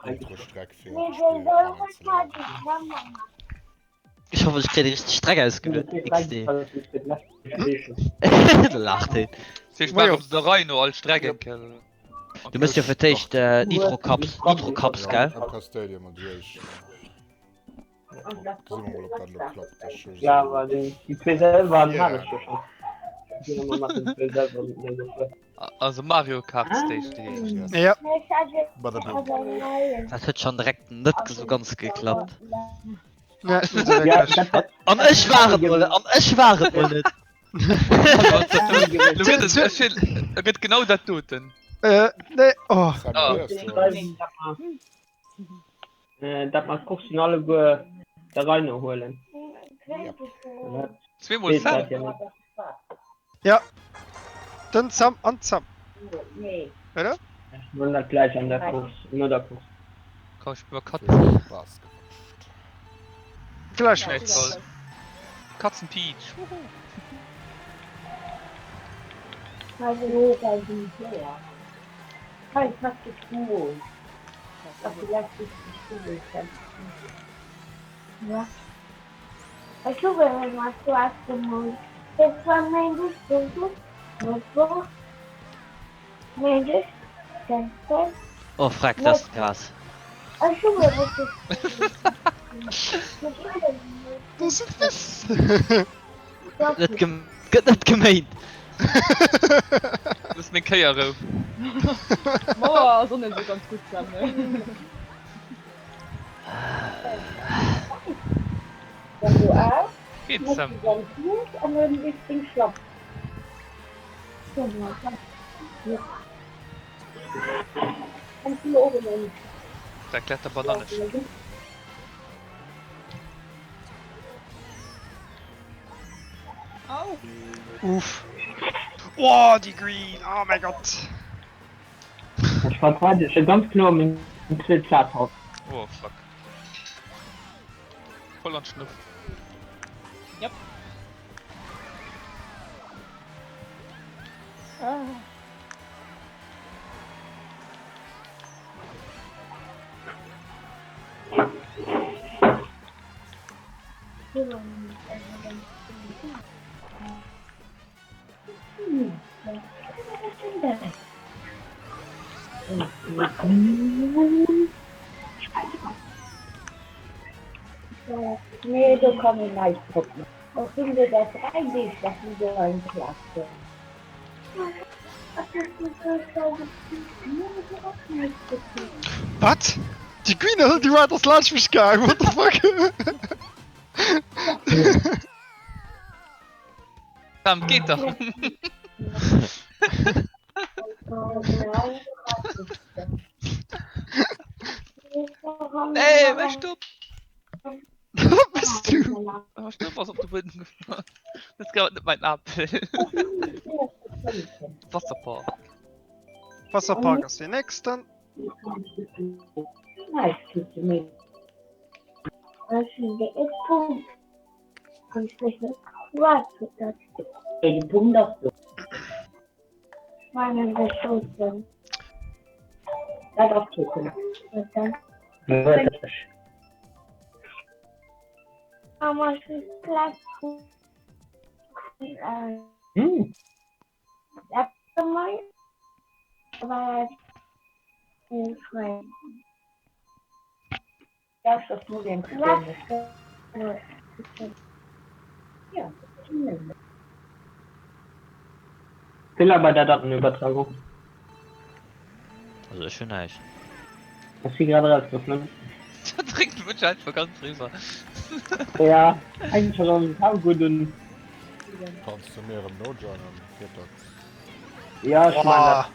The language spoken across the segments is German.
Intro-Strecke für Nee, das Spiel kennenzulernen. Ich hoffe, ich kriege die richtig Strecke ausgewählt. XD. Lacht ihn. Ich mach auf der Reino als Strecken. Du musst ja für dich Nitro Cups, gell? Am Custodium und ich. Sehen wir mal, ob das noch klappt. Das ist schon Ja, so. aber die zwei selber waren Ja. hart schon. Die haben wir mal die zwei selber nicht so. Also Mario Kart Stage. Ja. Das hat schon direkt nicht so ganz geklappt. Ja, Ja, das hat Und ich war es wohl, und ich war es wohl nicht. Du geht genau das tut. nee, oh. Das hat Ah. mir erst so. dass man professionelle da rein holen. Zweimal Geht Sam. halt ja nicht. Ja. Dann zusammen und zusammen. Oder? Ich will das gleich an der Kurs, nur der Kurs. Kann ich mir Katzen. Viel Spaß gemacht. Vielleicht Nicht nicht. toll. Katzen Peach. Ich habe was du hast gemacht. Jetzt war mein Diskussion. Was? Mein Diskussion. Oh, frag, das ist krass. Ich habe Das ist das. Nicht gemeint. Das ist eine Karriere. Mauer so nicht so ganz gut zusammen. Wenn du auch, Geht musst Sam. du dann gut und dann ist es schlapp. Ja. Und die oben Da erklärt der Banane. Au. Uff. Oh, die Green. Oh mein Gott. Ich vertrage schon ganz klar mit dem Chathaus. Oh fuck. Voll an Schnuff. Ah. Nee, du kannst nicht gucken. Ich finde das eigentlich, dass du so ein Klasse. Was? Die Green, die war das Launch mich gegangen. What the fuck? Sam, geht doch. Ey, wer stirbt? Wo bist du? Oh, stirbt was auf der Boden gefahren. Das ist nicht mein Apfel. Wasserpark. Wasserpark ist der nächste. Nein, tut mir. Das ist der Punkt. Und ich möchte was das den Punkt auf so. Meine Ressourcen. Das auf Zukunft. Und dann aber es ist Platz. Mal. Aber frei. Ja, das nur den Platz. Ja, Will aber der Datenübertragung. Also, ich finde nicht. Das ist gerade rausgefunden. Da trinkt Wünsche einfach ganz rüber. Ja, eigentlich schon auch gut und. Kannst du mehr im No-Journal? Geht das? Ja, ich meine,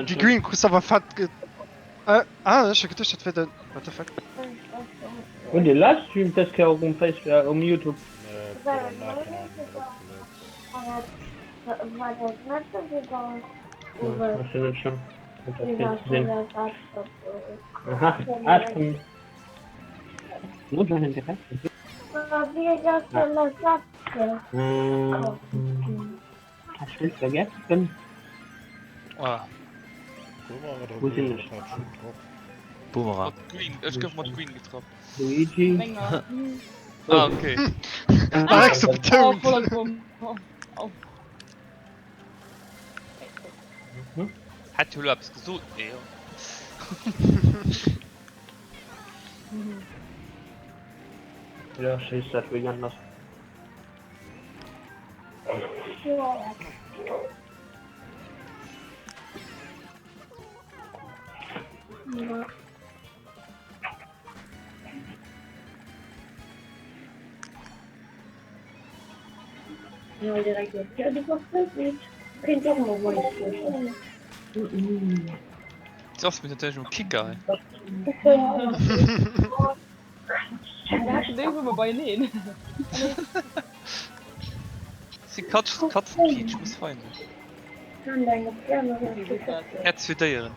Die Green kostet aber fett. Ich hab gedacht, das wäre. What the fuck? und die Livestream, das kann auch um Facebook, um YouTube. Nee, das wird nachher abgelegt. war das Ganze wieder Ja, das ist schon. Das über kannst du sehen. das Aha, Achtung. Nur schon hinterher. wir das alles sagte. Hast du vergessen? Oh, So war er Wo sind dann wir? das hat schon drauf. Boomerang. Mit Green. Ich hab mit Green getroffen. Luigi. Länger. Ah, okay. Direkt so Oh, betont. voller Turm. Oh, oh. Hat Hülle hab's gesucht? Nee, ja. Ja, scheiße, das will ich anders. Ja. Ja, direkt jetzt. Ja, die war wirklich. Könnt ihr auch mal wollen. Du hast mich natürlich um Kicker, ey. Da hast du den immer bei nähen. Sie Katzenpeach muss fein. Kann deine gerne Herz für deren.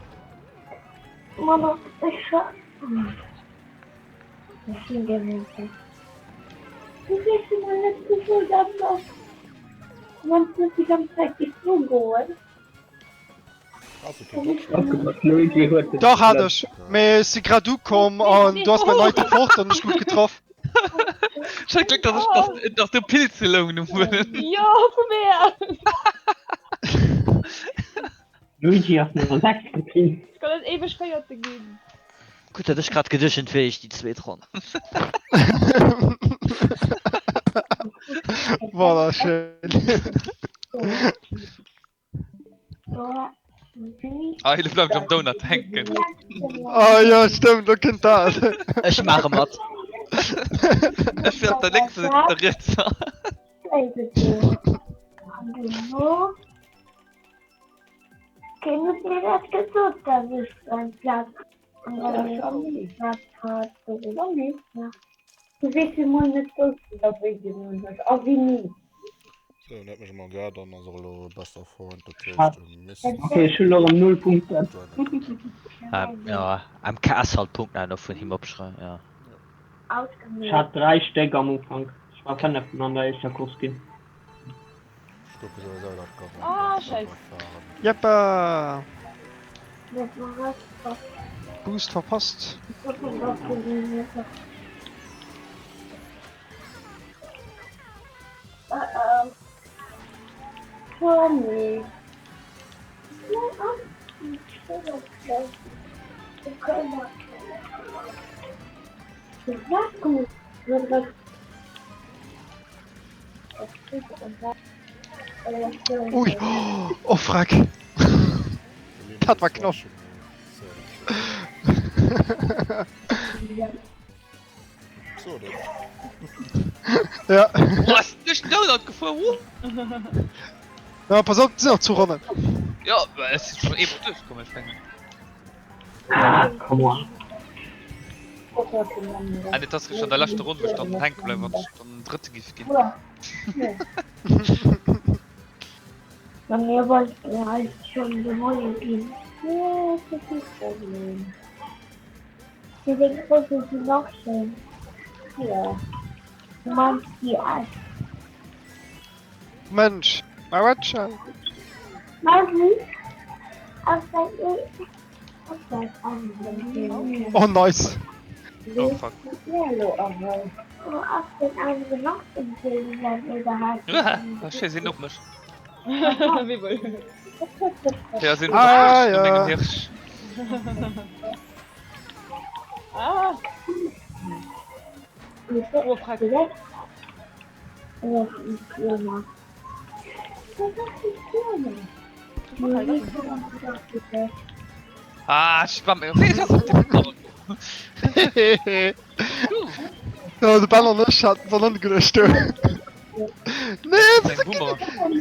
Mama, ich schau. Ich bin gerne. Du willst immer nicht so viel davon. Man muss die ganze Zeit die Flug holen. Hast du keinen Bock? Luigi hört das. Doch, hat ich. Wir sind gerade gekommen und du hast meine Leute fort und ich gut getroffen. Schon Glück, dass ich nach der Pilze gelungen wurde. Ja, für mehr. Luigi hat nur 6 gekriegt. Ich kann das ewig feiert geben. Gut, dat ich grad gedich entfähig die 2 Ron. War das schön. Ah, ich bleib am Donut hängen. Ah ja, stimmt, du kennst das. Ich mache mat. Ich werde der nächste der Ritzer. Können Sie das gesucht, dass ich einen Platz Platz hat oder nicht? Du willst immer nicht so, da will ich nicht. Auch wie nie. So, net mich mal gehört, dann soll bester Freund Ah. Mist. Okay, ich will noch um 0 Punkte. Ja, am Kashalpunkt noch von him opschrei. Ja. Ich Ausgenommen. hatte 3 Stecker am Anfang. Ich war kein voneinander, ist ja kurz gehen. Ah, scheiße. Jeppa. Das war was. Boost verpasst. Tommy. Ui. Oh, fuck. Das war knapp. So, dann. Ja. Was? Nicht Donut gefahren? Ja, pass auf, die sind noch zu Ronnen. Ja, aber es ist schon eben durchgekommen, ich denke. Ah, come on. Ah, die Taske schon in der letzten Runde gestanden, hängen bleiben und dann dritte Gift gehen. Bei mir wollte er halt schon gewonnen gehen. Ja, das ist das Problem. Die denkt, das ist noch schön. Ja. Du meinst die Eis. Mensch, mal watschen. Mami, auf dein anderen. Oh, nice. Oh, fuck. Auf den anderen noch empfehlen, wenn ihr da halt. Ja, da steht sie noch nicht. Wie wohl. Ja, sind Ah, noch ja. Menge Hirsch. Ah, oh, frag. Oh, ich Firma. Das ist die Firma. Ah, schwamm. Wie ist das mit dem Auto? Ja, de Ball nicht hat, sondern gelöscht. Nee, Dein Boomer.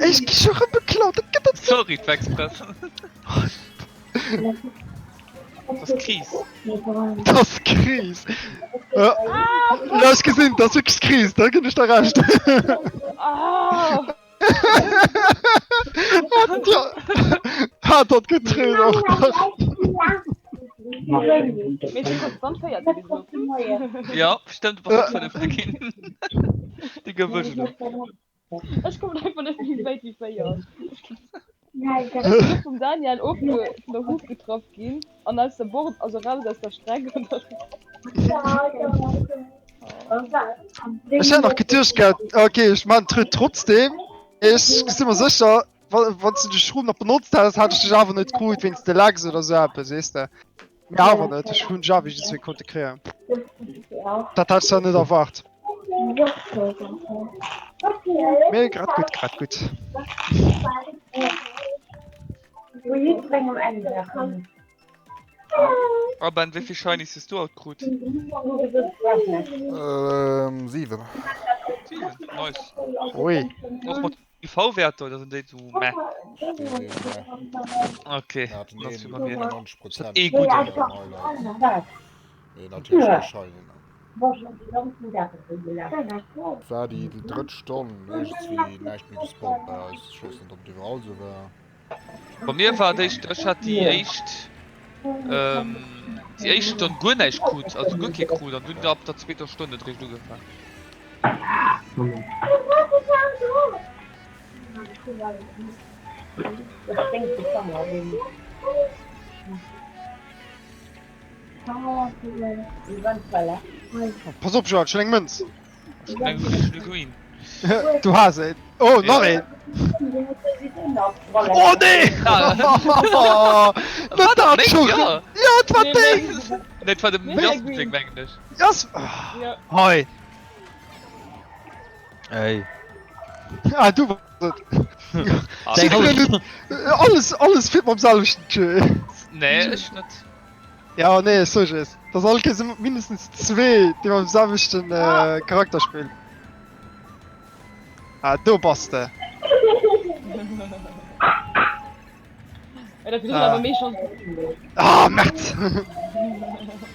ich geh schon beklaut. Sorry, Express. Das ist Kies. Das Kries. Ja, ja, ich gesehen, das ist wirklich Kries, da kann ich da recht. Ah, Hat dort gedreht auch noch. wir sind konstant feiert sowieso. Ja, stimmt, was von dem Vergehen. Die Gewürze. Ich komme einfach nicht wie weit wie feiert. Nein, das Ich vom Daniel auf der Huf getroffen gehen und als der Bord also raus aus der Strecke und das Ich hab noch getäuscht gehabt. Okay, ich mein, trotzdem, ich bin mir sicher, wenn du die Schuhe noch benutzt hast, hatte ich dich einfach nicht gut, wenn es dir lag oder so etwas, weißt du. Ja, aber nicht, ich bin ja, wie ich das konnte kriegen. auch. Das hast du ja nicht erwartet. Okay. Mir grad gut. Wo jetzt bringen am Ende davon? Aber an wie viel Shinies hast du auch gut? 7. Nice. Ui. Auch mal die V-Werte oder sind die so meh? Okay, Er hat das ist über einen mir. 90%. Das ist eh gut. Natürlich erscheinen. Was War die dritte Stunde, irgendwie nicht mehr gespawnt bei uns. Ich weiß nicht, ob die raus war. Bei mir war das, ich hatte die echt Stunde gut nicht gut, also gut nicht gut. Und dann ab der zweiten Stunde dreh ich gefahren. Pass auf, George, schläng Münz. Ich green. Du hast es. Oh, noch ein. Oh, nee! Ja. Das hat nicht, schon. ja. Ja, das war Ding. Nicht von dem Nee, ersten green. Blick eigentlich. Yes. ja. Hi. Ey. Ah, du warst es. Denk Sie alles fit am selben. Nee, ich nicht. Ja, nee, so ist es. Das alle sind mindestens zwei, die am selben Charakter spielen. Ah, du bist der. Ja, das ist Ah. aber mich schon. Ah, Matt!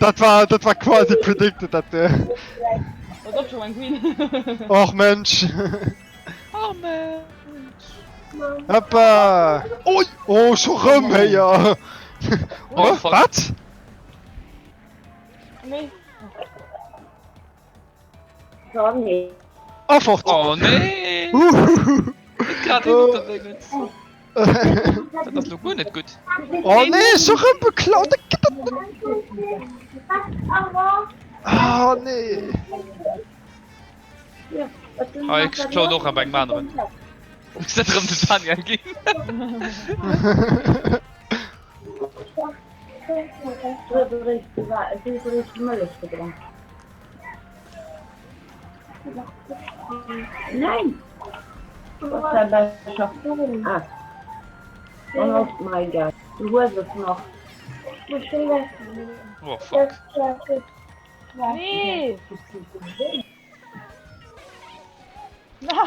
das war quasi predicted, dat Das ist schon ein Green. Och Mensch! Oh man. Hoppa! Ui! Oh, schon rum, hey, ja! Oh, fuck. Was? Nee. Oh, fort! Oh nee. Gerade Oh. unterwegs. Das ist gut nicht gut. Oh nee, schon rum beklaut! Oh nee! Ah, ich schau noch an beim anderen. Ich setze um den Daniel gehen. Nein! Was hat er geschafft? Ah. Oh mein Gott. Du hast es noch. Oh fuck. Nee.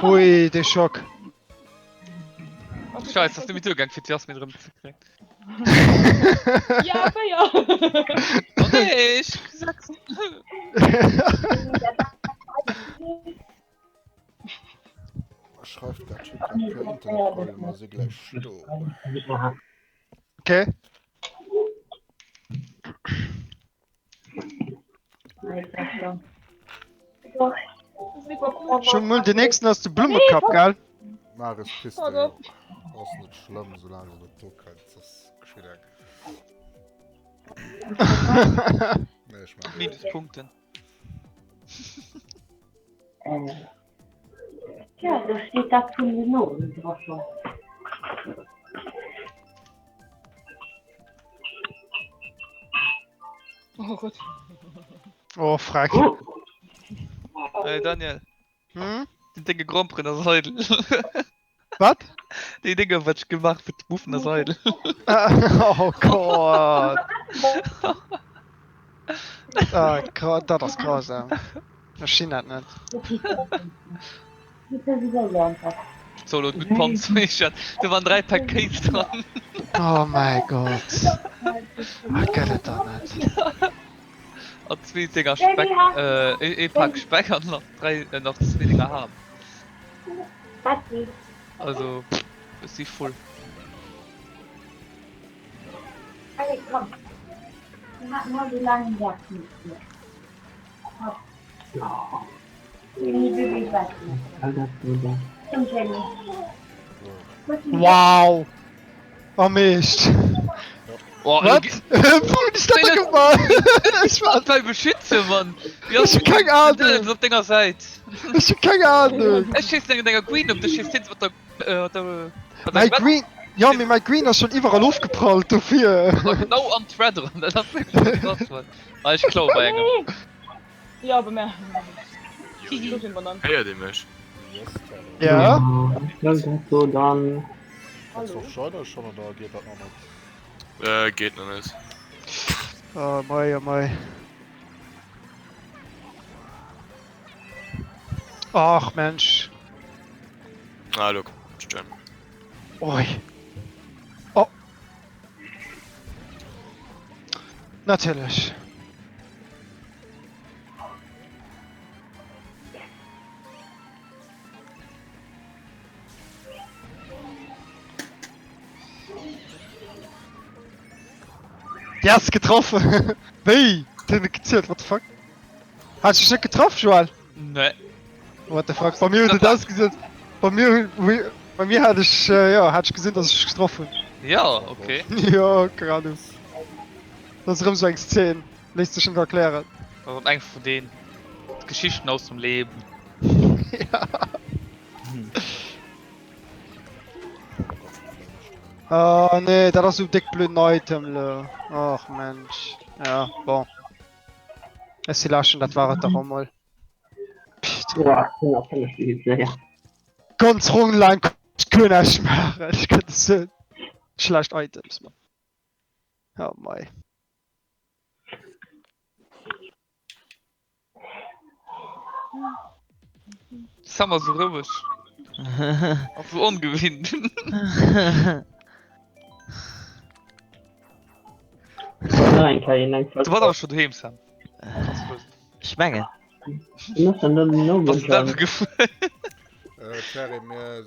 Ui, der Schock. Scheiße, hast du mit Durchgang für die erst mit drin gekriegt? Ja, aber ja. Oh nee, ich sag's. Schreibt der Typ per Internet, mal sie gleich sto. Okay. Schon mal den nächsten hast du Blume gehabt, gell? Maris Piste. Hallo. Das ist nicht schlimm, solange du Druck hast. Das geschieht Nee, ich meine. Minuspunkten. Ja, da steht da zu Minuten drauf schon. Oh Gott. Oh, frag. Hey Daniel, Hm? die Dinge Grand Prix in der Seidel. Was? Die Dinge, was ich gemacht mit Buff in der Seidel. Oh Gott. Oh Gott, das ist grausam. Das schien das nicht. Wie er wieder lernt hat. Solo mit Pumps, da waren 3 Pakete dran. Oh mein Gott. Ich kann das doch nicht. Und 2 Dinger Speck, Pack Speck und noch 2 Dinger haben. Patti. Also, ist die voll. Alle, komm. Wir hatten nur die langen Jacken. Die Waffen. Komm, Jenny. Wow. Am meescht. Oh, Wat? Ich hab da gemacht! Ich war bei beschütze man Ich hab keine Ahnung. op Dinger seit Ich hab keine Ahnung! Es schi denger Queen op der schi My Green. Ja, mir mein Green ist schon überall aufgeprallt, du vier. no an Threader ich klo bei engem Ja, aber mehr. So sind wir dann. Ja, die Mensch. Yes, Terry. Ja? Ich glaube, so dann. Kannst du auf Scheune schon oder geht das noch nicht? Geht noch nicht. Oh mei, oh mei. Ach Mensch. Ah, look. Stimmt. Oi. Oh. Natürlich. Der ist getroffen. Wie? Den gezählt, what the fuck? Hast du schon getroffen, Joel? Ne What the fuck? Bei mir wurde das gesetzt. Bei mir hatte ich, hatte ich gesehen, dass ich getroffen. Ja okay Ja, gerade. Das ist so 10. Lässt sich schon erklären. eng von den Geschichten aus dem Leben Ja. Oh nee, dat is so dickblöden Item le. Ach Mensch. Ja, bon. Es sie laschen, dat war doch einmal. Ja, genau, kann ich nicht sehen. Ganz lang können ich machen. Ich könnte so schlecht Items machen. Oh mei. Sammer so rubbisch so ungewinnt Nein, kein du war aber schon du Sam Schmengen. Terry, mir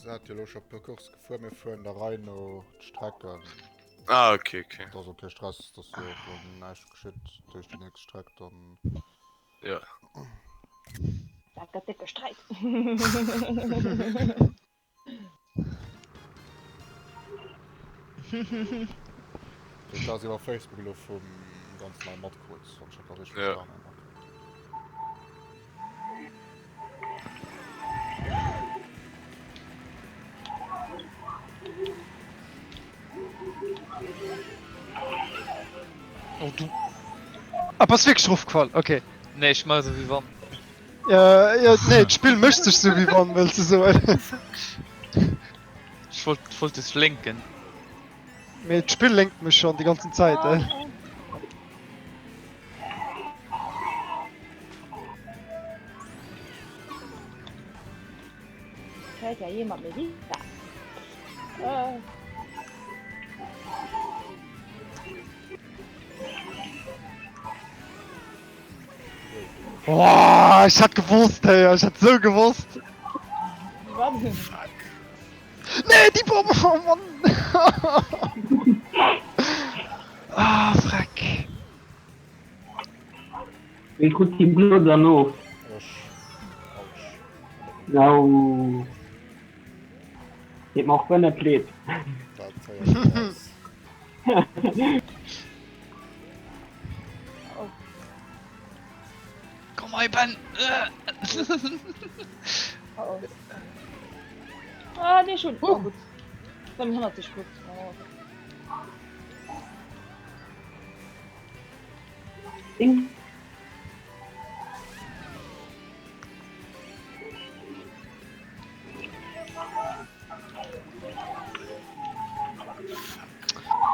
hat ja schon per Kurs gefahren, wir fahren da rein und Strecke. Ah, okay. Das ist okay, Straße, das ist so nice geschickt durch die nächste Strecke dann. Ja. Da hat dicke Streit. Ich habe auf Facebook gelaufen vom ganz neuen Modkurs und ich habe da richtig Ja. verstanden. oh, du Aber es wirklich draufgefallen, okay. ne ich mal so wie wann Ja, nee, das Spiel möchte ich so wie wann, willst du so. ich wollte es linken Das Spiel lenkt mich schon die ganze Zeit, Fällt ja jemand mit die? Boah, ich hab gewusst, ey, ich hab so gewusst. Warte. Nee, die Bombe, oh Mann. Ah, Freck. Wie gut die Blut dann noch? No. Ich mach wenn er bläht. komm mal Ben Oh. Ah, nee, schon. Oh, gut. Dann 100 gut. Oh. Ding.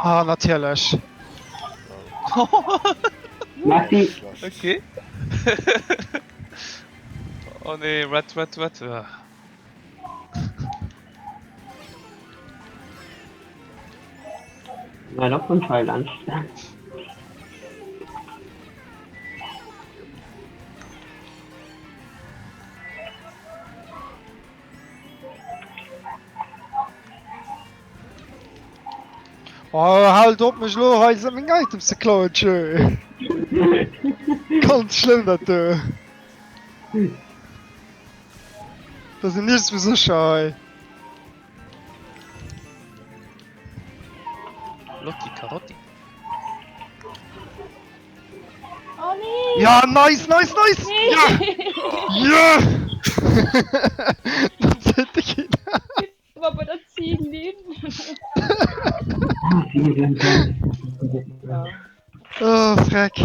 Ah, natürlich. Maxi, okay oh ne red ja. nein, noch von Thailand. Oh, halt op mich lo, halt mein Items zu klauen, tschö. Ganz schlimm, das du. Das ist nichts für sicher, ey. Lotti Karotti. Oh nee! Ja, nice, nice, nice! Ja! Ja! Das hätte ich ihn. Aber bei der Ziegen leben. Ja. Oh, Freck.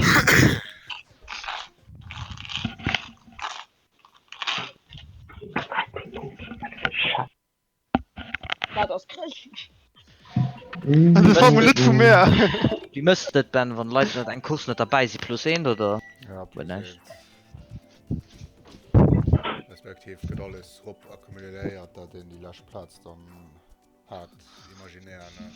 War das Krisch. Das war mal nicht von mir. Wie müsstet ben wann Leute dat ein Kurs net dabei sie plus 1 oder Ja, Wenn nicht. respektiv geht alles rup akkumuliert, dat den die Lasch Platz dann hat imaginär ne?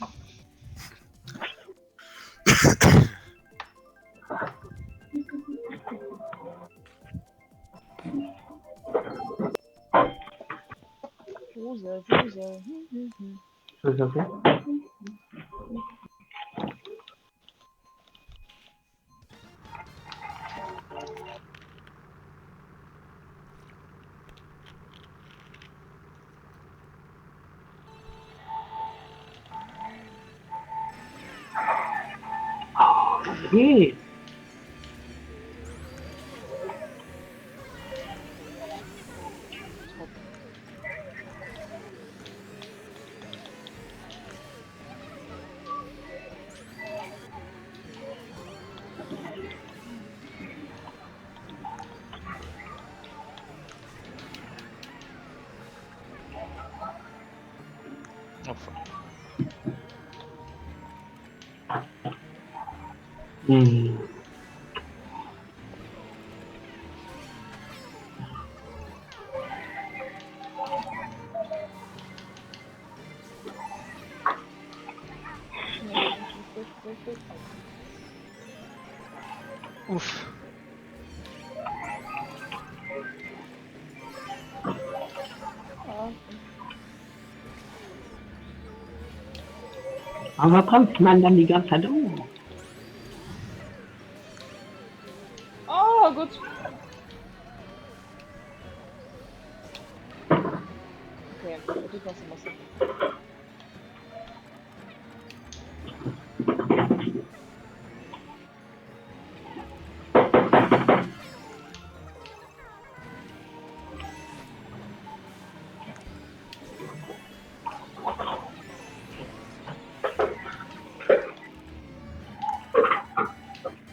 Fuse, Fuse. Was ist das jetzt? Okay. Oh, fuck. Hm. Uff. Aber kommt man dann die ganze Zeit um? Oh, gut. Okay, du kannst was.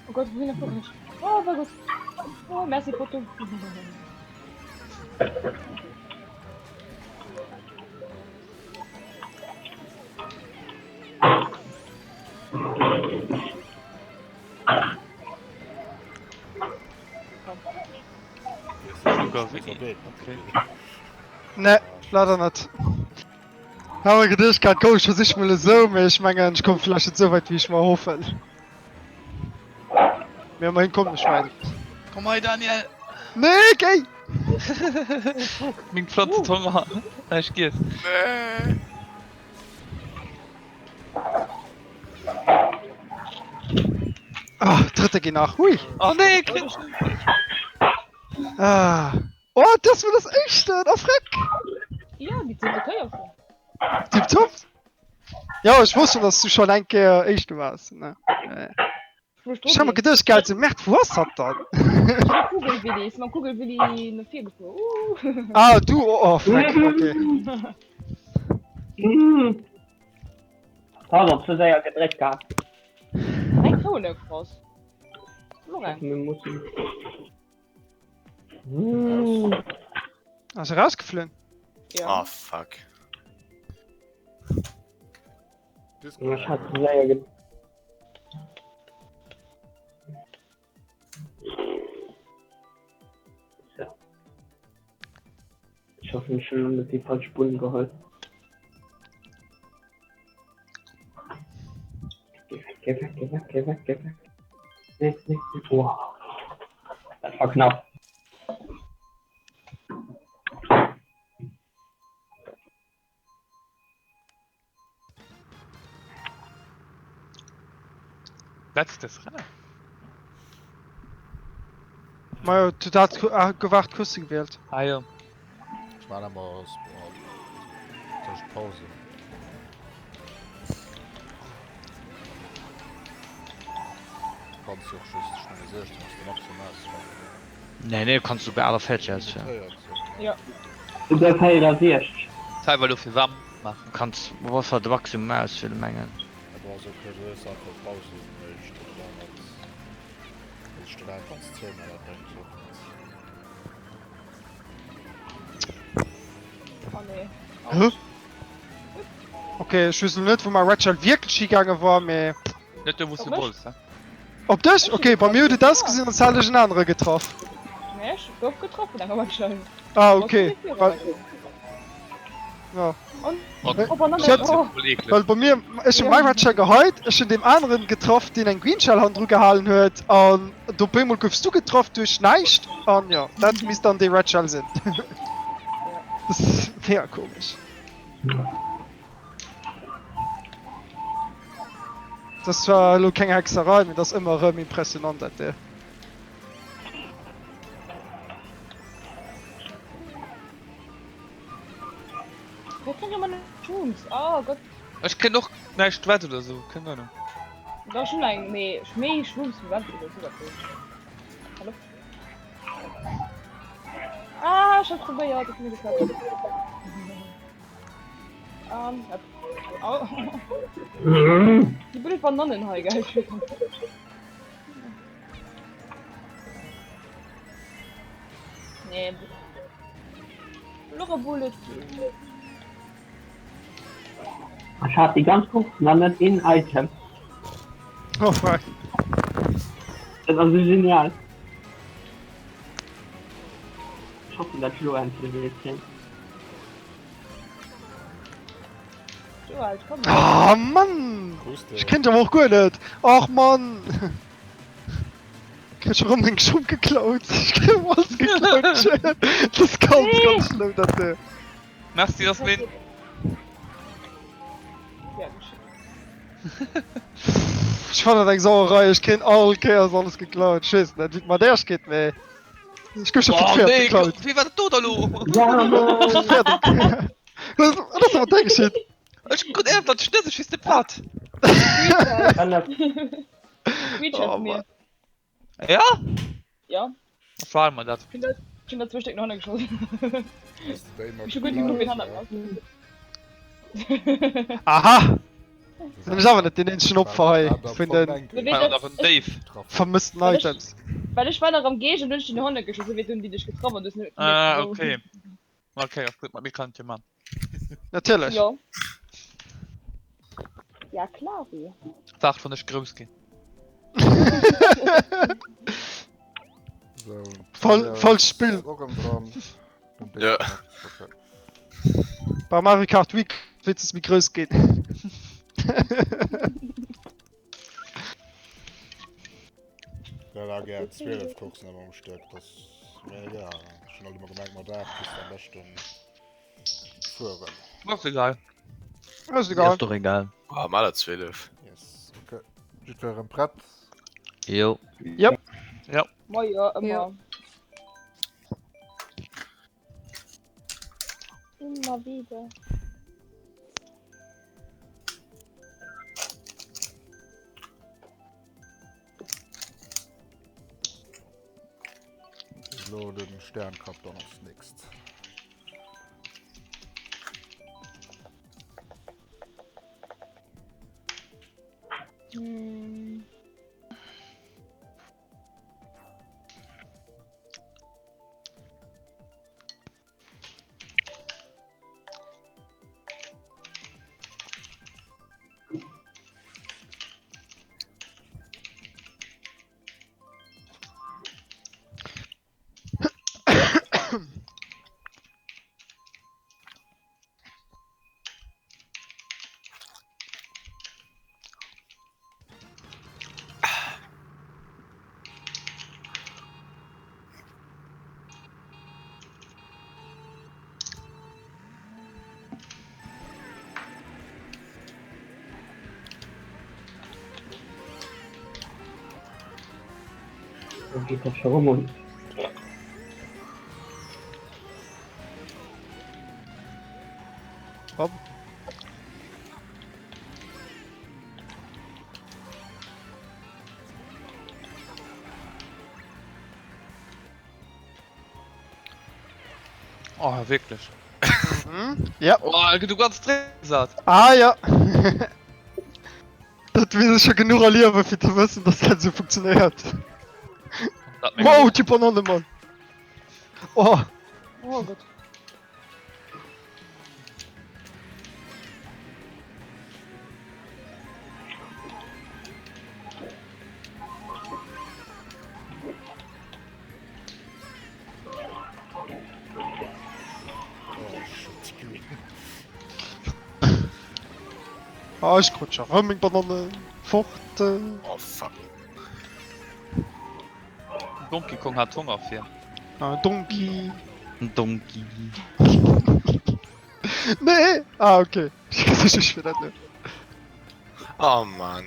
Oh Gott, wohin der Foto? Oh, war gut. Oh, merci Foto. Sogar Winnie. Okay. Ne, leider nicht. Aber gedacht, kann komm ich für sich mal so, aber ich meine, ich komme vielleicht nicht so weit, wie ich mal hoffe. Mir mein kommt nicht weit. Komm mal, Daniel! Nee, geh! Min flotte Tommer. Ich gehe. Nee. Ah, dritte geht nach. Hui! Oh nee, Cringe! Ah. Oh, das war das echte! Oh, Freck! Ja, die sind teuer. Tipptopp! Ja, ich wusste, dass du schon ein echt warst. Ne? Ich habe mir gedacht, geil, merkt, was hat das? Kugelwilli, ist mein Kugelwilli eine 4 gefunden. Ah, du, oh, Freck, okay. Hm. Aber zu sehr gedreht gehabt. Ein Krone raus. Lorraine. Wir müssen. Hm. Also rausgeflogen. Ja. Oh, fuck. Das Ich hatte zu sehr gedreht. So. Ich hoffe, mich schon mit die falschen Spuren geholt. Geh weg. Nee. Wow. Das war knapp. Letztes Rennen. Mal, du hast gewacht, Küsse gewählt. Ah ja. Ich war dann mal aus durch Pause. kannst du auch schüss, ich meine, 16 hast du maximal ausfallen. Nee, kannst du bei aller Fett jetzt. Ja. Ja, Du bist hey, das erst. Teil weil du viel warm machen. Du kannst, was hat Wachstum aus für die Mengen? aber so könnte es einfach Pause nicht, ich stehe einfach ins Zimmer, da denke ich Oh nee. Hä? Okay, ich weiß nicht, wo mein Ratchet wirklich gegangen war, aber... Nicht du, wo du Komisch. wolltest, ja? Ob das? Okay, bei mir wurde das gesehen, als hätte ich einen anderen getroffen. Nee, ich hab doch getroffen, dann aber schon. Ah, okay. Weil, ja. Und Aber noch Ich hab- nicht. Oh, voll eklig. Weil bei mir ist schon mein Ratchet geheult, ist schon dem anderen getroffen, den ein Greenshell-Hand drüber gehalten hat, und du Bemol gibst du getroffen durch Neist, und ja, das müsste dann die Ratchet sind. Das ist mega komisch. Das war nur keine Hexerei, mir das immer impressionant hat. wer kann ja meine Schuns? Oh Gott, Ich kenn noch nicht weit oder so, keine Ahnung. da ist schon ein Schmäh Schwungs wie Wand oder so. Hallo? Ah, ich hab's probiert, das mir geklappt. Ja. Oh. Die Bild von Nonnenhai, geil. Nee. Noch ein Bullet. Ich hab die ganz kurz landet in Item. Oh fuck. Das ist also genial. Ich hoffe, dass du ein bisschen kennst. So alt, komm. Ah, Mann! Grüß dich. Ich kenn dich aber auch gut nicht. Ach, Mann! Ich hab schon den Schub geklaut. Ich hab was geklaut. Das ist ganz schlimm, das der. Machst du das mit? Ja, Ich fand das eine Sauerei. Ich kenn alle Chaos alles geklaut. Schiss, nicht wie man der geht, meh. Ich hab schon Oh Pferd nee, geklaut. wie war der Todalo? Ja, Pferd. Das ist aber der Shit. Ich kann eher, das schnell, ich ist der Part. kann das. WeChat Oh, mir. Ja? Ja, Was war mal das? ich bin da zwei noch geschossen. Das ist der immer Ich bin gut genug mit Hand gleich, Aha! Das ist aber nicht den Schnupfer, hey. Ja, Von den Ah, von Dave. vermissten Weil ich- Items. Weil ich war noch am Gehen und durch die Hunde geschossen, wie du die dich getroffen hast. Ah, okay. Okay, das gut, mir kann Mann. Natürlich. Ja. Ja, klar, wie. Sag von der Skrümski. So, Voll Spiel. Irgendwann. Ja. Okay. Bei Mario Kart Week wird es mir größer gehen. Ja, da gerne 12 Kochsen aber am Stück. Das wäre ja. Schon halt immer gemerkt, man darf bis am besten führen. Was egal. Das ist Ja, egal. ist doch egal. Oh, mal 12. Yes. Okay. Das wäre ein Brett. Jo. Moi, ja, immer. Ja. Immer wieder. Ich lade den Stern gehabt, dann aufs nächste. Hm. Wo geht das schon rum und. Hopp. Oh, wirklich. Mhm. Ja. Oh, du ganz drin gesagt. Ah ja. Das will schon genug erleben, für zu wissen, dass das so funktioniert. Wow, die Banane, Mann. Oh. Oh Gott. Oh, shit, green. Ah, ich konnte schon Roaming Banane. Fort. Oh fuck. Donkey Kong hat Hunger auf hier. Donkey. Ein Donkey. Nee. Ah, okay. Ich kann es nicht wieder nicht. Oh Mann.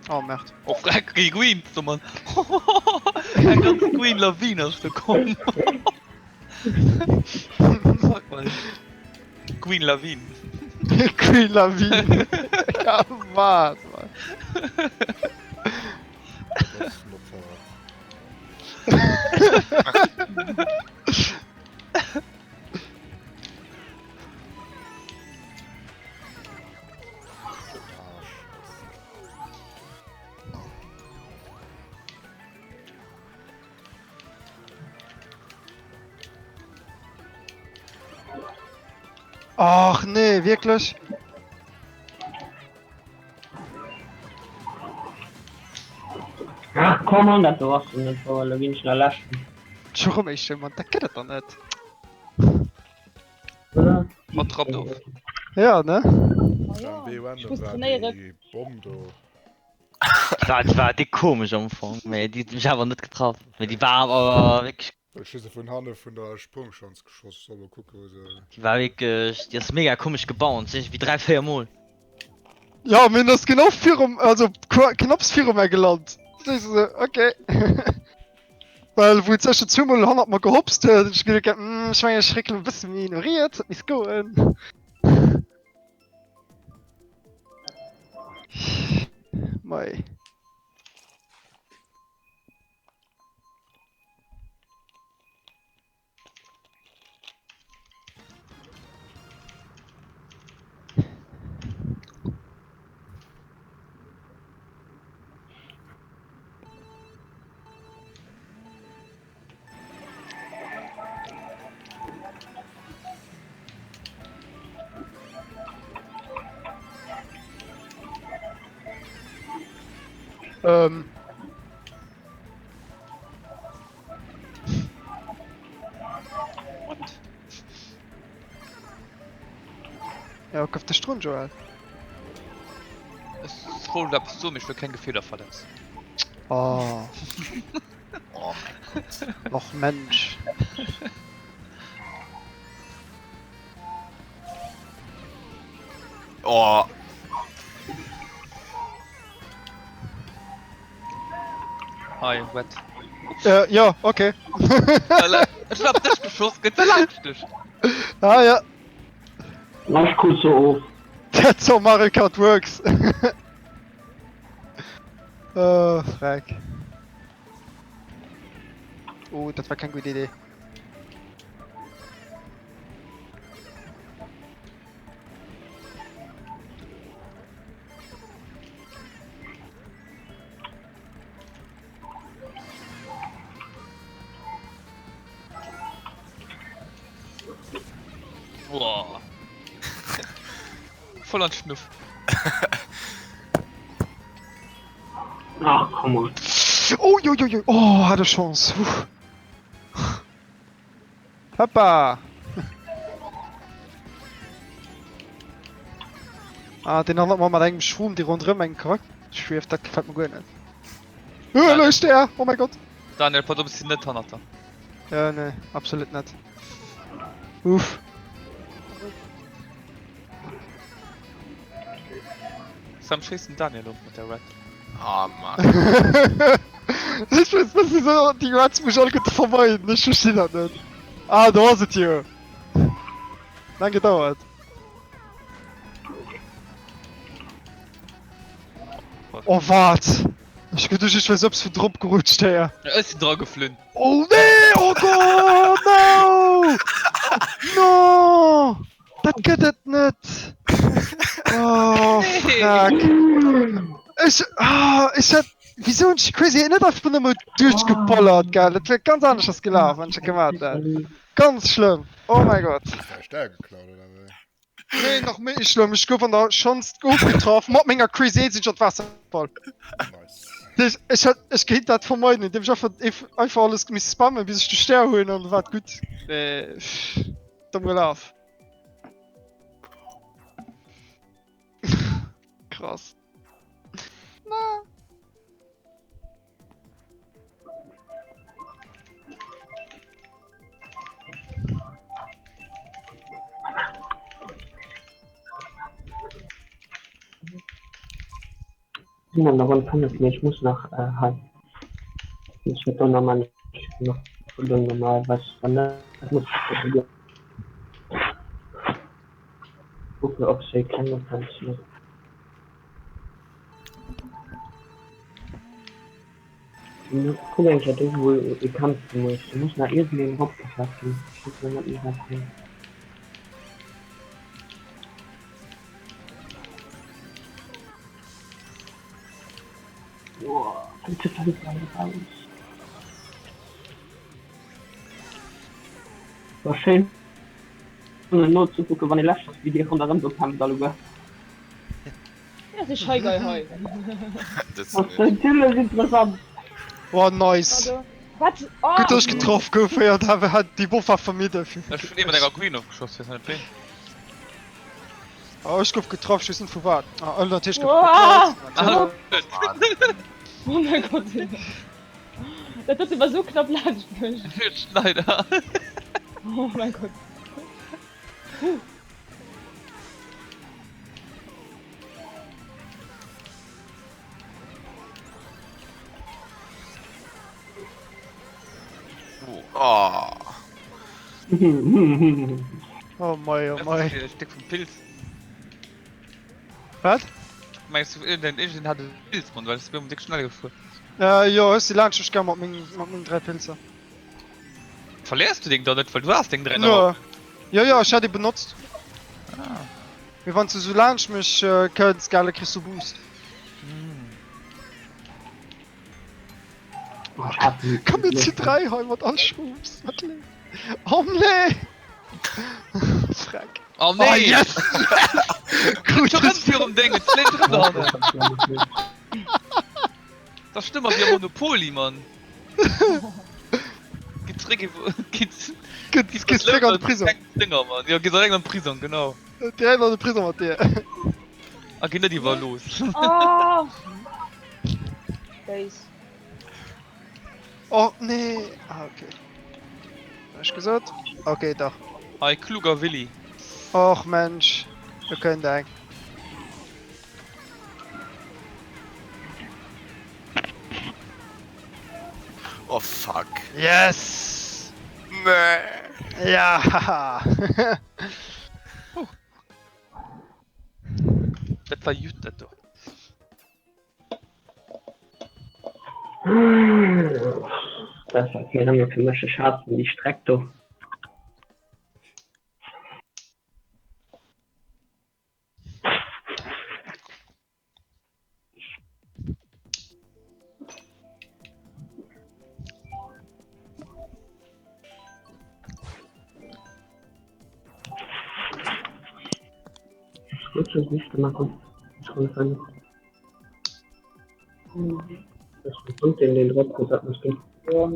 Oh, Merd. Oh, frag Green, so man. Ein ganz Green Lawine ist gekommen. Fuck mal. Green Lawine. Queen Lawine. Ja, was, Mann. Das ist nur Fahrrad. Ach nee, wirklich? Ach, komm an, das war's nicht, weil da bin ich noch lassen. Warum ich schon, Mann? Der kennt das doch nicht. Oder? Was trappt auf? Ja, ne? Oh, ja. Dann BUN, Ich das muss war trainieren. die Bombe da. Die war die komisch am Anfang. Die hat mich aber nicht getroffen. Die war aber wirklich. Ich schieße von Hanne von der Sprungchance geschossen, soll mal gucken, wo sie... Die war wirklich. Die ist mega komisch gebaut. Sie ist wie 3-4 Mal. Ja, mir das genau 4 also knapp 4 mehr gelandet. Das ist so, okay. Weil, wo jetzt schon 200 Mal gehopst hat, ich gedacht, ich meine, schrecklich ein bisschen ignoriert, hat nicht gehen. Mei. Ähm. Ja, auf der Stunde, Joel. Es ist voll da bist du mich für kein Gefehler verletzt. Oh, Oh mein Gott. noch Mensch. Oh. Hi, wet. Ja, okay. Ich hab dich geschossen, geht verlangt dich. Ah ja, Mach kurz so auf. that's how Mario Kart works. Oh, frag. Oh, das war keine gute Idee. Boah. Voll an Schnuff. Ach, komm on. Oh, jo. Oh, hatte Chance. Hoppa. Ah, den anderen mal mit einem Schwung die rundherum einen Charakter schwirft, das gefällt mir gut nicht. Löst der! Oh mein Gott! Daniel, pass auf, bist du nicht Hanata. Ja, ne, absolut nicht. Uff. Sam schießt Daniel um mit der Red. Oh Mann. Ich weiß, das ist so, die Rats muss ich alle gut vermeiden, ich verstehe das nicht. Ah, da ist es hier. Lang gedauert. Oh, wart! Ich gedacht, ich weiß, ob's für Drop gerutscht, ja. Ja, ist die Drage geflühen. Oh, nee! Oh Gott! No! No! Das geht das nicht! Oh, fuck! Ich hätt... Wieso ist crazy? Nicht einfach nur mal durchgepollert, gell? Das wäre ganz anders als gelaufen, wenn ich gemacht hätte. Ganz schlimm. Oh mein Gott. Ist der Stärke geklaut oder was? Nee, noch mehr schlimm. Ich bin von der Chance gut getroffen. Mit meiner Crazy sind schon Wasserfall. Nice. Ich geh das vermeiden, indem ich einfach alles mich spammen, bis ich die Sterne holen und war gut. Dumm gelaufen. Krass. Na. Daran kann es nicht. Ich muss nach Heim. Ich werde doch nochmal noch normal was anderes. Das muss ich probieren. Gucken, ob sie kleiner kann. Guck mal, ich hatte wohl gekämpft. Du musst nach irgendwie den Kopf lassen. Ich muss mal nicht sagen. Boah, bitte fand ich raus. War schön. Und nur zu gucken, wann ich letztes Video von der Rand kam, darüber. Ja, das ist geil, hoi. Das Was für ein Thema ist interessant. Oh, nice. Also, was? Oh, Gut durchgetroffen, gefeiert, aber hat die Wurf vermieden. Ich bin eben der Green aufgeschossen, das ist nicht Plan. Oh, ich hab getroffen, schießen von wart. Ah, Alter, Tisch Wow. Ah, oh mein Gott. Das hat immer so knapp laden können. Schneider. Oh mein Gott. Oh. Oh mein, oh mein. Das Stück vom Pilz. Was? Meinst du, den Engine hatte Pilz, Mann, weil es mir um dick schnell gefahren. Ja, ist die Lunch, ich kann mit meinen 3 Pilze. Verlierst du den da nicht, weil du hast den drin. Ja, ich hatte die benutzt. Wir waren zu so Lunch, mich können Skala kriegst du Boost. Komm jetzt hier 3 heim und anschubst. Oh nee! Frack. Oh nee! Oh, yes! Gut, du rennst hier um Ding, jetzt lehnt drin da. Das stimmt, wir haben Monopoly, Mann. Gibt's Ricky, gibt's direkt an die Prison. Dinger, Mann. Ja, gibt's direkt an die Prison, genau. Direkt an die Prison mit dir. Ah, Kinder, die war los. Oh. Base. Oh nee! Ah, okay. Hast du gesagt? Okay, doch. Hi, kluger Willi. Och Mensch, wir können denken. Oh fuck. Yes! Nee. Ja! Das war gut, das doch. Das hat mir dann für mich Schatz in die Strecke. Ich will es nicht machen. Schon sein. Das kommt in den Druck und sagt, was geht. Oh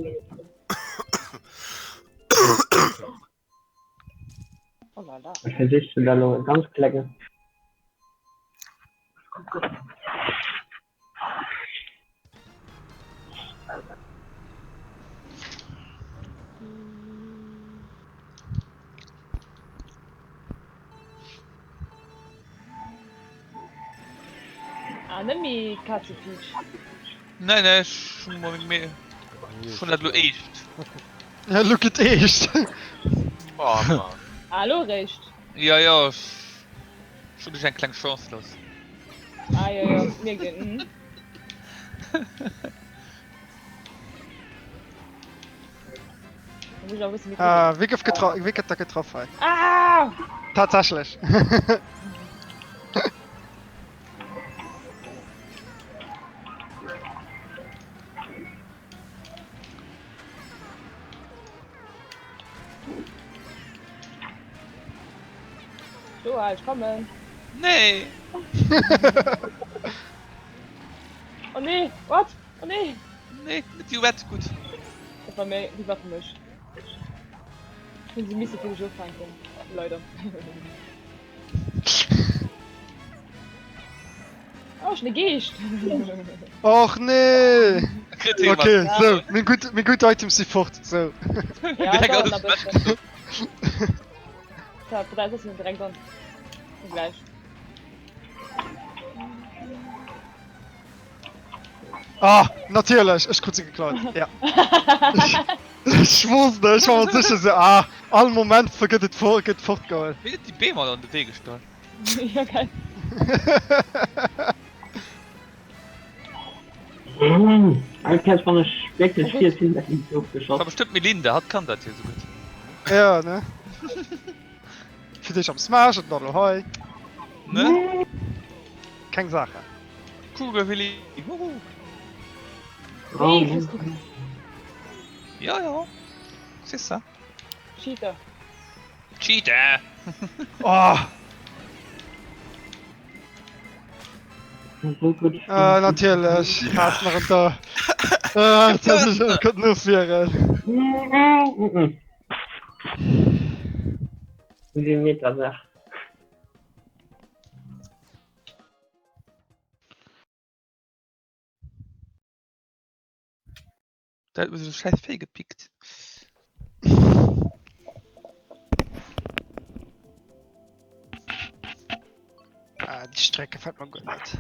la la. Was siehst du da noch ganz klecker? Anime Katze Peach. Nein, schon mal mit mir. Schon das du echt. Ja, look at echt. Oh Mann. Hallo, recht. Ja, schon durch eine kleine Chance los. Ah, ja, mir gehen. muss ich auch wissen, wie Wie hat er getroffen? Ah! Tatsächlich. So, ich komme. Nee! Oh nee, was? Oh nee! Nee, mit die Wett gut. Das war mir, die war für mich. Und sie müssen für mich auffangen können. Leute. Oh, schnell gehst. Och nee! Kritik, Okay, Mann. so, mein gut Item sind fort. So. Ja, Direkt dauert aus noch dem ein bisschen. So, da ist es direkt dann. Und gleich. Ah, natürlich, ich kurz geklaut. Ja. Ich wusste, ich war mir sicher so, all Moment vergeht fortgegangen. Wie hat die B mal an der Wege gestanden? Ja, geil. Ich kann von der Speckte 14 Oh, Das war geschossen. bestimmt Melinda, hat kann das hier so gut. Ja, ne? Für dich am Smash und noch hoi. Ne? Keine Sache. Kugel, Willi. Oh, Nee, ich muss Ja, ja. Siehst du? Cheater. Cheater! Oh, so gut. natürlich. Hast noch ein da. Das ist nur für. Wie Meter sagt. Da hat mir so scheiß Fee gepickt. Die Strecke fällt mir gut nicht.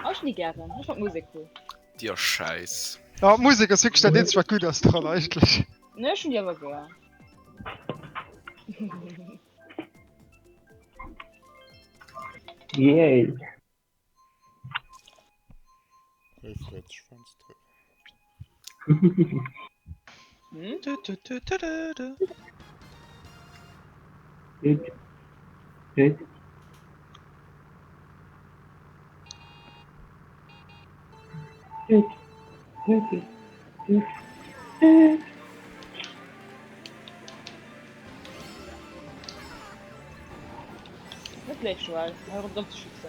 Auch nie gerne. Ich mag Musik cool. Dir Scheiß. Ja, Musik ist wirklich der Dienst, was gut ist dran eigentlich. Ne, schon die aber gern. Yay. Hey Fritz, Schwanz drin. Hm? Du, du, du, du, du, du. Gut. Gut. Gut. Gut. Gut. Das leg schon mal. Hör auf, zu schützen.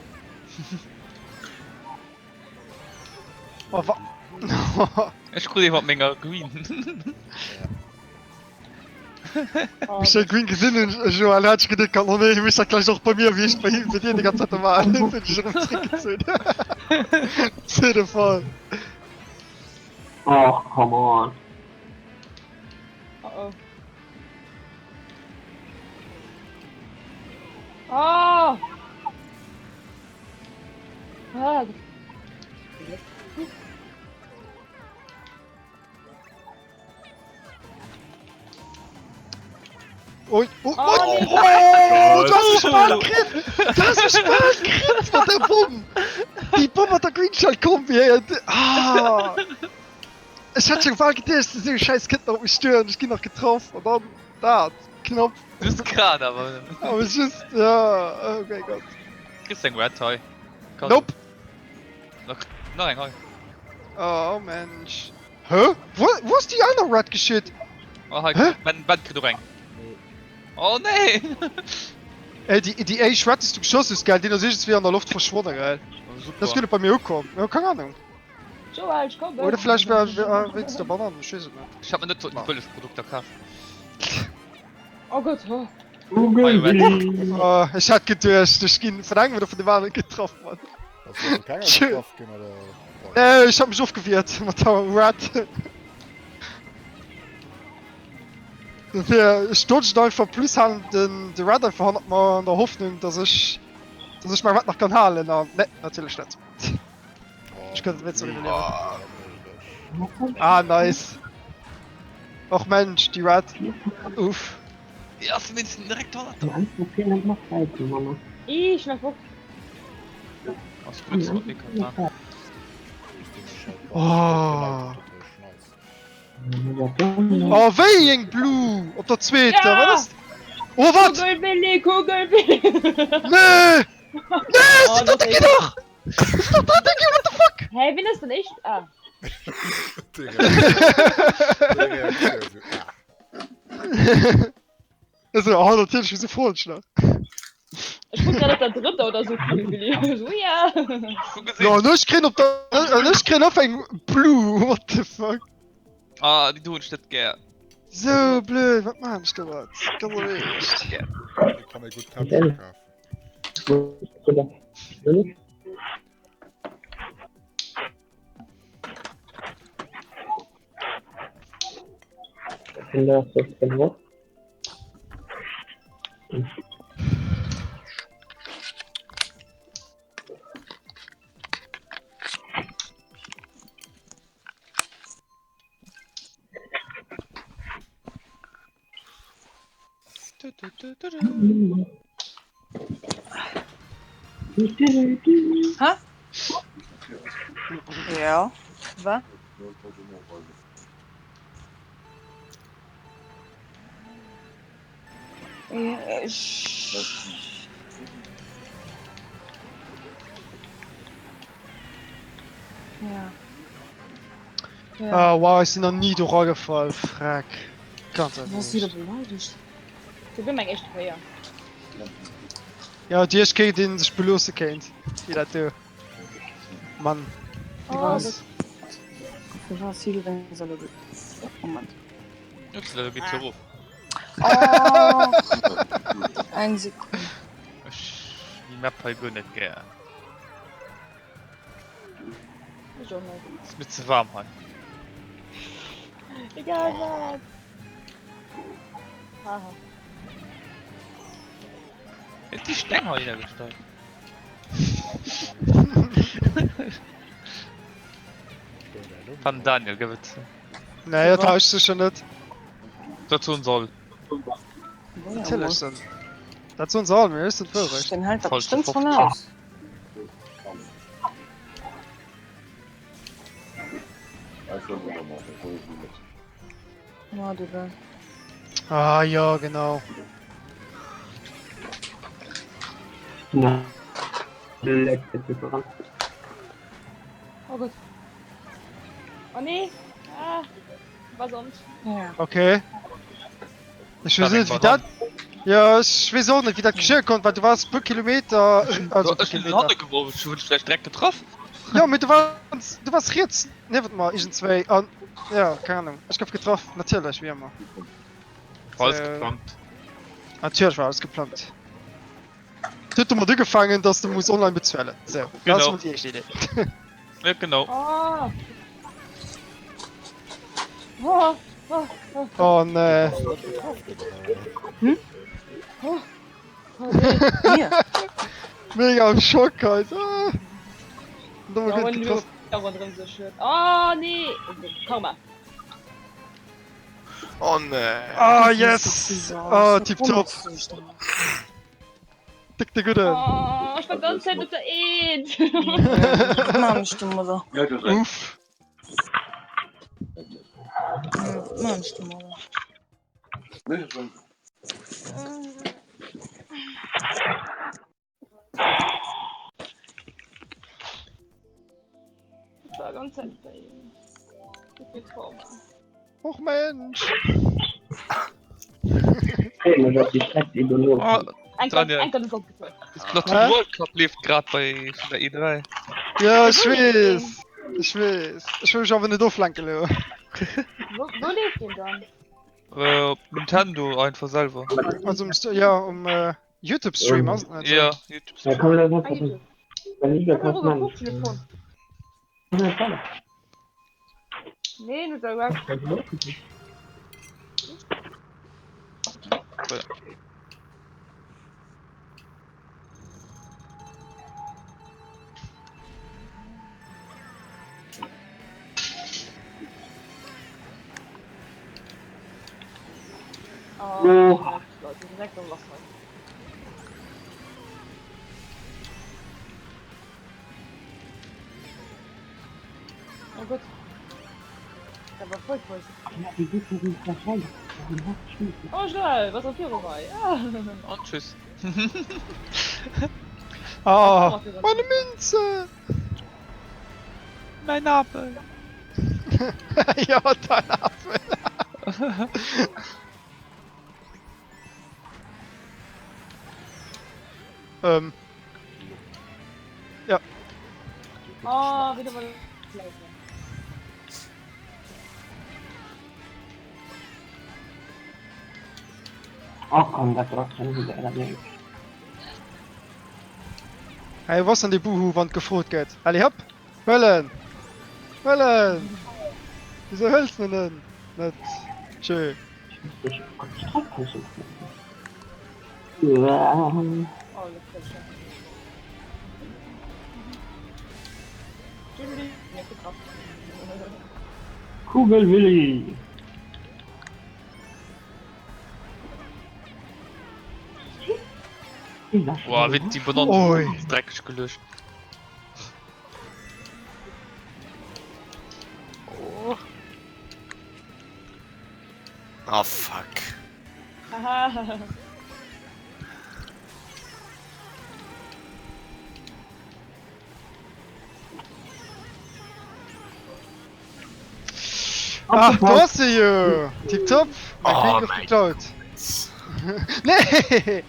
Oh, wa Ich gucke dir mal Menge Green. Oh, Ich hab Green gesehen und Joel hat sich gedacht, oh nee, ich muss ja gleich auch bei mir, wie ich bei ihm die ganze Zeit war. Dann bin ich schon zurückgezogen. Auf jeden Fall. Oh, come on. oh, oh. Oh! Ah, Oh, oh, oh, nee. oh, du hast mich mal gekriegt! Du hast mich mal gekriegt von der Bombe! Die Bombe hat der Greenshell-Kombi, ey! Ich hatte schon mal gedacht, das ist ein scheiß Kind noch mich stören, ich bin noch getroffen und dann, da, Knopf. Du bist gerade, aber. Aber es ist, ja, oh mein Gott. Kriegst du ein Red Toy? Nope! Noch ein Heu. Oh Mensch. Hä? Wo ist die andere Rat geschüttet? Oh, halt, Hä? Band kriegt du rein. Oh nee! Ey, die Rat ist du geschossen, ist geil, den ist jetzt wieder in der Luft verschwunden, geil. Oh, super. Das könnte bei mir auch kommen. Ja, keine Ahnung. so alt, komm. Oder vielleicht wäre der Bananen, ich weiß es nicht. Ich hab mir nicht so ein tolles Produkt gekauft. Oh Gott, oh. Ich hatte gedacht, ich ging von einem oder von den Waren getroffen, Mann. Hast du keiner Tschö. getroffen oder? Ich hab mich aufgewehrt mit der Rat. Ich dodge einfach plus halt den Rat einfach 100 Mal in der Hoffnung, dass ich mal was noch kann halen. Ne, natürlich nicht. Ich könnte nicht so überleben. Ah, nice. Och Mensch, die Rat. Uff. Ja, hast du wenigstens direkt toll. noch Zeit, Mama. Ich mach Bock. Aus Fritz, was ich kann. Oh. Nice. Oh, wéi eng Blue op der zweete Ja! was? Oh wat? Kugelbilly, Kugelbilly! Nee! Nee, Oh, dat das ik ist- doch! Dat ik what the fuck? Hä, wie ist denn echt? Ah. Die Reaktion so, Also, oh, natürlich wie so falsch noch. Ich guck gerade der dritte oder so Kugelbilly. So, ja. Schon gesehen. Ja, nicht kriegen auf der, nicht kriegen auf ein Blue, what the fuck? Ah, die tun steht gern. So blöd, was machst du was? Ganz ehrlich. Ich kann mir gut Tabellen kaufen. Ich finde das jetzt genug. Ja, was? Ja. Ja. Ah, wow, ich bin noch nie durchgefallen, frack. Ganz Was ist wieder einfach. beleidigt? Ich bin mein echt Feuer. Ja, die ist kein, den sich belosen kennt. Wie das du. Mann. Oh, Was? Für was hier denn so eine Moment. Jetzt geht so hoch. Oh! Ein Sekunde. Die Map halt gut nicht gern. Ich auch nicht. Ist mir zu warm halt. Egal, was. Haha. Ist die Stange heute hergestellt? Van Daniel, gewitzt. Naja, tauscht sich schon nicht. Dazu soll. Natürlich dann. Das ist uns allen, wir sind vorrecht. Den halt da Voll bestimmt zu von aus. Ja, du da. Ah, ja, genau. Ja. Letzte Differenz. Oh gut. Oh nee. Ah. Was sonst? Ja. Okay. Ich weiß Da nicht, wie fängt das. man Ja, ich weiß auch nicht, wie das geschehen konnte, weil du warst pro Kilometer. Also, Du pro hast in die Kilometer. Hand geworfen, du wurdest vielleicht direkt getroffen. Ja, aber du warst jetzt. Ne, warte mal, ich sind zwei. Ja, keine Ahnung. Ich hab getroffen, natürlich, wie immer. Alles Äh, geplant. Natürlich war alles geplant. Du hast mal gefangen, dass du musst online bezahlen. So, das Genau. ist mal die erste Idee. Ja, genau. Oh. Oh. Oh. Oh ne. Oh. Oh nee. Hier. Mega im Schock, halt. Ah. Und dann Ja, mal und gut du. getroffen. Da drin so schön. Oh nee. Komm mal. Oh ne. Ah, yes! Ah, tipptopp. Dick de Gute. Oh, ich war ganz Zeit mit der Eid. Mann, Stimme da. Uff. Mann, Stimme da. Ich war ganz Zeit mit der Eid. Ich bin Trauma. Och Mensch. Hey, man hat die Stadt übernommen. Oh, Ein Daniel. Gott ist aufgefallen. das Plateau Hä? World Cup lebt gerade bei der E3. Ja, ich weiß. Ich weiß. Ich will mich aber nicht auflanken, Leo. Wo lebt ihr dann? Nintendo einfach selber. Also, ja, YouTube-Stream. Also, Ja, Da YouTube. kann man das Ah, einfach. YouTube. Wenn ich Ich das hab was nur meine. geguckt, Telefon. Nee, du sagst. Oh, Leute, direkt am Wasser. Oh Gott. Das war voll voll. Wie gut du das wahrscheinlich? Oh, schnell, was auf hier vorbei. Ja. Und tschüss. Ah, meine Münze! Mein Apfel. Ja, dein Apfel. Ja. Oh, wieder mal. Ach komm, das trotzdem wieder nicht. Hey, was an die Buhu-Wand gefrot geht? Ali, hopp! Höllen! Höllen! Wieso hölst du denn? Nicht. Tschö. Ich muss dich trotzdem suchen. Ja. Oh, das ist schön. Jimmy, mir ist getroffen. Kugelwilli. Boah, wird die benannt. Ui. Dreckig gelöscht. Oh fuck. Haha. Ach, du hast sie hier! Tipptopp! Mein Oh Krieg ist mein geklaut. Nee!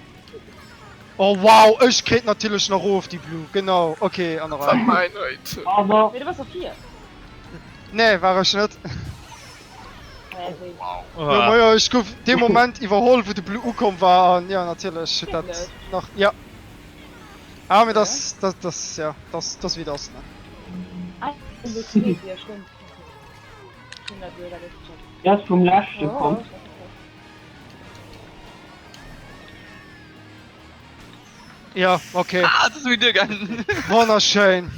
Oh wow, ich krieg natürlich noch auf die Blue. Genau, okay, andere. Von mein heute. Aber Nee, du warst auf 4. Nee, war ich nicht. Wow. Ja, aber ja, ich guck den Moment überholt, wo die Blue kommen war. Und ja, natürlich. Das noch. Ja. Aber das ja, das wie das, ne? Das ist ja stimmt. erst vom letzten kommt. Ja, okay. Ah, das ist wieder gegangen. Wunderschön.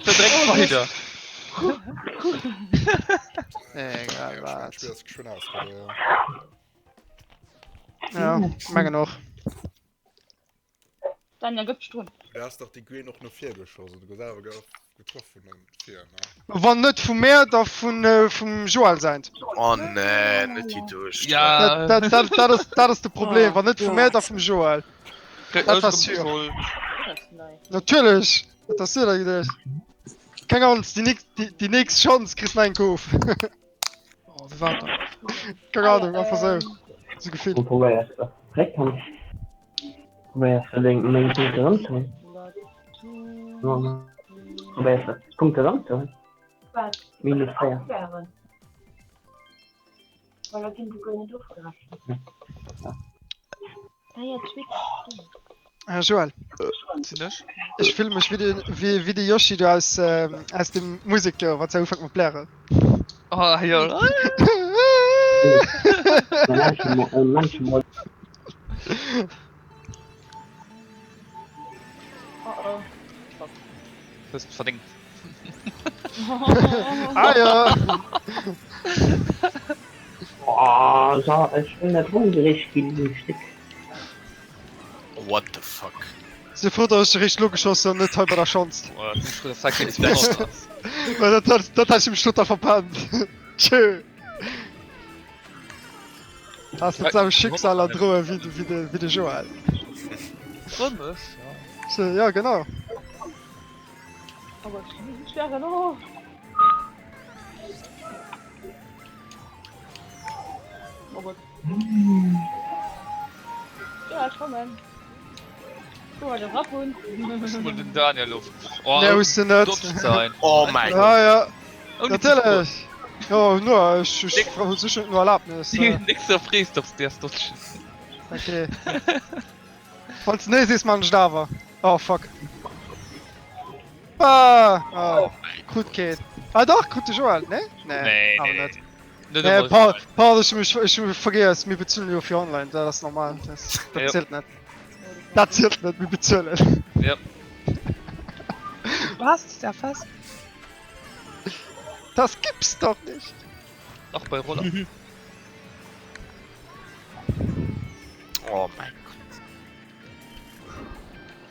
Direkt weiter. Egal, Ich was. spiele das schön aus. Ja, Menge noch. Dann ja, gibt's tun. Du hast doch die Green noch nur 4 geschossen. Du hast selber getroffen und 4, ne? War nicht von mir, doch vom Joel sein. Oh nee, nicht die durch. Ja. Das ist das Problem. War nicht von mir, doch vom Joel. Das war sûr. Das ist neu. Natürlich. Das ist ja gedacht. Keine Ahnung, die nächste Chance kriegst du einen Kauf. Oh, wie war das? Keine Ahnung, einfach so. So gefühlt. Und probier erst das direkt an. Probier erst den Punkt ranzuholen. Probier erst das Punkt ranzuholen. Minus 4. Weil er Kind nicht durchgelassen. Ah ja, Twitch. Joel, Zinnisch? ich fühle mich wie die Yoshi da aus dem Musiker, was er anfängt mit Blären. Oh, ja. Manchmal. Oh oh. Das ist verdingt. Ah ja! Boah, so, ich bin nicht hungrig, ein Stück. What the fuck? Sie froh, dass ich richtig logisch geschossen und nicht halb bei der Chance. Oh, das sagt mir nicht mehr aus. Weil das hat ich im Schlutter verpannt. Tschö. Das ist am Schicksal an Drohe wie der Joel. Drin ist, ja. So, ja, genau. Aber ich sterbe noch. Oh Gott. Ja, ich komme. Guck mal, der Raffhund. Muss mal den Daniel Luft. Oh, Der ist nicht. dürfte sein. Oh mein Gott. Ja, ja, Oh, natürlich. Ja, nur, ich brauche sicher nur Erlaubnis. Nix so fräst aufs der Stutschen. Okay. Falls nächstes Mal nicht da war. Oh, fuck. Ah, gut geht. Ah doch, gute Joel, ne? Nee, aber nee. nicht. Nicht Nee, immer so. Paul, ich vergesse, wir bezahlen ja für online, das ist normal. Das Ja. zählt nicht. Das zählt nicht, wir bezahlen. Ja. Was? Ja, fast. Das gibt's doch nicht. Auch bei Roller. Oh mein Gott.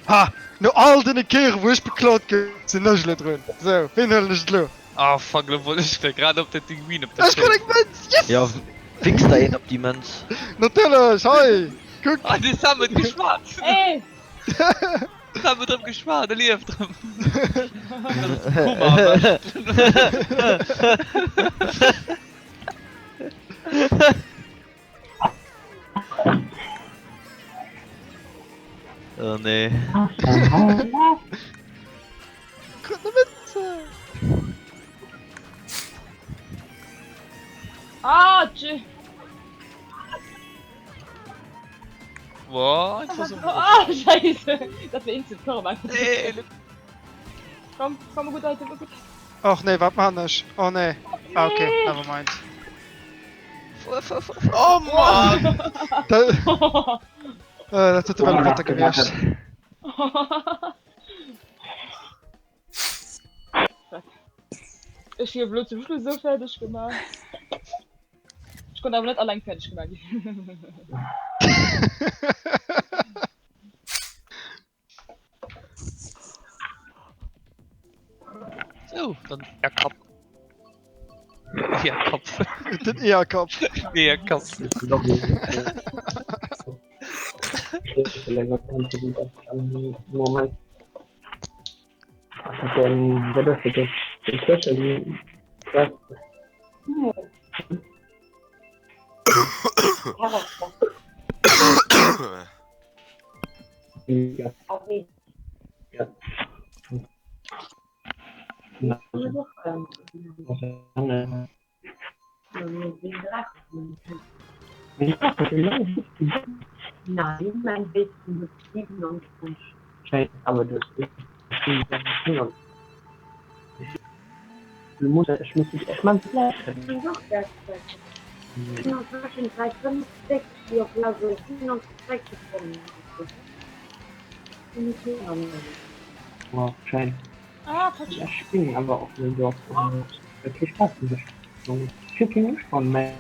Ha! No all den Keer wo ich beklaut ze nële drin. So hinlech lo. Ah, fuck, da wollte ich gerade auf der Pinguin. Ech kann eng Yes! Ja, fix da hin op die Mens. Natürlich, hi! Guck! Ah, das haben wir geschwarzt. Ey! Das haben wir drin geschwarzt, der lief drin. Oh nee. Ah, tschüss. Boah, einfach so. Ah, scheiße. Das wäre instant Korb. Nee, Komm gut, Alter, gut. Ach nee, wat man ich? Oh nee. Ah, okay, never mind. Oh Mann! Das hat wel wetter gewicht. Ich hier bloß zum Schluss so fertig gemacht. Ich konnte aber nicht allein fertig gemacht. so, dann der Kopf. Ja, Kopf. Den Eherkopf. Ja, Kopf. Moment. Den Wetter den Kirche ja. Ja. Nein, mein besten Betrieben und aber das ist ich muss mich echt mal vielleicht wow, schön. Ah, Quatsch. Ja, springen aber auch nur dort wirklich Spaß Chicken von mir.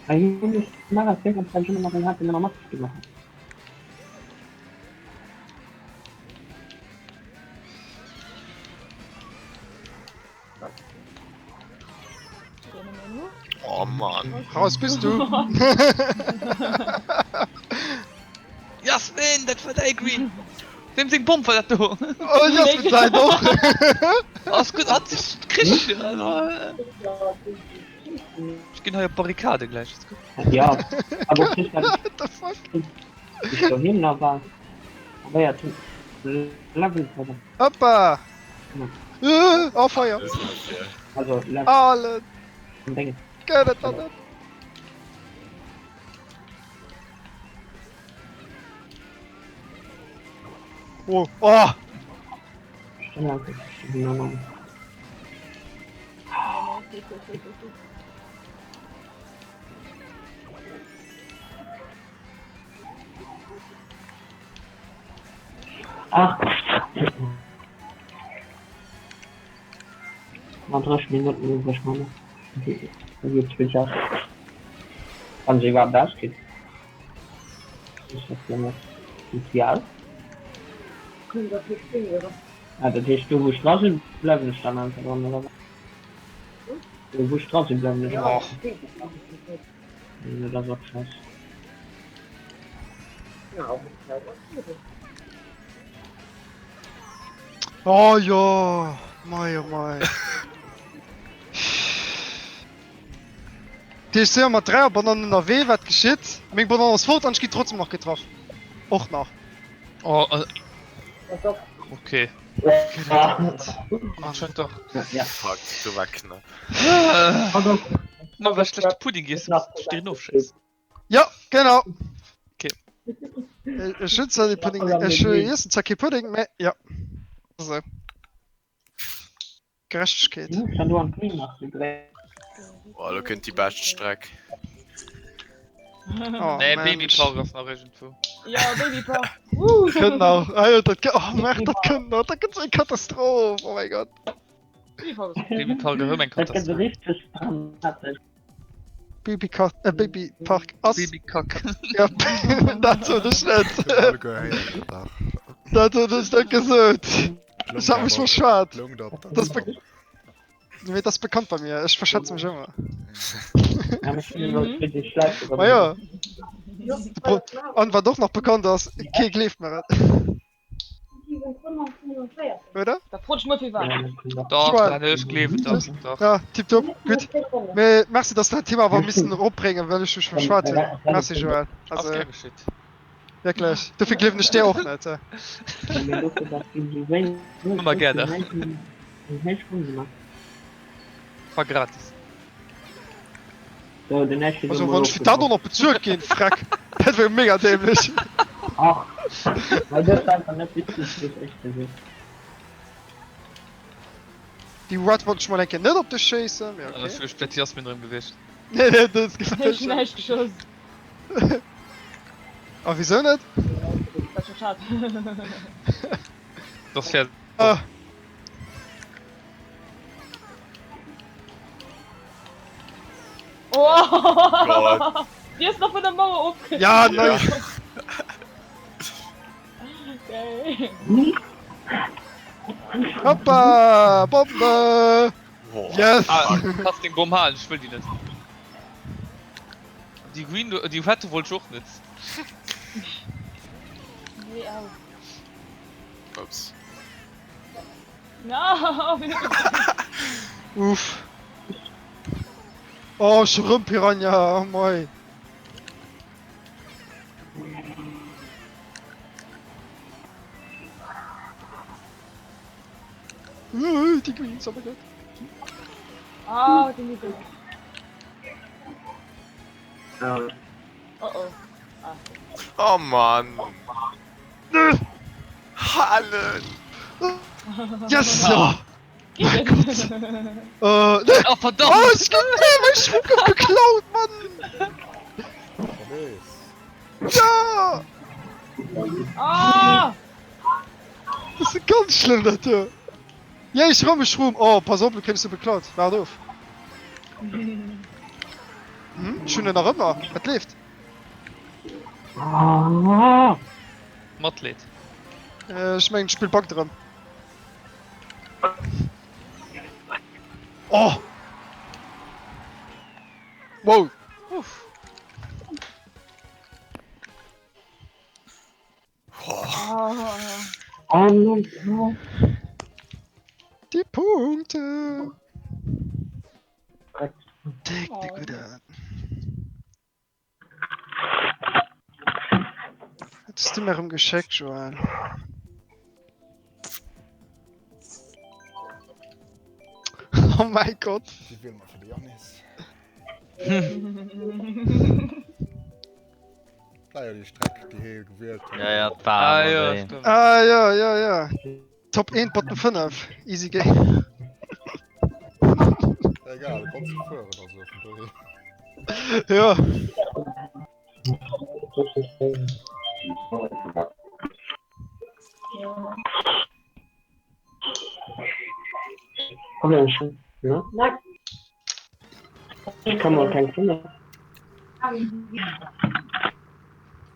Eigentlich mal das Ding und dann schon mal hat in der Maske gemacht. Oh Mann. Raus bist du! Jasmin, das war der Green. Wem sind Bomben war das du? Oh, Jasmin, sei doch! Aus gut, hat sich Christ. Ich geh nach der Barrikade gleich. Ist gut. Ja, aber ich kann What the fuck? nicht so hin, aber ja, zu Level. Hoppa! Oh, Feuer! Das ist ja. Also, Level. Alle! Dinge. Geht das nicht? Oh! Oh! Ach! Mal 3 Minuten übrig, Mann. Jetzt bin ich auch. Wann sie überhaupt das geht. Das ist ja noch sozial. Ja, das heißt, du musst draußen bleiben, nicht dann einfach dran, oder was? Du musst draußen bleiben, nicht dran. Ja, das ist auch scheiße. Oh ja! Mei, oh mei. Die ist immer 3 Bananen in der W, was geschieht? Mein Bananen ist fort und ich gehe trotzdem noch getroffen. Auch noch. Oh, okay. Ach, schon doch. Ja. Fuck, du war knapp. Nur weil schlecht Pudding ist, stehen auf Scheiß. Ja, genau. Okay. Ich schütze die Pudding. Ich esse zwar kein Pudding mehr. Ja. So. Gerechtigkeit. Kann du an Grün machen, Oh, du könnt die beste Strecke. Oh, Nee, Mensch. Babypower ist noch irgendwo. Ja, Babypower. Genau. Alter, oh Mann, das kann noch. Das ist eine Katastrophe. Oh mein Gott. Babypower. Babypower gehört mein Das kann Katastrophe. richtig spannend sein. Babypark. Babycock. Ja, das so, das nicht. Alle gehören. Das hat ich nicht gesagt. Ich hab mich verschwart. Das, das ist bekannt bei mir. Ich verschätze mich immer. Ja, ich bin nur für die Schleife. Aber ja. Und war doch noch bekannt, dass Kek lebt mehr. Oder? Da frutsch mal viel warm. Doch, Schwein. dann ist gelebt, doch, doch. Ja, tipptopp, gut. Me, merci, dass du das Thema aber ein bisschen aufbringen, weil ich mich verschwart habe. Merci, Joel. Also, Also, geschickt. wirklich. Du vergleich nicht dir auch nicht. Ja. Immer gerne. War gratis. So, der nächste. Also, wenn ich da noch Bezug gehen, frack. Das wäre mega dämlich. Ach, weil das einfach nicht wichtig ist, echt gesehen. Die Rat wollte ich mal denken, nicht auf das Scheiße. Ja, Okay. okay. Also, ich bin Jasmin drin gewesen. Nee, das ist Ich gefällt bin mir. echt geschossen. Aber wieso nicht? Das ist schade. Das fährt. Ah. Oh! Die ist noch von der Mauer aufgegangen. Ja, nein. Okay. Hoppa, Bombe. Boah. Yes. Ah, hast den Baum halten, ich will die nicht. Die Green, die hätte wohl auch nicht. Nee, auch. Ups. Ja, Uff. Oh, Schrumppiranha, oh moi. Die Greens, oh mein Gott. Ah, die Mitte. Ja. Oh oh. Oh Mann. Hallen. Yes, ja. Geht jetzt. Ne. Oh, verdammt! Oh, ich hab meinen Schmuck geklaut, Mann. Ja. Ah! Das ist ganz schlimm, das hier. Ja, ich räume mich rum. Oh, pass auf, du kriegst du beklaut. Warte auf. Hm? Schöne nach immer. Was lebt? Ah, Motlet. Ich mein, ich spiel Bock dran. Oh! Wow! Ah. oh nein. Die Punkte! Gott. Take the good an. Hättest du mir rumgeschickt, Joel? Oh mein Gott! Die will man für die Janis. Leider die Strecke, die hier gewählt wird. Ja, ja, das war Ah, aber ja, weh. stimmt. Ah, ja, ja, ja. Top 1, Bottom 5. Easy game. Egal, kannst du führen also von daher. Ja. Komm ja schon, ne? Nein. Ich kann mal kein Kinder.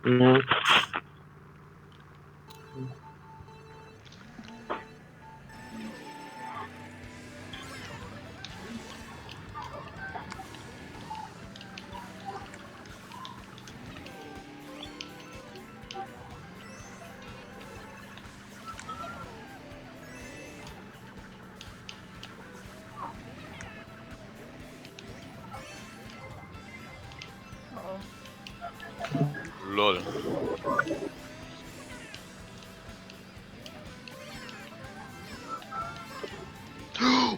Ja. Lol.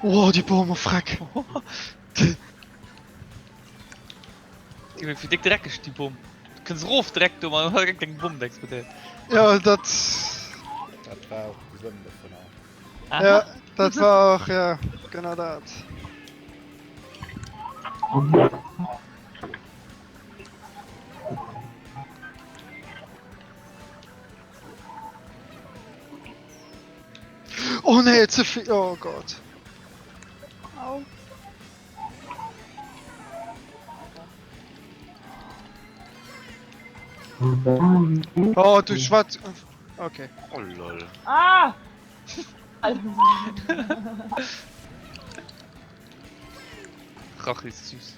Oh, die Bäume, frack. Die wird für dick dreckig, die Bumm. Du kannst rauf direkt, du man hört den Bumm explodiert. Ja, das. Das war auch die Sünde von auch. Ja, das war auch, ja, genau das. Oh nee, zu viel. Oh Gott. Oh, du Schwarz. Okay. Oh lol. Ah! Rache ist süß.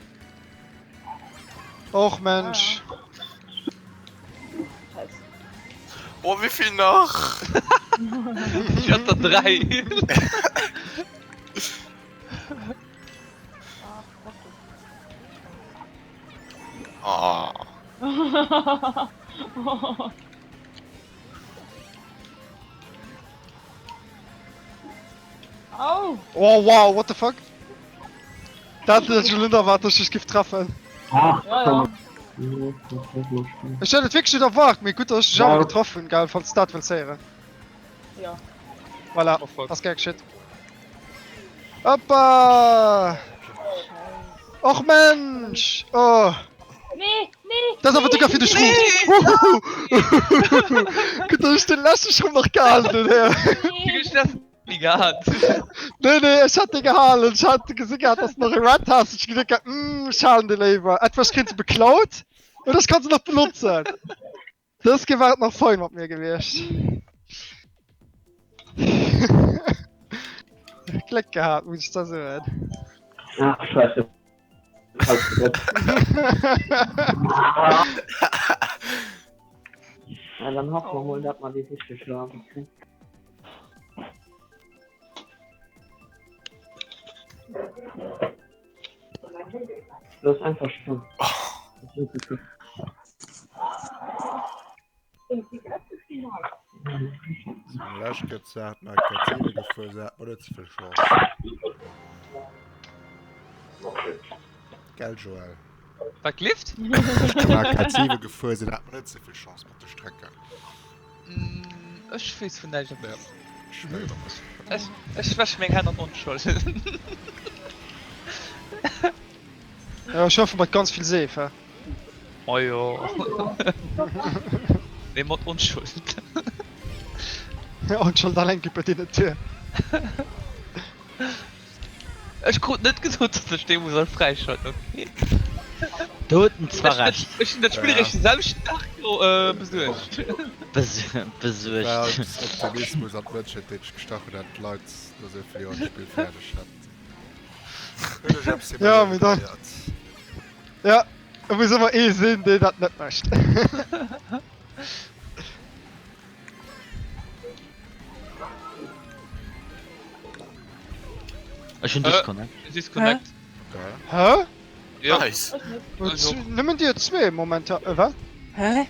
Och Mensch. Scheiße. Oh, wie viel noch? Ich hatte 3. Oh. Au! Oh wow, what the fuck? Dat is Jolinda wat ich gift treffen. Ach, Ja, komm. ja. Nee, das ist nicht schlimm. Ich hätte wirklich wieder wach, mir gut dass ich Ja. getroffen, geil von Start will säre. Ja. Voilà, Oh fuck. das geil shit. Hoppa! Och Mensch! Oh! Nee, nee! Das ist aber sogar für die Schrumpf! Gut, dass ich den letzten Schrumpf noch gehalten habe. Nee! Ich das nie gehabt. Nee, ich hatte gehalten. Ich hatte gesehen, dass du noch ein Red hast. Ich gedacht, schauen die Leber. Etwas kannst du beklaut und das kannst du noch benutzen. Das gewährt noch voll mit mir gewesen. Glück gehabt, muss ich das so hören. Ach, scheiße. Ja, dann hoffen wir mal, dass man die nicht geschlagen kriegt. Das ist einfach schlimm. Das ist wirklich- Zum Lasch gesagt, na, Katzine gefühlt, hat man nicht zu viel Chance. Geil, Joel. Was lift? Na, Katzine gefühlt, hat man nicht so viel Chance mit der Strecke. Ich weiß von nicht mehr. Ich will doch nicht. Ich wasche mir keine Unschuld. Ja, ich hoffe, mit ganz viel Safe. Oh ja. Niemand Unschuld. Ja, und schon allein gibt es die Tür. Ich konnte nicht gesagt, dass ich den muss freischalten, okay? Toten zwar recht. Ich bin das Spiel recht selbst besucht. Besucht. Ja, das Optimismus hat Menschheit gestachelt, hat Leute, dass er für das Spiel fertig hat. Ich hab's immer Ja, wieder mit dann. probiert. Ja, wir müssen aber eh sehen, der das nicht möchte. Ich bin disconnect. Disconnect. Okay. Hä? Ja. Nice. Also- Nimm dir zwei Momente, was? Hä?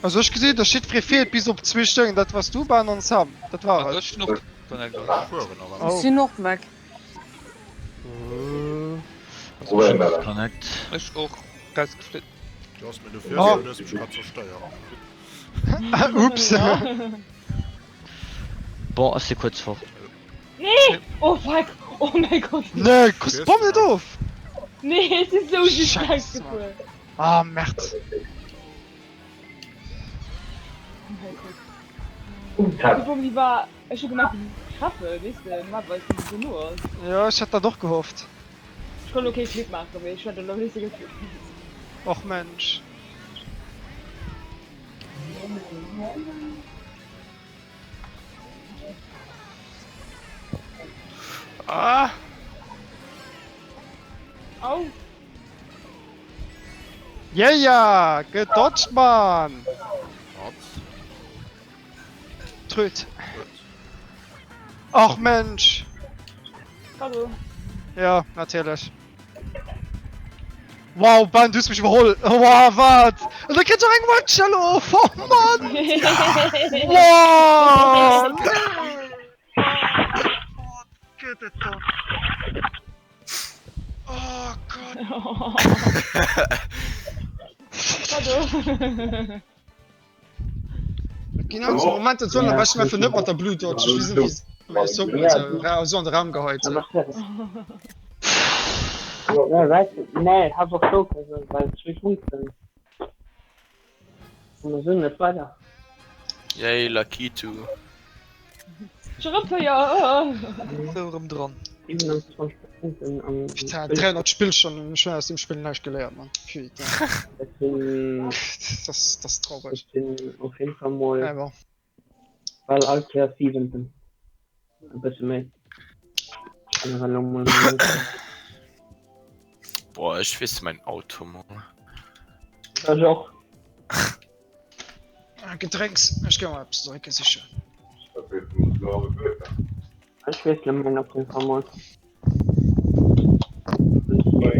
Also ich gesehen, da steht fehlt bis auf 2 Stunden, das was du bei uns haben. Das war Also es. ich noch Connect. Fuhren aber. Oh. Ist sie noch weg? Ich bin disconnect. Ich auch ganz geflitzt. Du hast mir Oh. dafür, dass ich gerade zur Steuer. Ups. Boah, ist sie kurz vor. Nee! Oh fuck! Oh mein Gott! Nee, kuss Bombe nicht auf. Nee, es ist so Scheiße, scheiße. Mann. Ah, Merd. Die Bombe, die war. Ich hab gemacht, die Kraffe, weißt du? Mann, weil es so nur. Ja, ich hätte da doch gehofft. Ich konnte okay Klick machen, aber ich hatte noch nicht so gefühlt. Och Mensch. Ah. Au! Ja, ja, gedodged, Mann. Trotz. Tröd. Ach Mensch. Hallo. Ja, natürlich. Wow, Mann, du hast mich überholt. Wow, was? Und dann kriegst du einen One-Cello. Oh, Mann. Wow. Oh Gott. Hallo. Genau, zum Moment, so eine Wäsche mir für nicht mit der Blut dort. Ich weiß nicht, wie so in den Raum geholt. Ja, weißt du, nee, hab doch so, also, weil es nicht gut sind. Und wir sind nicht weiter. Yay, lucky too. Schrippe, ja. So rum dran. 27% am. Ich habe 300 Spiel schon schwer aus dem Spiel nicht gelernt, Mann. Pfui, Deswegen, das ist traurig. ich bin auf jeden Fall mal. Aber Weil alternativ sind. Ein bisschen mehr. Boah, ich weiß mein Auto, Mann. Das auch. Getränks ich kann mal abstrecken sicher. Ich weiß nicht mehr, ob den Fall mal.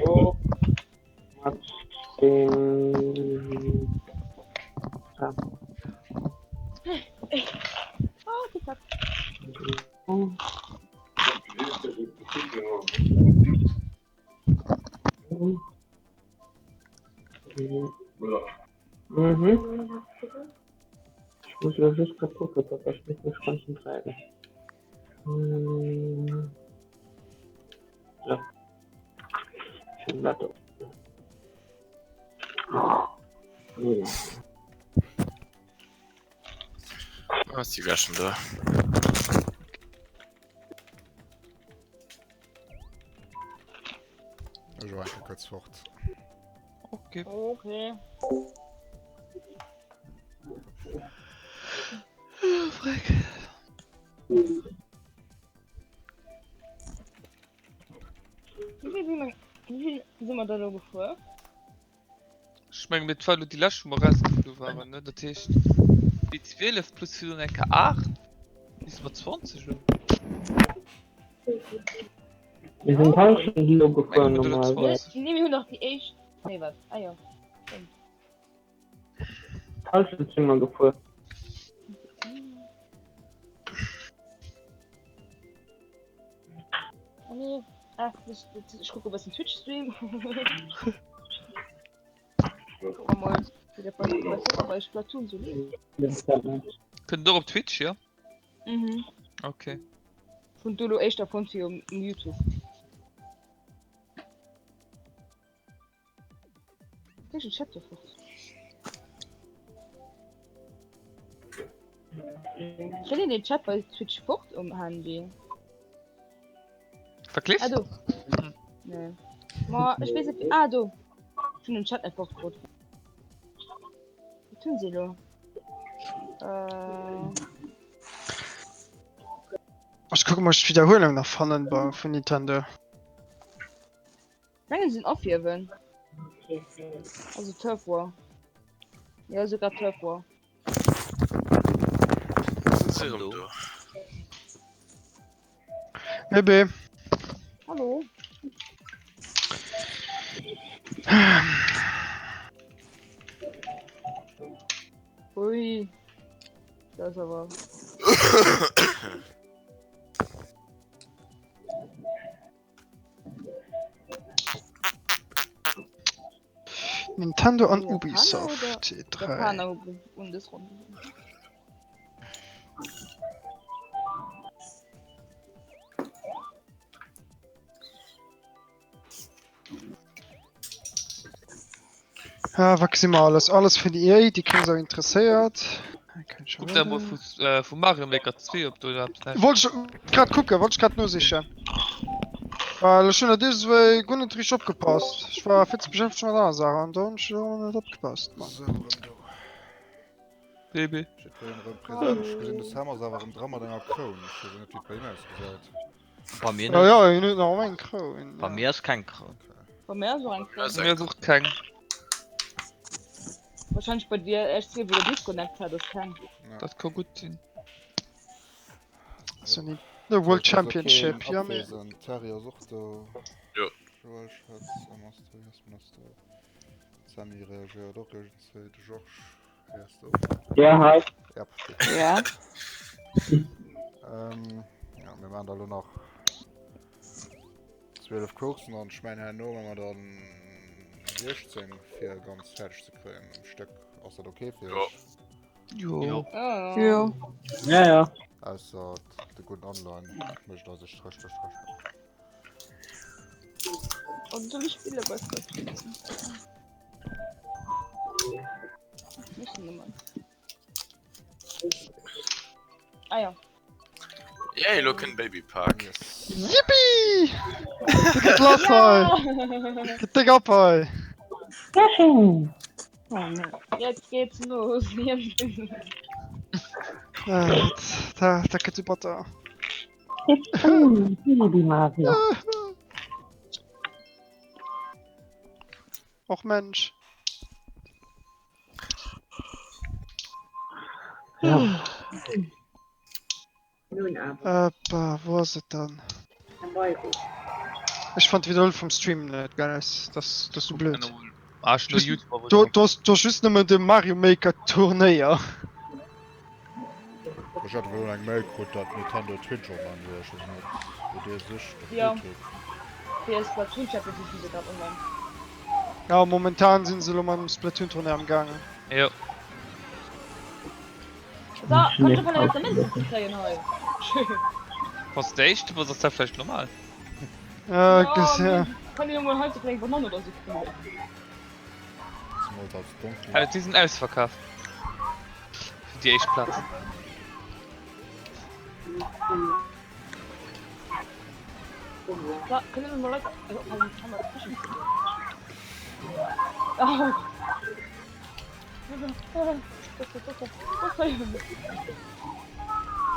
Oh, die hat Mhm. Ich muss das nicht kaputt, aber ich muss mich konzentrieren. Ja. Schön Latte. Ah, ist die wäre schon da. Ich war einfach kurz fort. Okay. okay. Wie viel sind wir da noch gefahren? Ich meine, mit Fall die Laschen mal waren, ne? Das heißt, die 12 plus 4 und 8 ist mal 20. Oder? Wir sind falsch in Kilo Mein gefahren Modell normalerweise. 20. Ich nehme noch die echt. Nee, was? Ah ja. Falsch ins Zimmer gefahren. Oh nee. Ach, ich gucke was im Twitch-Stream. Guck mal, wie der Podcast bei Splatoon so lebt. Können doch auf Twitch, ja? Mhm. Okay. Von Dolo echt davon zu YouTube. Das ist ein Chat davon. Ich hätte den Chat bei Twitch fort Handy. Verklift? Ah, du. Nee. Ma, ich weiß nicht. Ah, du. Ich bin den Chat einfach gut. Was tun sie da? Ich gucke mal die Wiederholung nach Fannenbau von Nintendo. Nein, sind auf hier, wenn. Also Turf War. Ja, sogar Turf War. Serum, du. Baby. Hallo. Ui. Das ist aber. Nintendo an Japaner Ubisoft oder T3. Japaner Bundesrunde. Ja, was immer alles für die EA, die können so interessiert. Guck da mal von Mario Maker 2, ob du da hast. Wollte ich gerade gucken, wollte ich gerade nur sicher. Weil ich schon das gut nicht richtig abgepasst. Ich war 40 beschäftigt mit einer Sache und dann schon nicht abgepasst. Mann. So, du. Baby. Ich hätte einen Präsent. Ich gesehen, das Hammer war im Drama deiner Krone. Ich weiß nicht, wie bei Ihnen ausgesagt. Bei mir Ja, nicht. ja, ich nicht noch ein Kron. Bei mir ist kein Kron. Von mehr so ein Ja, Mir sucht kein. Wahrscheinlich bei dir erst hier, wo der Disconnect hat, das kann. Das kann gut sein. Also nicht der World Championship, ja, mir. Terrier sucht du. Ja. Joel Schatz, Amaster, Jasminaster. Sammy reagiert auch irgendwie. George, erst auf. Ja, hi. Ja, perfekt. Ja. Ja, wir machen da nur noch 12 Cooks und ich meine, nur wenn wir dann 16 für ganz fertig zu kriegen. Ein Stück aus der okay für Ja. Jo. Oh. Ja. Ja, ja. also der guten Online möchte also strich. Und so ich spiele bei Splatoon. Nicht Nummer. Ah ja. Yay, look in Baby Park. Yes. Yippie! Get lost, ey! Get dig up, ey! Sehr schön. Oh nein. Jetzt geht's los. Da geht über da. Baby Mario. Och Mensch. Ja. Wo ist es dann? Ich fand wieder vom Stream nicht geil. Das ist so blöd. Arsch nur Just- YouTuber. Du hast just nur den Mario Maker Tourneier. Ich hatte wohl ein Mail gekriegt, dass Nintendo Twitch auch anwäre. Wo der sich auf Ja. YouTube. PS Platoon Chat ist diese gerade online. Ja, momentan sind sie am Splatoon Tournee am Gange. Ja. So, kannst du von der Zement kriegen heute? Schön. Was der echt, was ist das vielleicht normal? Ja, Ja, kann ich mal heute vielleicht Bananen oder so kriegen. Das muss als dunkel. Also die sind ausverkauft. Für die echt Platz. So, können wir mal Leute... Also, haben wir zwischen... Oh.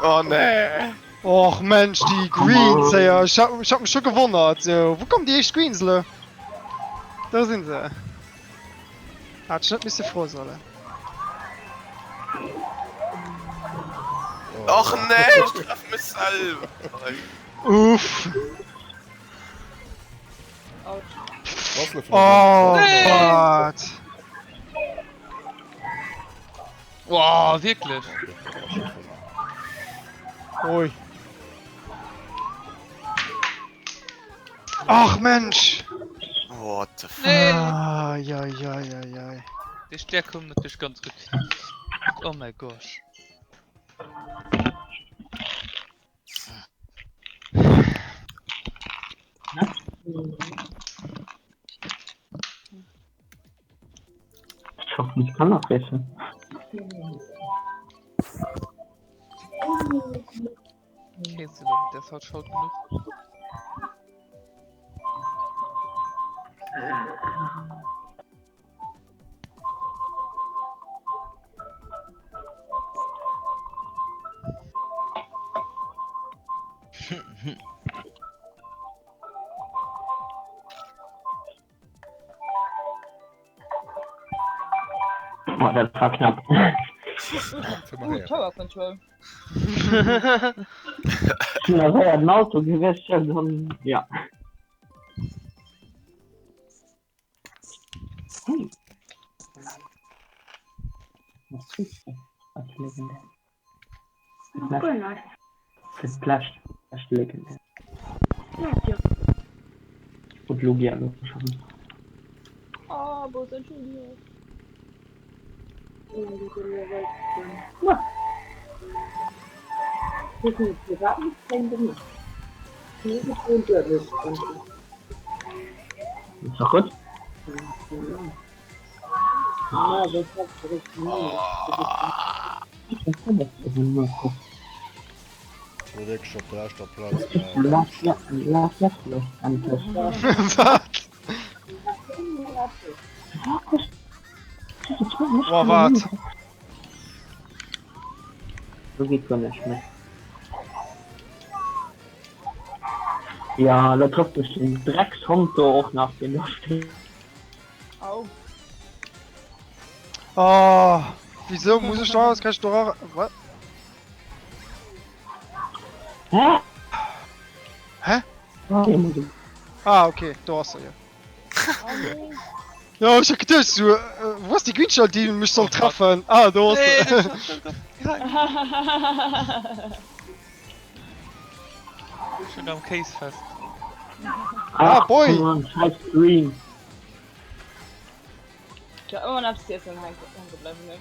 Oh nee. Och Mensch, die Greens, ja. Ich hab mich schon gewundert. So. Wo kommen die echt Greens, le? Da sind sie. Hat ich nicht ein bisschen froh sollen. Och nee, ich treffe mich selber. Uff. Was läuft Oh, Nee. Gott. Wow, wirklich? Ui. Ach Mensch. What the fuck? Nee! Ah, ja, ja, ja, ja. Die Stärke kommt natürlich ganz gut. Oh mein Gott. Ich hoffe, ich kann noch welche. Käse, der ist halt schon genug. Oh, das war knapp. Tower Control. Na, wäre ein Auto gewesen, dann, ja. Hm. Was ist das? Was legendär? Das Flash legendär. Und Lugia schon. Oh, wo sind Julia? Ist doch gut? Ich will wirklich auf der ersten Platz. Was? Boah, wart. So geht's gar nicht mehr. Ja, da trifft es den Dreckshund auch nach dem Luft. Au. Oh, wieso muss ich da? Das kann ich doch auch. Was? Hä? Hä? Okay. Ah, okay, du hast ja. Ja, ich hab gedacht, du, wo ist die Greenshot, die mich soll treffen? Ah, du hast Nee, sie. das ist schon am Case fest. Ah, boy. Mann, scheiß Green. Ich hab immer noch jetzt hängen geblieben, ne?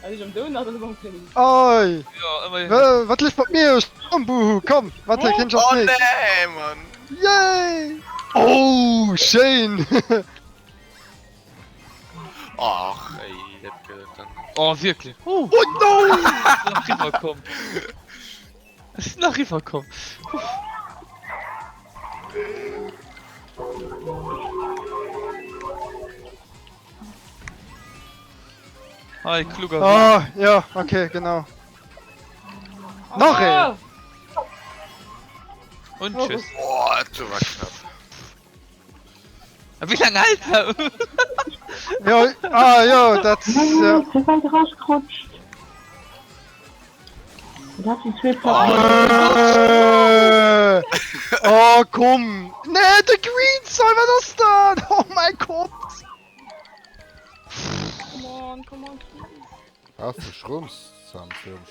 Also ich am Donut oder beim König. Oi. Ja, immerhin. Was liegt bei mir? Buhu, komm, warte, kenn ich Oh das nicht. nee, Mann. Yay! Oh, schön! Ach, ey, der gehört dann. Oh, wirklich. Oh no! Nach rüberkommen. Es ist nach rüberkommen. Hi, kluger. Oh, ja, okay, genau. Noch Ah! Und Oh, tschüss. Boah, das war knapp. Wie lange Alter? Ja, ja, das, ja. Nein, zu weit rausgerutscht. Und hat die zwei Platten. Oh, komm. Nee, der Green soll war das dann? Oh mein Gott. Come on, please. Hast du Schrums zusammen für den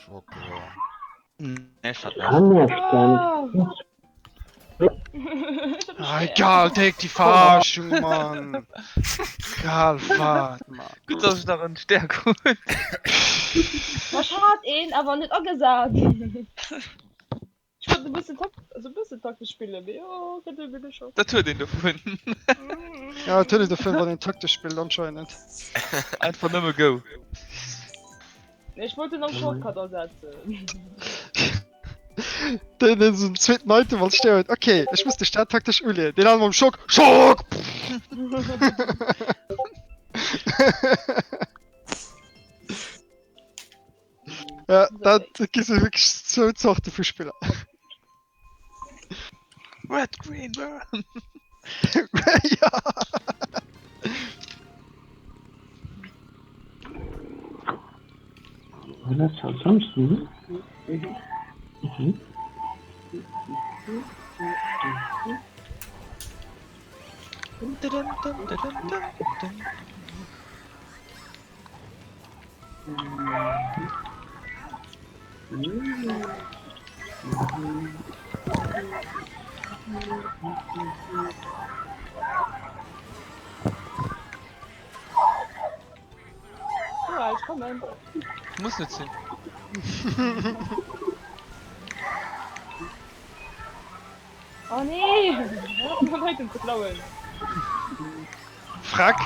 Schrock geworden? Ne, statt nicht. Kann ja Ah. Ah, egal, take die Verarschung, Mann. Egal, warte, Mann. Gut, dass ich daran stärke. Was hat ihn, aber nicht auch gesagt. Ich wollte ein bisschen taktisch spielen, aber ja, könnte bitte schon. Da tut den davon. Ja, natürlich, der Film war den taktisch spielt anscheinend. Einfach nur mal go. Nee, ich wollte noch einen Shortcut ersetzen. Den in so einem zweiten Item, was steht. Okay, ich muss die Stadt taktisch uli. Den haben wir im Schock. Schock! Ja, das gibt es wirklich so Sorte für Spieler. Red, green, burn. Ja. Das ist ansonsten. Mhm. Ja, ich komme. Muss nicht sein. Oh nee! Ich hab heute zu klauen. Frack.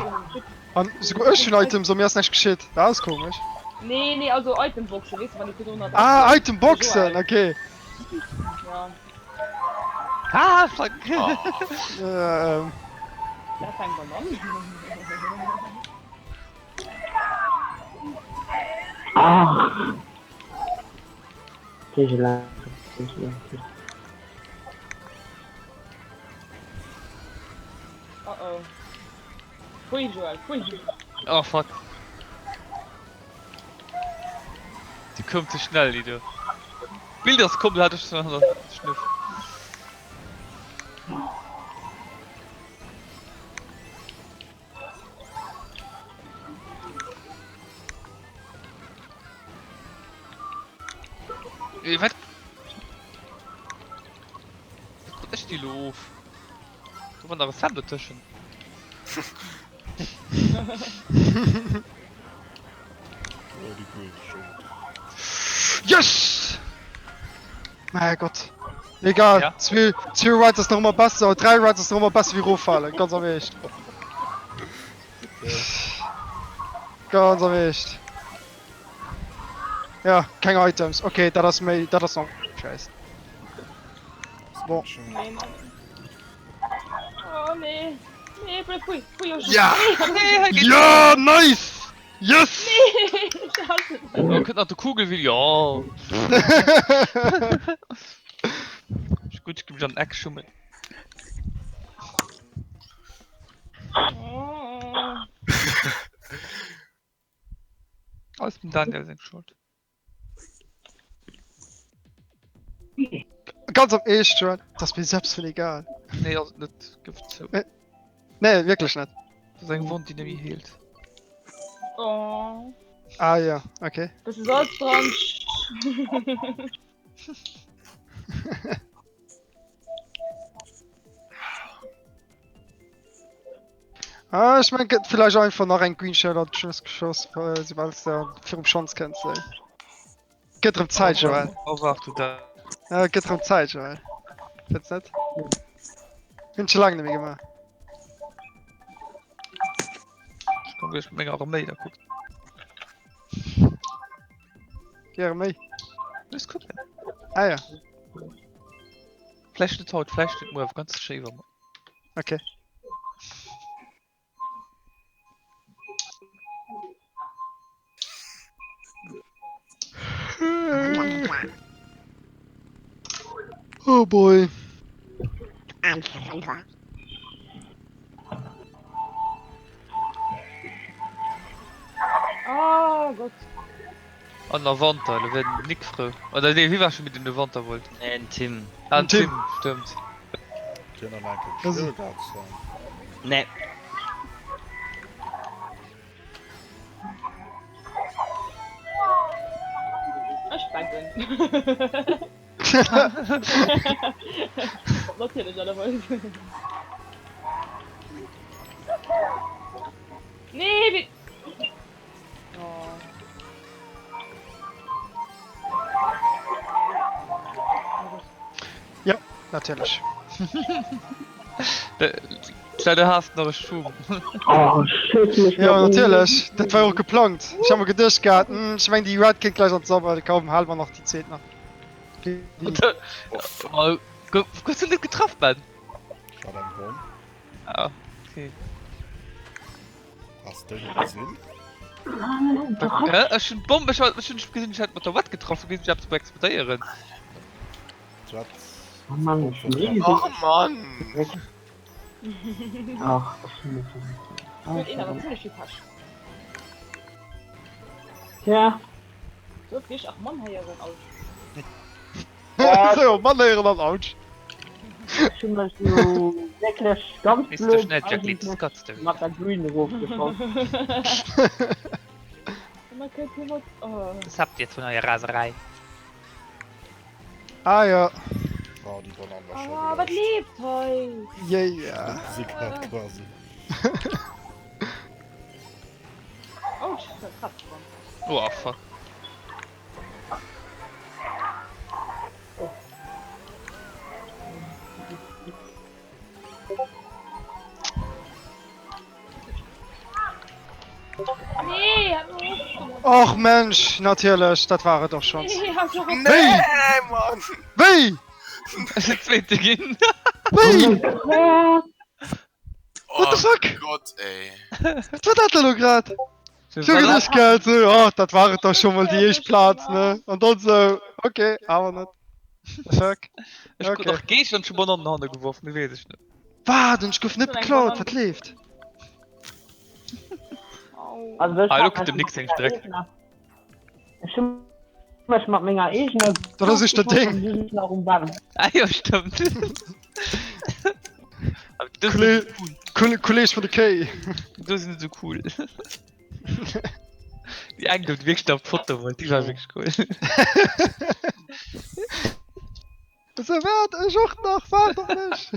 Und sogar ich schon Item, so mir ist nicht geschehen. Das ist komisch. Nee, also Itemboxen, weißt du, wenn ich Corona da. Ah, Itemboxen, okay. Ja, Ah, fuck. Ja, da fängt man an. Ach. Diese Lage. Oh oh. Pfui, Joel, pfui. Oh, fuck. Die kommt zu schnell, die du. Bilders kommt, hatte ich schon noch Schnuff. Was? Was ist die Loof? Du warst aber Sand dazwischen. Oh, die Grün schon. yes! Mein Gott. Egal, Ja? zwei Riders noch mal besser, oder 3 Riders noch mal besser wie Rohfallen. Ganz am echt. Ganz am echt. Ja, keine Items. Okay, das ist noch. Scheiße. Bon. Nee, Mann. Oh nee. Nee, pfui, pfui, Joel. Ja! Nee, Ja, nice! Yes! scheiße. Man könnte nach der Kugel will, ja. Ist gut, ich gebe dann Eck schummeln. Oh. Alles mit Daniel sind schuld. Ganz am echt schon. Das ist mir selbst voll egal. Nee, also nicht gibt so. Nee, wirklich nicht. Das ist ein Wund, die nämlich hielt. Oh. Ah ja, okay. Das ist alles dran. Ah, ich mein, geht vielleicht einfach noch ein Green Shell oder schönes Geschoss, sie weil es ja für um Chance kennt. Geht um Zeit, Joel. Oh, warte, da. Ja, geht um Zeit, Joel. Jetzt nicht? Bin schon lange nicht mehr gemacht. Ich komme gleich mit Menge Armee, da guckt. Gerne mehr. Das ist gut. Ah ja, Fleisch nicht haut, Fleisch nicht mehr, ganz schön. okay. Oh boy. Ah, Gott. An der Wand, da werden Nick froh. Oder nee, wie war schon mit in der Wand da wollt? Nee, ein Tim. Ah, Ein Tim. stimmt. Die haben eigentlich Das- still gehabt sein. Nee. Ich danke. Natürlich, oder was? Nee, wie... Oh. Natürlich. Kleine Haft noch Schuh. Oh, shit, mich Ja, noch natürlich. Das war auch geplant. Ich habe mir gedacht, gehabt, ich meine, die Red geht gleich ans Sommer, die kaufen halber noch die 10 noch. Die, Oh, Gott, du nicht getroffen, Mann? War dein Baum? Ah, okay. Hast du den gesehen? Ja, schon Bombe, ich hab schon gesehen, ich hab mit der Watt getroffen, ich hab's bei explodieren. Du hast... Oh Mann, ich will Oh Mann! Ach, das ist nicht so. Ich bin aber ziemlich viel Pasch. Ja. So viel ich auch Mann hier aus. so, Mann, Ehren an Autsch. Schon mal so wirklich ganz Ist der blöd. schnell, Jack Leeds, eigentlich Gott, der Macht der Grüne hochgeschossen. Man könnte hier was... Oh. Was habt ihr jetzt von eurer Raserei? Ah ja. Oh, die Bananen war Ah, was lebt heute? Yeah. Sie gerade quasi. Oh, ich hab Katz dran. Oh, fuck. Nee, hat mir hochgekommen. Och Mensch, natürlich, das war doch schon. Nee, hab doch Nee, Mann! Wie? Das ist der zweite gehen. Wie? Ja. What the fuck? Gott, ey. Was war das denn noch grad? So gedacht, gehabt, so, oh, das war doch schon mal die Platz, ne? Und dann so, okay, aber nicht. Fuck. Ich hab Okay. doch Gehst und schon Bananen in die Hand geworfen, ich weiß es nicht. Warte, ich guck nicht beklaut, was lebt. Au. Also, das Hallo, war könnt ihr nix hängen direkt. Stimmt, ich mach mir eigene. Das ist das Ding. Noch umbauen. Ah ja, stimmt. Aber das ist Kollege- nicht so cool. Kollege von der K. Das ist nicht so cool. Die eigentlich wirklich auf Foto wollte, die war wirklich cool. So, warte, ich auch noch, warte doch nicht.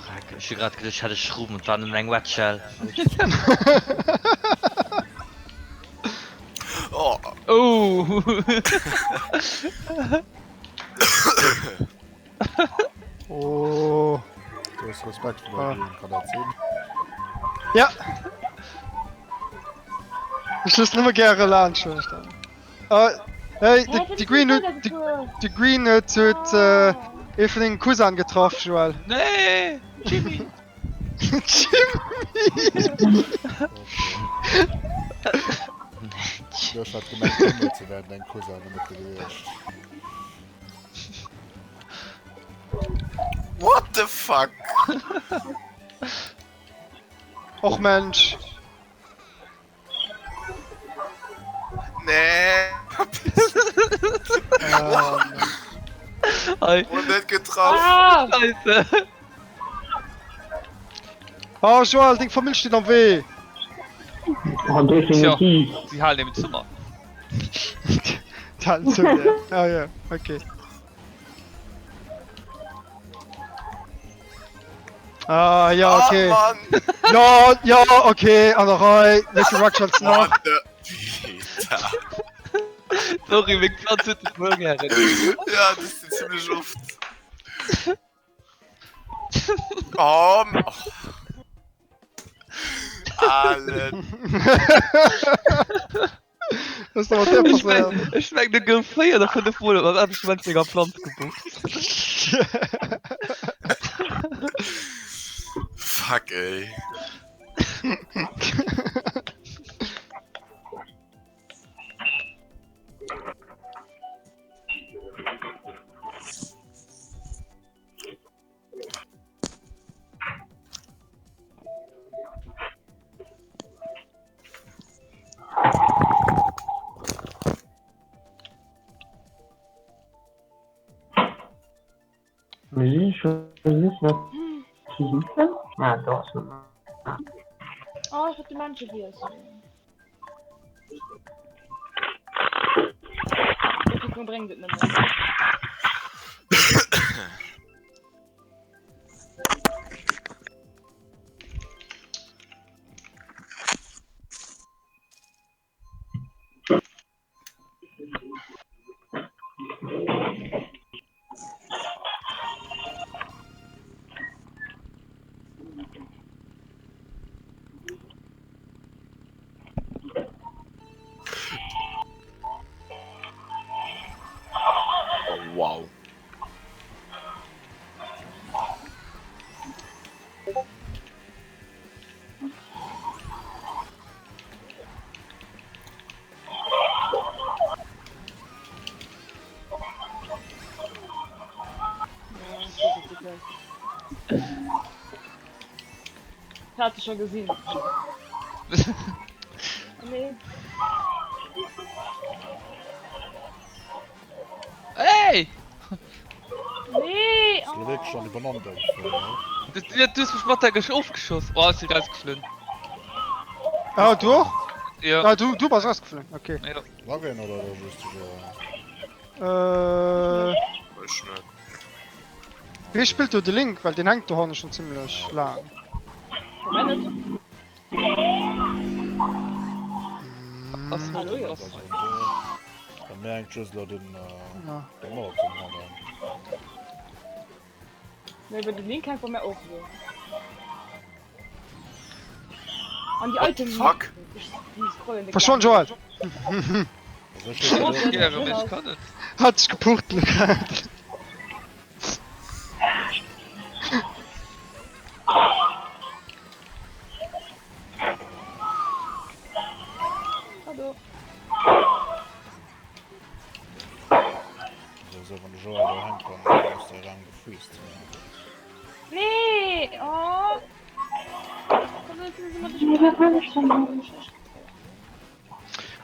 Frage, ich hab grad gedacht, ich hatte Schrauben und war in einem Watchall. Oh, Oh! Oh. Du hast Respekt vor Ah. der Inkarnation. Ja. Ich lasse nicht mehr gerne lernen, schon. Hey, die Green hat even den Cousin getroffen, Joel. Nee! Jimmy! Jimmy! Du hast halt gemeint, Himmel zu werden, dein Cousin, damit du wirst. what the fuck? Och Mensch. Nee, Hi! und nicht getroffen. Ah! Scheiße! Oh Joel, Ding vermilcht steht am weh. Oh, definitiv. Sie halten im Zimmer. Dann zu mir. Ah ja, okay. Ah ja, okay. Oh, Mann! Ja, ja, okay, an der Reihe. Welche Ruckshots noch? What the... Alter. Sorry, wegen 20 Morgen. Ja, das ist ziemlich oft. Oh, alle. Das ist aber der passiert. Ich schmeck den Gefeier davon der Folie, was hab ich 20er Pflanz gebucht. Fuck, ey. Oui, je nicht was. Ah, doch. Oh, ich hab die Manche hier. Ich bringt das nicht mehr. Oh, wow. Ich hatte schon gesehen. Nee. Hey! Nee! Das ist wirklich schon übereinander. Das wird durch mich Mathe aufgeschossen. Oh, ist sie rausgeflogen. Ah, du auch? Ja. Ah, du warst rausgeflogen, okay. Ja. Wagen oder just Weiß nicht. Wie spielt du den Link, weil den hängt du schon ziemlich lang. Moment. Was Hallo, ja. Dann merkt Gisler den Ja. Mord zum Hammer. Ne, über den Link einfach mehr aufnehmen. An die alte Fuck. Verschwunden, Joel! Also steht Oh, da- Ja, aber ich kann nicht. Hat sich gepuchtelt. Hallo. Also wenn du Joel da hängt, dann ist der Rang gefreest. Nee! Oh!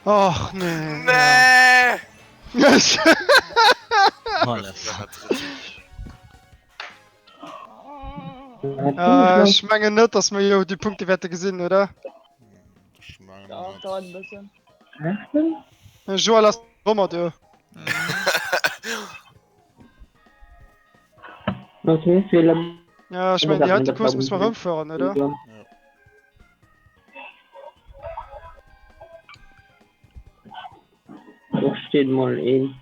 Ach, nee. Nee! Yes. Alles. Ich meine nicht, dass wir hier die Punktewerte gesehen, oder? Ich meine, Ja, dauert ein bisschen. Joel, hast du Rummer, du. Okay, Fehler. Ja, ich meine, die alte Kurs müssen wir rumfahren, oder? Doch steht mal ein.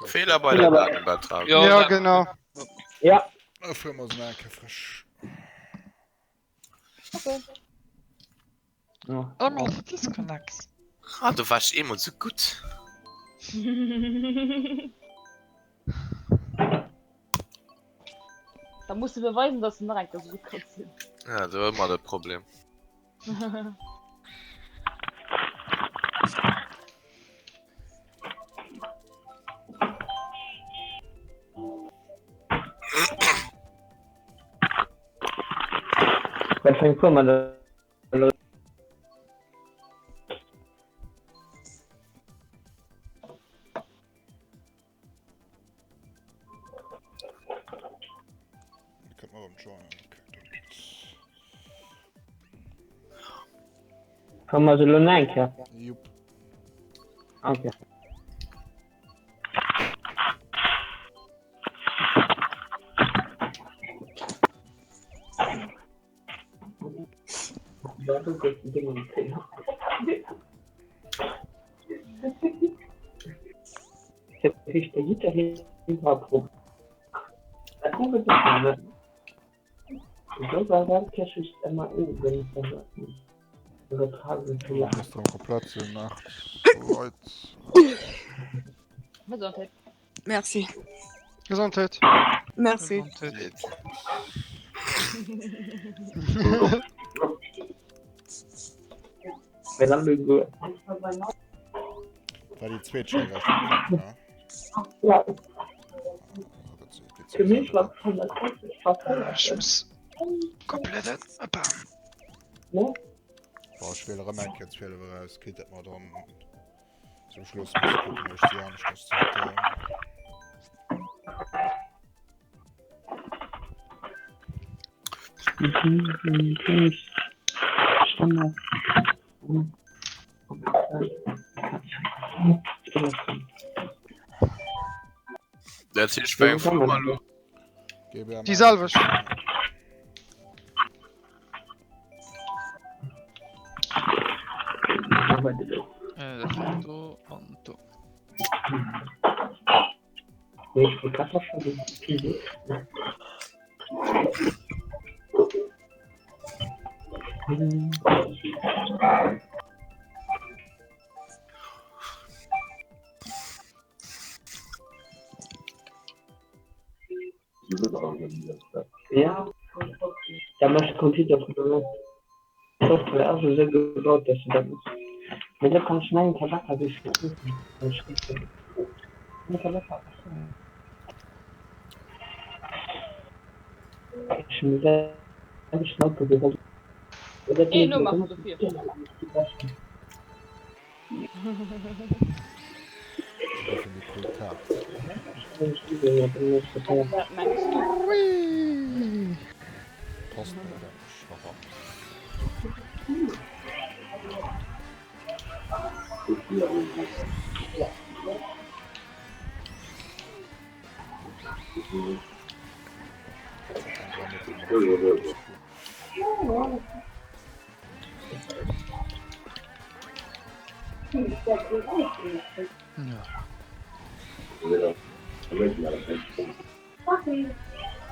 Fehler bei der Datenübertragung. Ja, na- genau. Ja, Für uns merke frisch. ja. Oh, mir ist Disconnects. Ah, du warst immer so gut. Da musst du beweisen, dass du direkt so gut sind. Ja, das war immer das Problem. Was für ein Kummer da. Ich kann mal beim Join. Kann man so Lunenke? Jupp. Okay. Ja, du kriegst ein Ding im Zehn. Jetzt kriegt der Gitter hier ein paar Proben. Da kommen wir nicht mehr. So war der Cash ist immer wenn ich das übertragen zu lachen. Ist doch komplett so Nacht. So weit. Gesundheit. Merci. Gesundheit. Merci. Wenn dann du War die Zweitschläger schon, ne? ja, Das geht für mich so. war von der Kurse Ich muss komplett abbauen. ne? Boah, ich will Remenk jetzt viel raus. Geht das mal dann. Zum Schluss muss ich gucken, ob ich die andere das Zeit. Standard. Der zieht schwer von Hallo. Die Salve. Das ist so und so. Ich will Kartoffeln. Ja, da machst du Computer Software also sehr gebaut, dass du da bist. Wenn du kannst schnell einen Tabak habe ich gerufen. Dann schreibst du. Einen Tabak habe ich. Ich bin sehr Schnauze geworden. Nur machen so viel. Ja, meinst du? Posten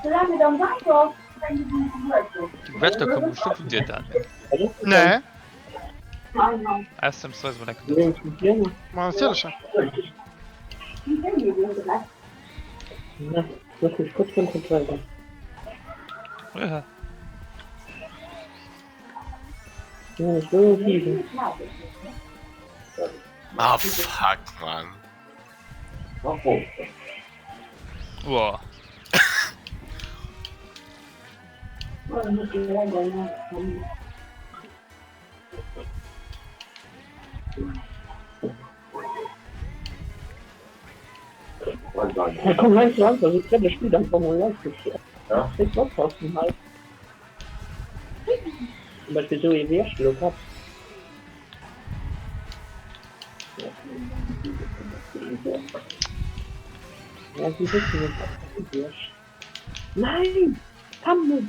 Solange dann weiter, Die Wetter kommen bestimmt von dir dann. Nee, Erst im Stress, wenn er maar natürlich. Ja, das ist kurz konzentriert. Ja. Ja, ich will fliegen. Ah, fuck, Mann. Wow. Ja, komm, meinst du einfach, ich glaube, das Spiel dann von live geführt. Ja. Ich glaube, aus dem Halt. Zum Beispiel so wie Wehrschluck hat. Ja, sie wissen nicht. Nein! Komm nur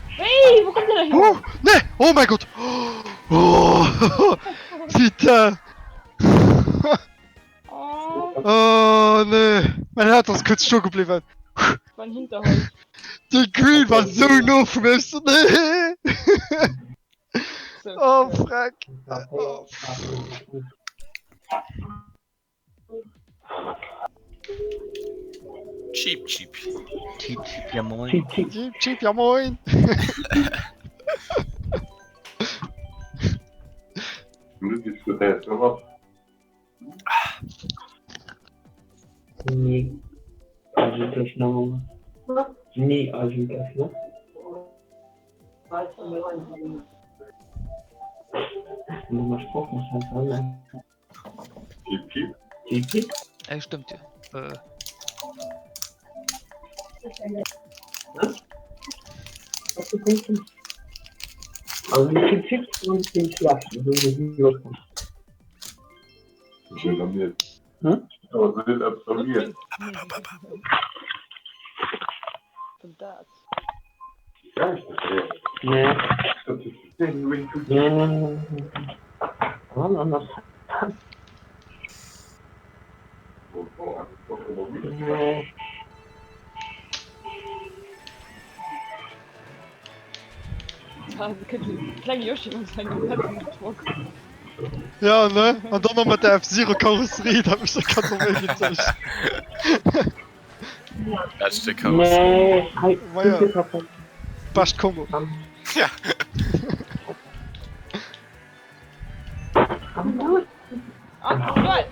Hey, wo kommt der da Oh, hin? nee, oh mein Gott. Oh, Putain. Oh, Oh, nee. Mein Herz ist kurz stehen geblieben. mein Hinterhalt. Die Green war so nah für mich. Nee. So, Oh, ja. Frank. Oh, Cheap, cheap. Cheap, cheap, ja moin. Cheap, cheap, ja moin. Nee. Also das noch. Nee, also das noch. Wenn man gesprochen hat, dann. GP? Ey, stimmt ja. Was du denkst? Also die Chips und den Schlaf. So wie wir kommen. Hm? Und das. Nee. Nee. Wann anders? Nee. Kleine Yoshi und seine Druck. Ja, ne? Und dann noch mit der F-Zero Karosserie, da hab ich da ganz normal gezeigt. Letzte Chaos. Nee. War ja fast Kombo. Ja. Ah, geil!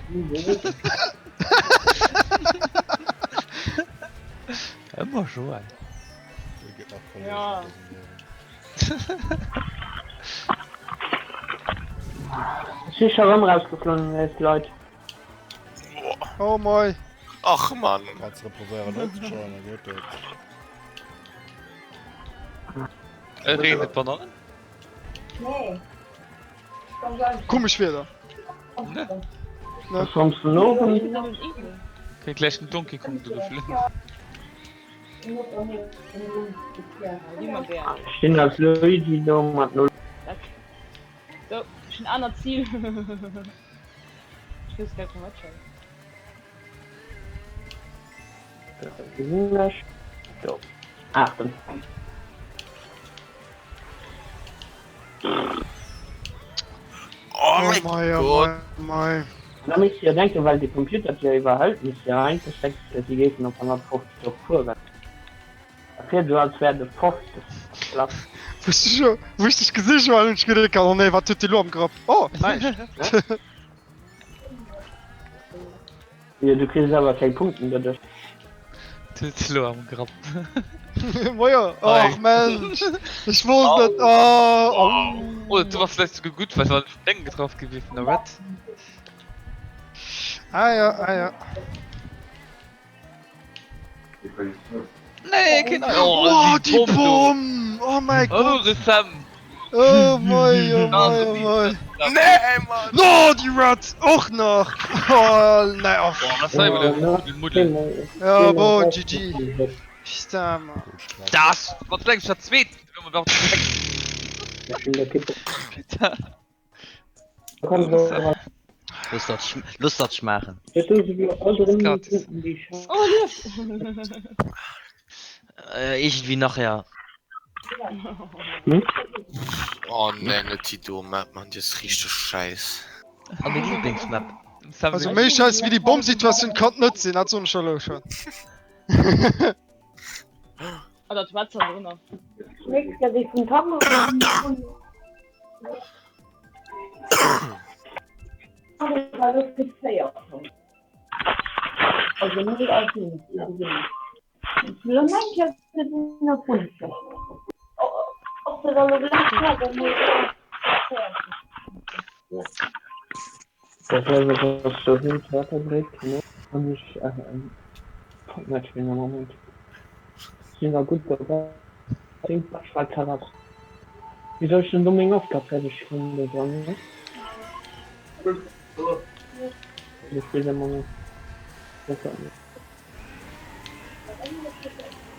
Immer schon. Der geht nach Verlust, Ja. das ist ein Ich bin schon rausgeflogen, jetzt, Leute. Oh moi. Ach Mann. Kannst reprobieren, nicht schon, dann geht das. Regnet Bananen? Nee. Komisch wieder. Ne? Was kommst du noch? Kann gleich ein Donkey Kong drüber. Niemand mehr. Ich bin als Luigi, da mit 0. So, ich ein anderes Ziel. Ich weiß gar nicht mehr, was schon. So. Achten. Oh mein moi, oh Gott. moi, moi. Da muss ich ja denken, weil die Computer die ja überhalten ist, ja eingesteckt, die gehen auf 150 durch vorwärts. Dafür du als wäre der 50. Platz. Wusste ich gesehen schon, und ich gedacht, oh ne, was tut die Lo am Grab? Oh, nein. Ja, du kriegst aber keine Punkte dadurch. Tütlo am Grab. Moja, ach Mensch. Ich wusste nicht, oh. Oh, du warst vielleicht sogar gut, weil es war ein Denken drauf gewesen, oder was? Ah ja. Nee, genau. Oh, die Bomben! Oh mein Oh, Gott! das Sam. Oh moi, oh moi, oh moi! Nee, Mann. No, die Rat! Auch noch! Oh, nein, oh. Boah, was sei wieder? Den Muddel. Ja, boah, GG. Stammer. Das! Was denkst du, das zweite? Wenn man doch Ich bin der Kippe. Bitte. Lust hat schmachen. Das ist wie andere gratis. Punkte, die ich habe. Oh, Lift! Irgendwie nachher. Oh nee, nicht die Map, Mann, das ist richtig scheiß. An die Lieblingsmap. Also, mehr scheiß wie die Bombensituation kann nicht sein, hat so ein Schalo schon. Oh, das war zwar drin. Nichts, dass ich von Tom das gibt es ja auch schon. Also nicht als Kind. Ich will manche sind in der Kunst. Ob du da so gleich hast, dann muss Das wäre was so hin, weiterbringt, ne? Und ich, natürlich im Moment. Sind da gut dabei. Den Schweizer Rat. Wie soll ich denn Dominik Aufgabe fertig finden, ne? Ich spiele den Moment. Das war nicht.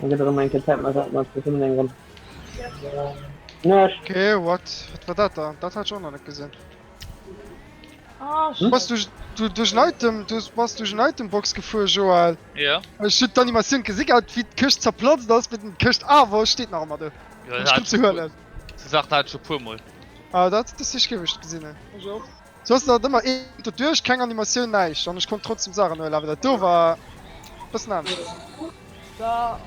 Dann geht er mein Zeit mal sagt, was ist denn den Grund? Na, Okay, what? Was war das da? Das hat schon noch nicht gesehen. Ah, Was du durch ein Itembox geführt, Joel? Ja? Ich hab die Animation gesehen, wie die Küche zerplatzt ist mit dem Küche aber steht noch immer da. Ja, Ich kann zu hören. Sie sagt halt schon pur mal. Ah, das ist gewischt gesehen. so. So hast du immer durch, keine Animation nicht. Und ich konnte trotzdem sagen, weil aber da war. ein bisschen anders. Da.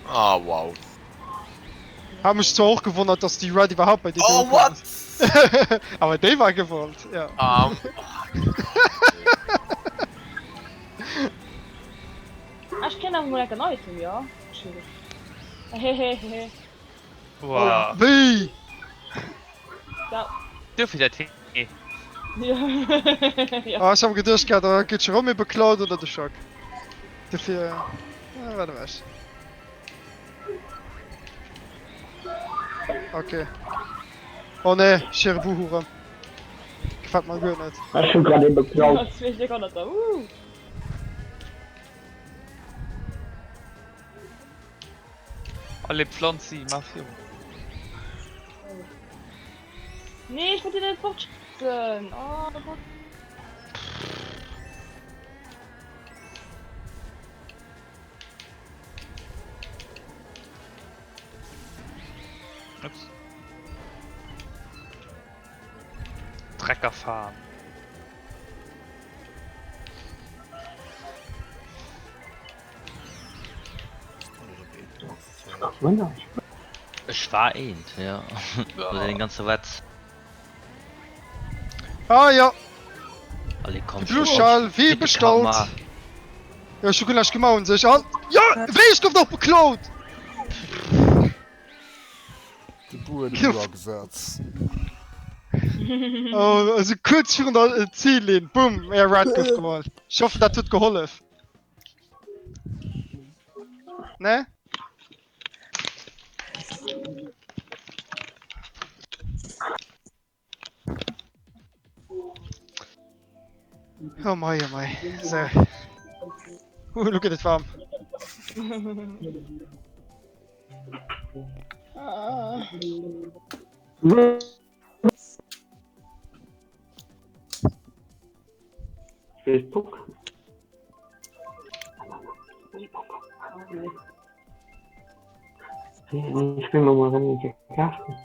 Ah, wow. Hab mich zwar auch gewundert, dass die Red überhaupt bei dir Oh, gekommen what? ist. Aber der war gewollt, ja. Ah, ich kenne auch mal ein neues, ja. Entschuldigung. Hehehe. Wow. Wie? Da. Dürfen wir das hin? Ja. Ja. Ah, ich hab gedacht, da geht schon mit beklaut oder der Schock. Dafür. Ja, warte was. Okay. Oh ne, Scherbuhure. Gefällt mir gut nicht. hast du gerade beklaut. Das will ich gar nicht da. Alle Pflanzen, Mafia. Nee, ich wollte den fortschützen. Oh, das war... Ups. Trecker fahren. Wunder. Ich war ein, ja. Oder den ganzen Wetz. Ah ja, Alle kommen Bluschall, wie bestellt. Ja, Schokolade gemacht sich an. Ja, wie ich noch beklaut. Die Buren Ja. gesetzt. Oh, also kurz für das Ziel lehnen. Boom, er hat gemacht. Ich hoffe, das hat geholfen. Ne? Oh my, oh my. So. Look at it warm. Ah. Facebook. Ich will mal rein in die Karten.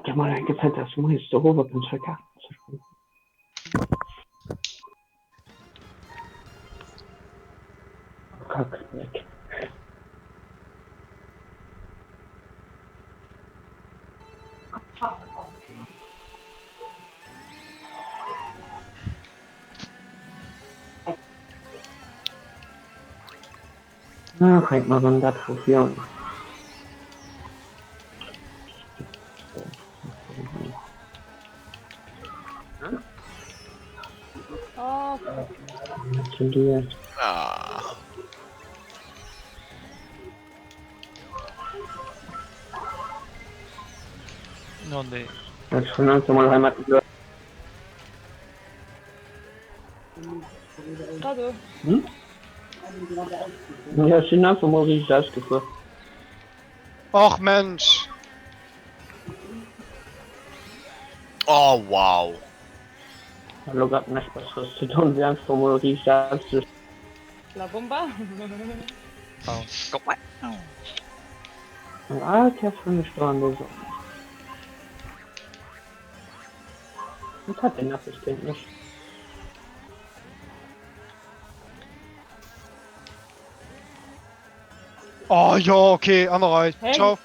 Ja, mal gefällt das meiste Robert und zwei Karten zu spielen. Kack weg. Na, kann ich mal so ein Dach probieren. Oh, Zu dir. Ah. Oh nee. Das ist schon langsam mal Heimat gehört. gerade. Hm? Ja, schön einfach mal richtig ausgeführt. Ach Mensch. Oh, wow. Hallo, gab nicht was zu tun, wir einfach mal richtig ausgeführt. La Bomba. Oh. Guck mal. Ah, ich hab schon eine Stunde so. Und hat den Assistent nicht. Oh ja, okay, andererseits. Hey. Ciao.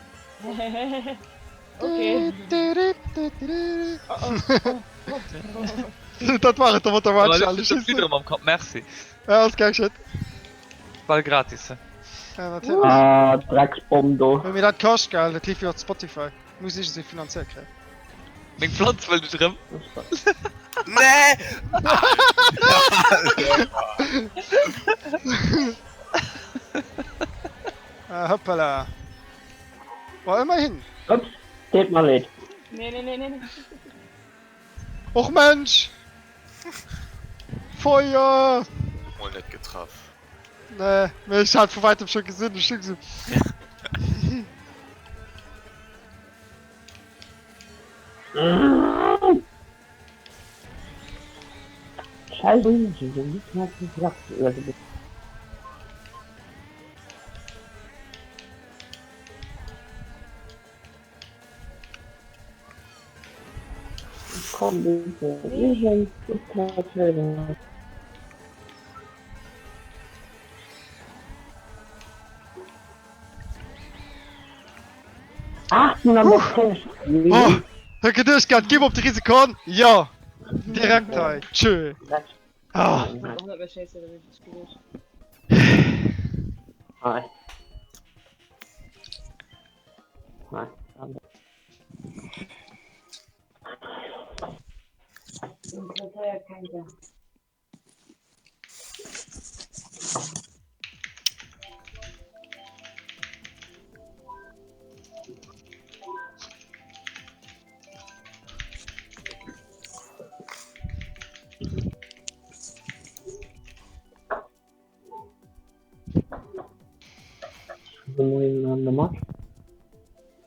Okay. Das war es, da wird der Aber Match das alles ist wieder am Kopf. Merci. Ja, das kann ich nicht. Weil gratis. Ja, natürlich. Ah, Drecksbombe. Wenn mir das kostet, gell, das lief ja auf Spotify. Muss ich sie finanziell kriegen. Mein Pflanz will nicht drin. Nee! Hoppala. War immerhin. Ups, geht mal nicht. Nee. Och Mensch! Feuer! Mal nicht getroffen. Ne, ich hab von weitem schon gesehen, ich schick sie. Scheiße, ich bin nicht mehr gesagt. Komm bitte, ich bin total. Ach, na, Oh, Herr Gedurchgart, gib auf die Risikon! Ja! Direkt halt. Tschö. Ah. Warum hat mir scheiße damit gespielt? Hi. Hi. Normal.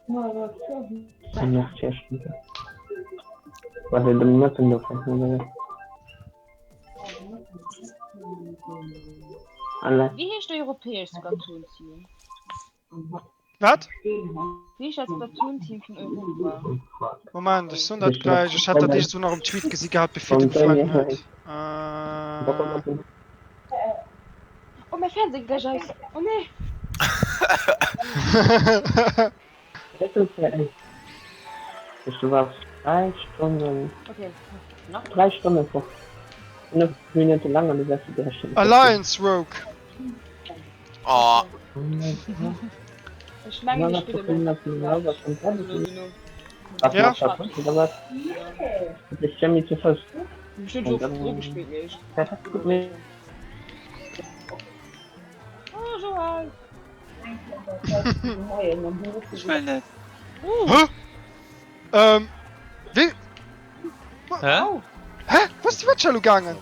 Und noch 4 Stunden. Warte, du musst noch alle. Wie ist der europäische Splatoon-Team? Was? Wie ist das Splatoon-Team von Europa? Moment, das ist das gleich. Ich hatte dich so noch im Tweet gesehen gehabt, bevor du gefragt hast. Oh, mein Fernseher gleich aus. Oh nee. Das ist ja echt. Du warst 3 Stunden. Okay. Noch 3 Stunden vor. 5 Minuten lang und du wärst wieder schon. Alliance Rogue. Oh, Ich meine, ich spiele mit. Was Ja. machst du? Oder was? Das ist Jamie zu fest. Bestimmt so früh gespielt, nicht. Das hat gut mit. Oh, so halt. Ich will nicht. Hä? Wie? Hä? Hä? Wo ist die Wetschalo gegangen?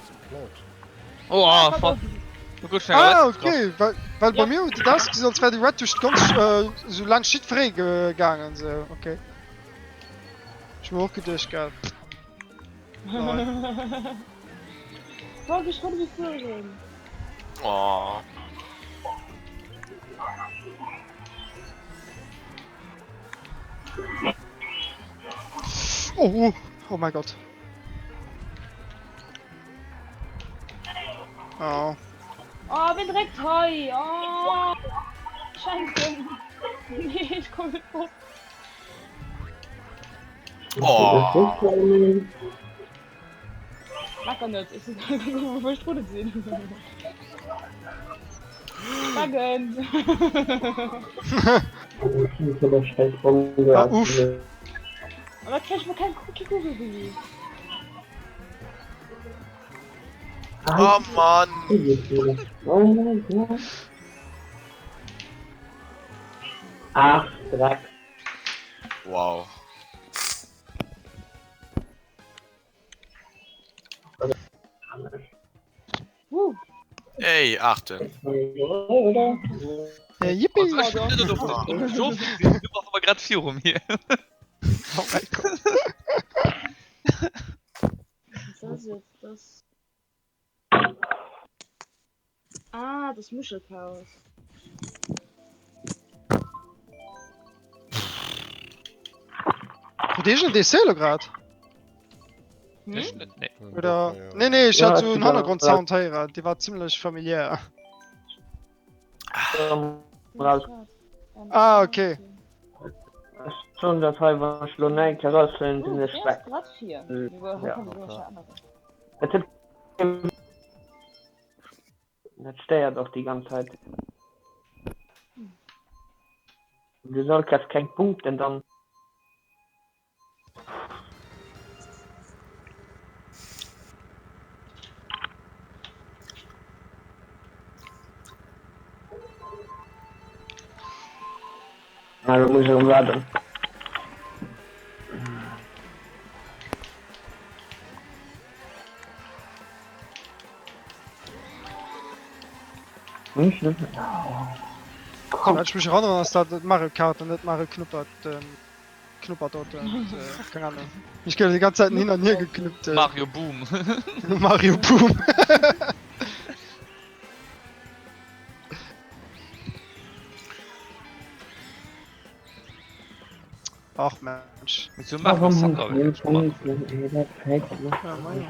Oh, fuck. Du gehst schnell Ah, raus. okay. Weil bei mir wurde das gesagt, als wäre die Red durch ganz so lang shit frei gegangen. So, okay. Ich mir auch gedacht, geil. Fuck, ich konnte mich führen. oh. Oh, oh mein Gott. Oh. Oh, bin direkt heu. Oh. Scheiße. Nee, ich komme nicht vor. Oh. Mag er nicht. Ich will verstrudelt sehen. Spagend. Ah, uff. Aber krieg ich mal kein Cookie-Google-Baby. Oh Mann. Oh mein Gott. Ach, Dreck. Wow. Ey, achten. Ja, yippie. Ich bin nicht auf das so viel. Du machst aber gerade 4 rum hier. Oh mein Gott. Was ist jetzt das? Ah, das Muschelchaos. Wo ist denn die Seele gerade? Ich nicht, nee. Oder? Nee, ich Ja, hatte so ist einen egal. Hintergrund-Sound her. Die war ziemlich familiär. Ah, okay. Schon das halb was Lonek herausfinden in der Speck. Grad 4. Ja, Okay. Das steht doch die ganze Zeit. Du sollst jetzt keinen Punkt, denn dann. Also muss ich umladen. Nicht, ne? So, ich mich erinnern, dass das Mario Kart und nicht Mario Knuppert dort. Keine Ahnung. Ich habe die ganze Zeit hin und her geknüpft. Mario Boom. Mario Boom. Ach Mensch. Wieso machen wir Sandra? Ja, mein.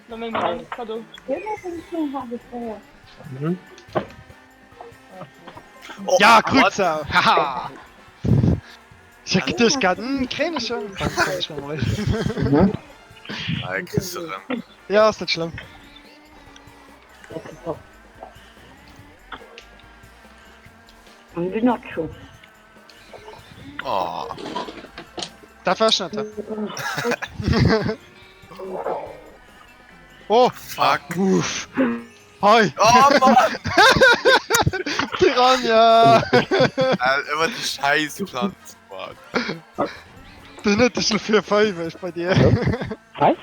Dann nehmen wir ein Kado. Mhm. Oh, Ja, Mann. Kreuzer! Haha! Ich hab gedacht, kenn ich schon. Komm ich mal. Mhm. Nein, kriegst du rein. Ja, ist nicht schlimm. Und die Nacho. Oh. Das war nicht. Oh! Fuck. Uff! Hi! Oh Mann. Piranha! Immer die Scheißpflanzen, Mann. Das ist nicht schon 4-5 ist bei dir. Was?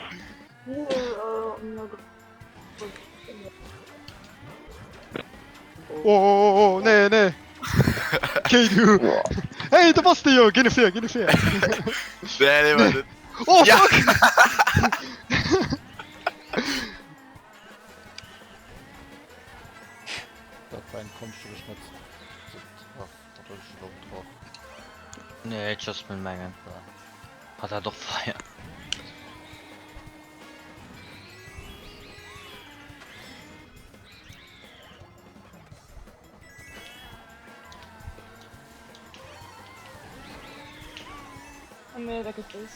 Oh, nee, nee. Okay, du. Hey, da warst du ja. Geh nicht fair, geh nicht fair. Nee, war nicht. Oh, Ja. fuck. Das war ein Kunststück mit. Ach, da ist schon drauf. Nee, just mit Mengen. Hat er doch Feier. Nee, da gibt es.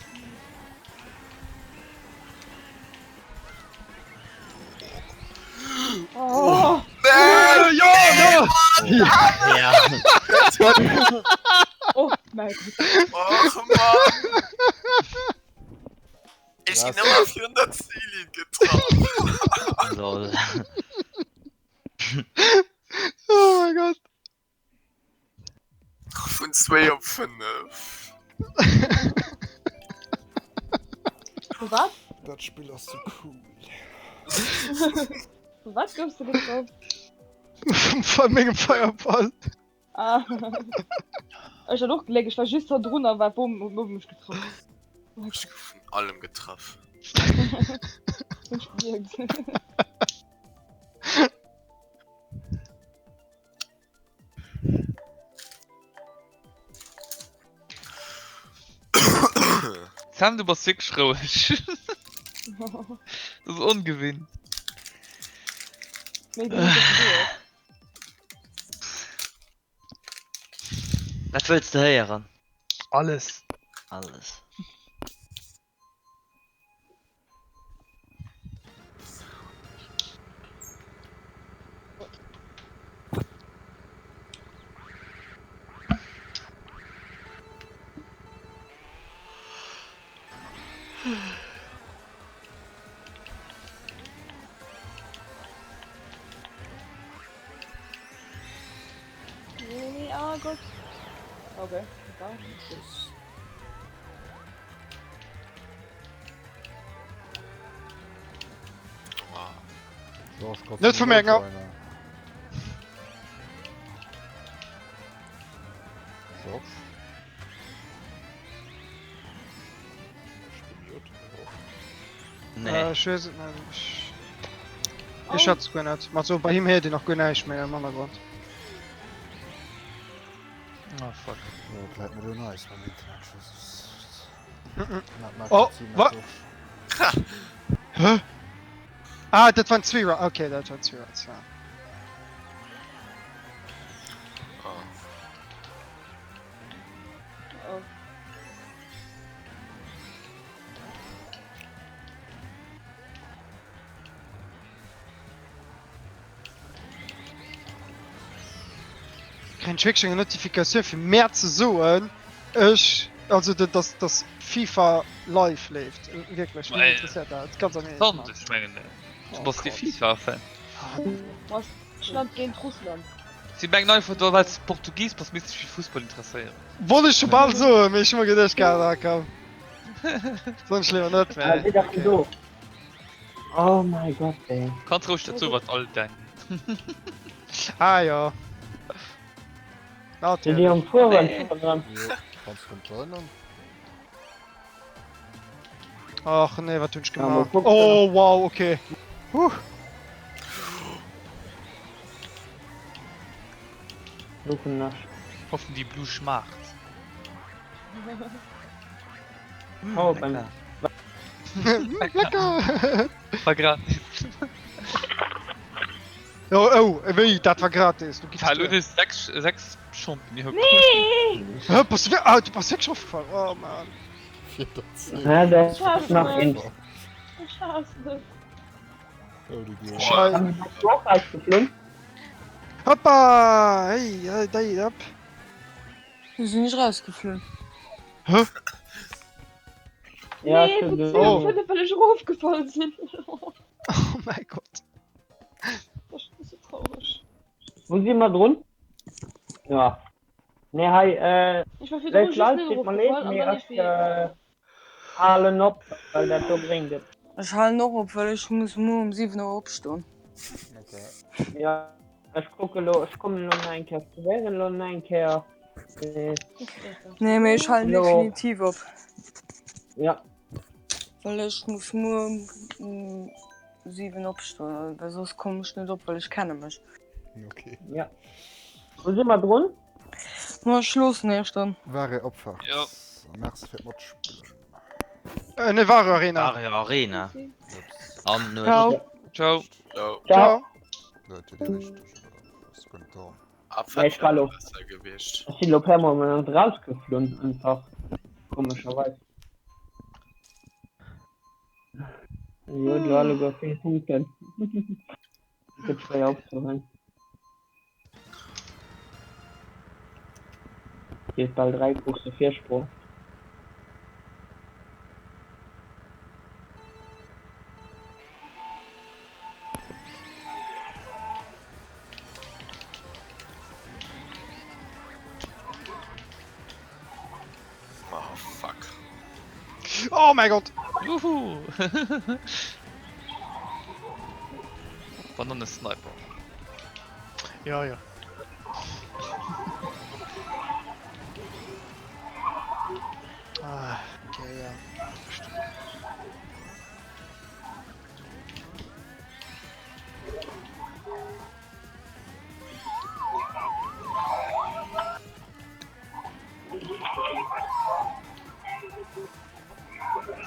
Oh, Ja, Ja. oh mein Gott. Och, Mann. Ich bin immer 400 Ziele getroffen. Lol. Oh mein Gott. Von 2 auf 5. Für was? Das Spiel ist so cool. Für was kommst du jetzt drauf? Von Menge Feuerball. Ah. Ich hab doch gelegt, ich war just da drunter, weil Bumm mich getroffen. Ich hab von allem getroffen. Ich bin Sam, du bist sick schrauisch. Das ist ungewinn. Nee, du musst es Was willst du hören? Alles. Alles. Nee, oh Gott. Okay, egal. Wow. So, es kostet Nicht vermerken, nur ja. einer. So. Spielt. Nee. Ich weiß es nicht. Ich hat's gar nicht. Mal so, bei ihm hätte ich noch gar nicht mehr im Hintergrund. Oh fuck. So, bleibt mir nur nice beim Internet. Oh, wa- Hä? Ah, das waren 2 Rounds. Okay, das waren 2 Rounds, ja. Oh. Oh. Kein Trickshing Notifikation für mehr zu suchen. Ich, also das FIFA live lebt. Wirklich, mich Weil- interessiert das. Ganz am Sonst, ich meine, du Oh bist die Gott. FIFA-Fan. Was? Russland gegen Russland. Sie merken einfach, du als Portugies, was mich für Fußball interessiert. Wollte ich schon bald so, mir schon mal gedacht, da komm. Sonst lieber nicht Ah, mehr. sie dachten so. Oh mein Gott, ey. Kannst ruhig dazu, was alle denken. Ah ja. Sind die Natürlich. am Vorwand dran? Ja, kannst du controllen? Ach nee, was tun ich Ja, mal gemacht? gucken. Oh wow, okay. Suchen nach. Hoffen die Blue schmacht. Oh, beim. Lecker! War gratis. Oh, wie, das war gratis. Du gibst Hallo, mir. das ist 6 Schumpen hier. Nee! Hä, pass auf, ah, du bist wirklich aufgefallen. Oh Mann. 410. Ja, das Schade, nach Mann. ihm. Ich hasse das. Oh, die Gute. Scheiße. Haben die das auch ausgeflogen? Hoppa! Hey, hey, da, ab. Wir sind nicht rausgeflogen. Ja, Nee, stimmt. das Oh. sind weil ich aufgefallen sind. Oh mein Gott. Das ist so traurig. Wo sind wir drin? Ja. Ne, hi, Ich war für Leute, den Leute, steht mal nicht, und nee, dann erst, nicht wie. Allen ab, weil der so bringt. Ich halte noch auf, weil ich muss nur um 7 Uhr aufstehen. Okay. Ja, Ich gucke lo, ich komme noch ein Kehr zu wären, noch ein Kehr. Nee, mir ich halt No. definitiv ab. Ja, Weil ich muss nur 7 absteuern. Weil sonst komme ich nicht ab, weil ich kenne mich. Okay. ja. Wo sind wir drin? Mal Schluss nicht dann. Wahre Opfer. Ja. Merci für das Spielen. Ne wahre Arena. Wahre Arena. Ups. Am nur. Ciao. Ciao. So, Ciao. Leute, die richtig. Das könnte auch. Ja, ich war lo. besser gewischt. Ich bin lo per Moment rausgeflogen, einfach. Komischerweise. Jo, du alle über 4 Punkte. Gibt schwer aufzuholen. Geht bald 3 Punkte Viersprung. Oh, fuck. Oh mein Gott. Juhu. Banane Sniper. Ja, ja. Ah, okay, ja.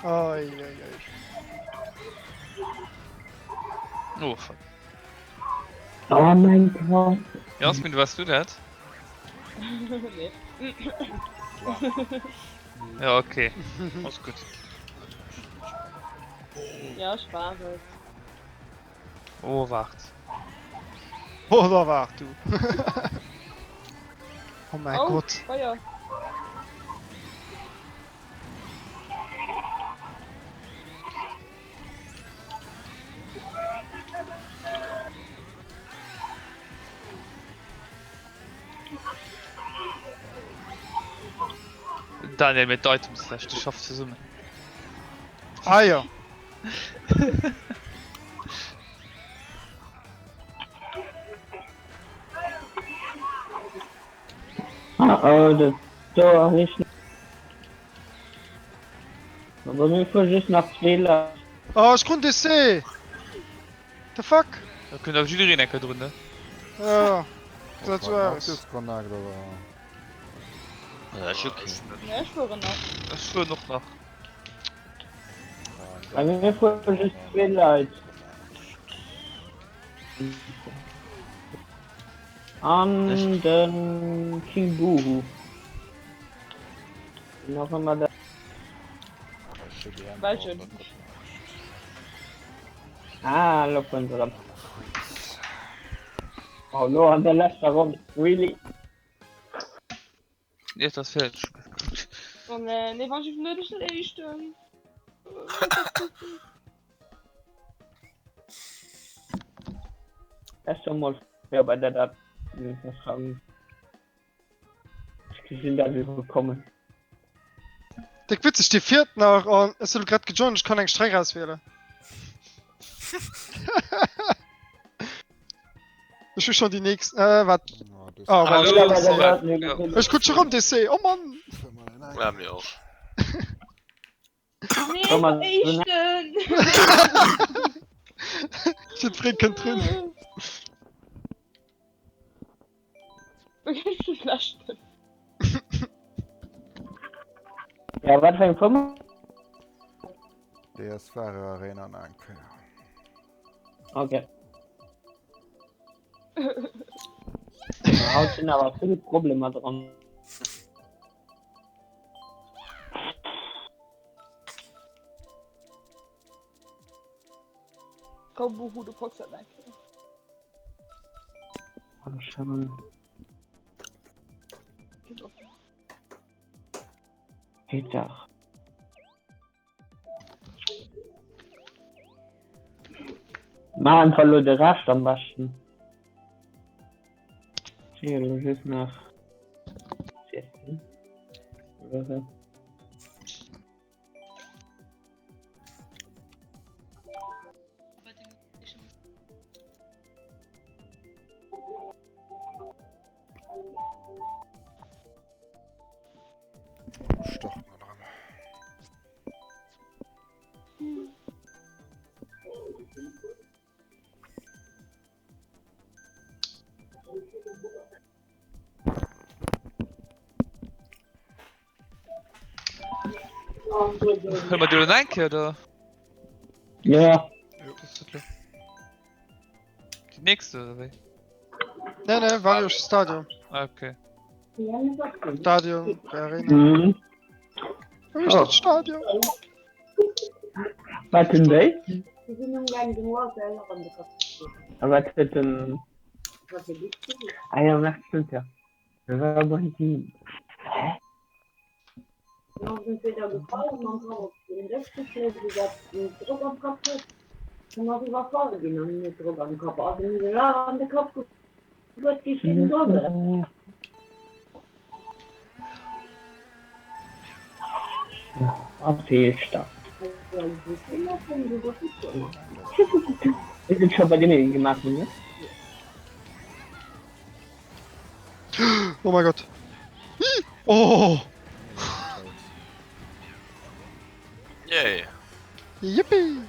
Oi, oi, oi. Oh, fuck. Oh mein Gott. Jasmin, was du das? Nee. Ja, okay. Alles gut. Ja, Spaß. Halt. Oh, wart. Oh, da war du. Oh mein Oh, Gott. Feuer. Daniel mit Items, du schaffst zu summen. Ah ja. Oh, das Tor nicht. Aber mir versucht nach Fehler. Oh, ich konnte es sehen. The fuck? Da könnt ihr auch Jury necken drin, ne? Ja. Das war's. Das ist Kontakt, aber. Ja, ist okay. Ja, ich schwöre noch. Das ist schon noch nach. Bei mir versucht Fehler. An den King Buhu. Noch einmal da. Weiß schon. Ah, look dran. Oh no, an der letzten Runde. Really? Jetzt das Feld. Und nee, was ich nötig nicht. Erst einmal ja, bei der Dat. Ich sind da gekommen. Der Witz ist die vierte nach und es soll gerade gejoint, ich kann einen Streck auswählen. Ich will schon die nächsten. Warte. Ja, das Oh, Hallo, warte. bei der ja. Dat, nee, Ich gucke schon rum, das sehe. Oh Mann. Ja, mir auch. Nee, Komm mal, ich so denn? Ich hab Trinken drin. Vergiss die Flasche. Ja, was für ein Firma? DS Fahrer Arena Anke. Okay. Da haut sind aber viele Probleme dran. Komm, Buhu, du packst das weg. Oh, schon. Peter. Machen verlor der Rast am besten. Hier, das ist nach 16. Oder so. Stoch mal dran. Hör mal dir den Einkehr, oder? Ja. Das ist klar. Die nächste, oder wie? Ne, Varios Stadion. Ah, okay. Stadion, Arena. Mhm. Wo ist das Stadion? Was denn das? Die sind im kleinen Gemüse selber an der Kopf. Aber was wird denn... Was ist das? Ah ja, das stimmt ja. Das war aber nicht die... Hä? Dann sind wir da gefallen und dann haben wir den Rest geschnitten, den Druck am Kopf hat. Dann haben wir überfahren gehen und den Druck am Kopf. Also mit der Lara an der Kopf wird die schönen Sonne. Absicht da. Ist jetzt schon bei denen gemacht, ne? Oh mein Gott. Oh! Yay. Yippie!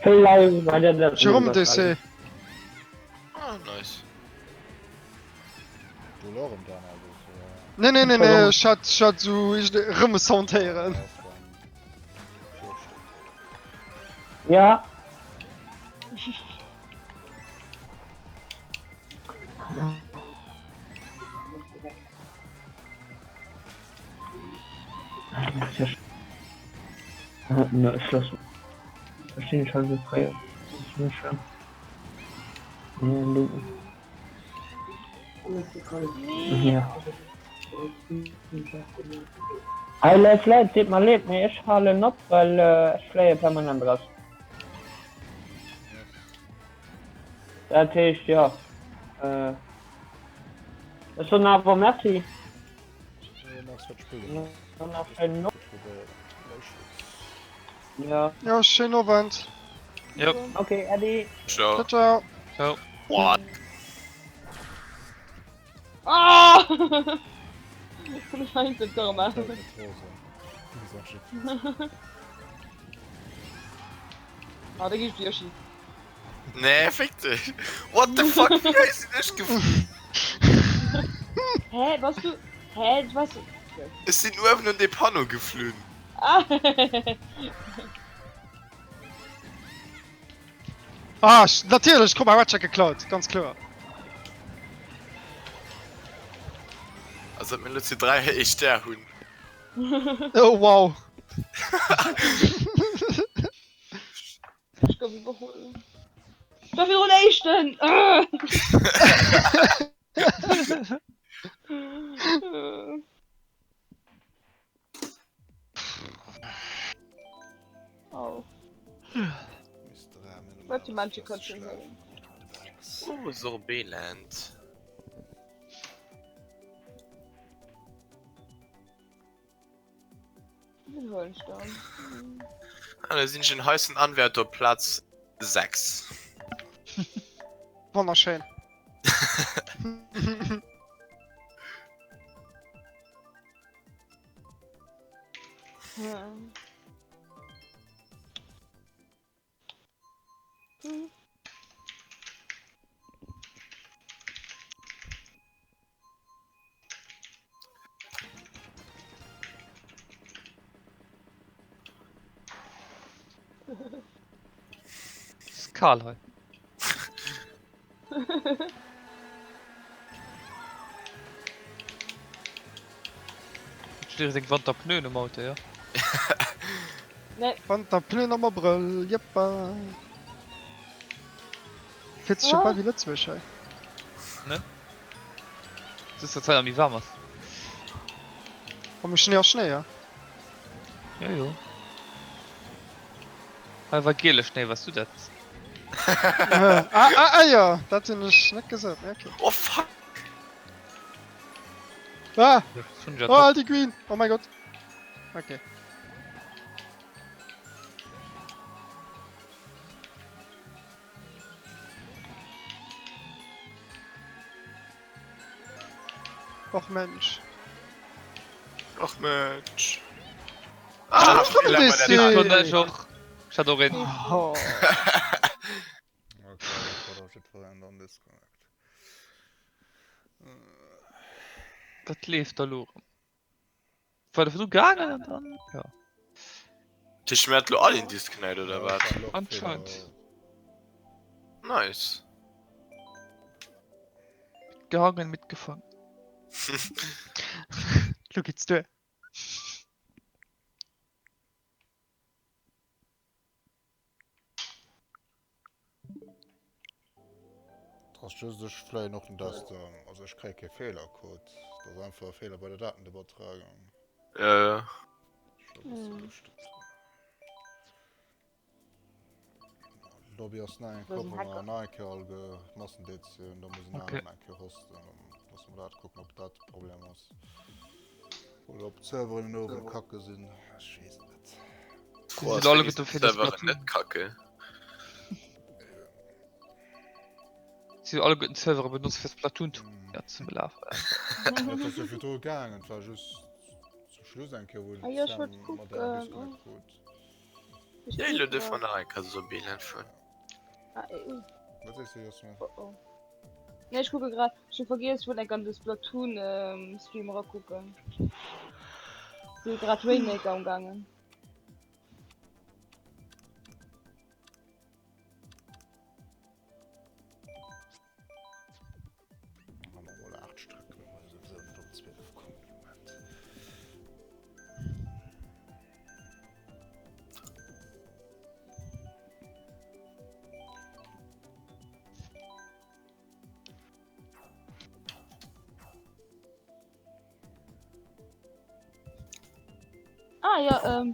Vielleicht war der das. Jerome DC. Ah, nice. Du Lorem dann also. Ne, Schat so ich Rimme Soundheieren. Ja. Na, Schluss. Verstehe schon so frei. Ich bin schon. Ja. Alle Flight sieht man lebt mir, ich halte noch, weil ich fliege permanent raus. Das heißt, ja. Das ist so nah, wo Merci. Ja. Ja, schön Abend. Ja. Okay, Eddie. Ciao. Ciao. Ciao. What? Ah! Ich weiß nicht, warum. Ah, da gehst du Yoshi. Nee, fick dich. What the fuck? Wie ist sie nicht gefunden? Hä, was du? Hä, was? Es sind nur einfach nur die Pano geflogen. Ah! Ah, natürlich, guck mal, Ratchet geklaut, ganz klar. Also mit Lucy 3 ich der Hund. Oh, wow. Ich kann überholen. Da will Rollation! Oh. Warte, manche können schon hören. Oh, Sorbetland. Wir hören schon. Ah, da sind schon heißen Anwärter Platz 6. Wunderschön. Hm. Hm. Das ist Karl heute. Steht irgendwann der Pneu im Auto, ja? Und der Pneu am April, jeppa. Fühlt sich schon bald wie letzte Woche. Ne? Das ist der Zeit, an wie warm ist. Komm, Schnee auf Schnee, ja? Ja, jo. Aber gele Schnee, was du das? Ja, das hab ich nicht gesagt, okay. Oh fuck! Ah! Schon ja Oh, die Queen! Oh mein Gott. Okay. Och Mensch. Ach Mensch. Ah, Fehler bei das der ist- Tat. top. Ich auch. Shadowren. Oh. Okay, das war doch jetzt verändern, Disconnect. Das lebt da lo. War du gegangen und dann? Ja. Die schmert lo all in Disconnect oder was? Anscheinend. Nice. Gehangen mitgefangen. Look, it's there. Das ist vielleicht noch das, also ich kriege keinen Fehlercode. Das ist einfach ein Fehler bei der Datenübertragung. Ja. Lobby aus nein, Das ist ein kommen Hacker. wir nein, Kerl, müssen jetzt, da muss ich Okay. nachher hosten, muss man da gucken, ob das ein Problem ist. Oder ob die Server in der Kacke sind. Scheiße. Die sind alle bitte für das Server Splatoon. net kacke. Sie alle guten Server benutzt fürs Platoon. Ja, zum Belaufen. Das ist ja für die gegangen, das war just zum Schluss ein Kerl, wo Ah ja, ich wollte Sam gucken, modern Disconnect-Code. Ich Ja, guck Leute mal. von der so Bielen von. Ah, ui. Was ist hier erstmal? Oh, oh. Ne, ich gucke gerade. Ich vergesse, ich wollte ein Splatoon Streamer gucken. Sie gerade Rainmaker umgangen. Haben wir wohl 8 Stück, wenn wir so um 12 kommen. Moment. Ah ja,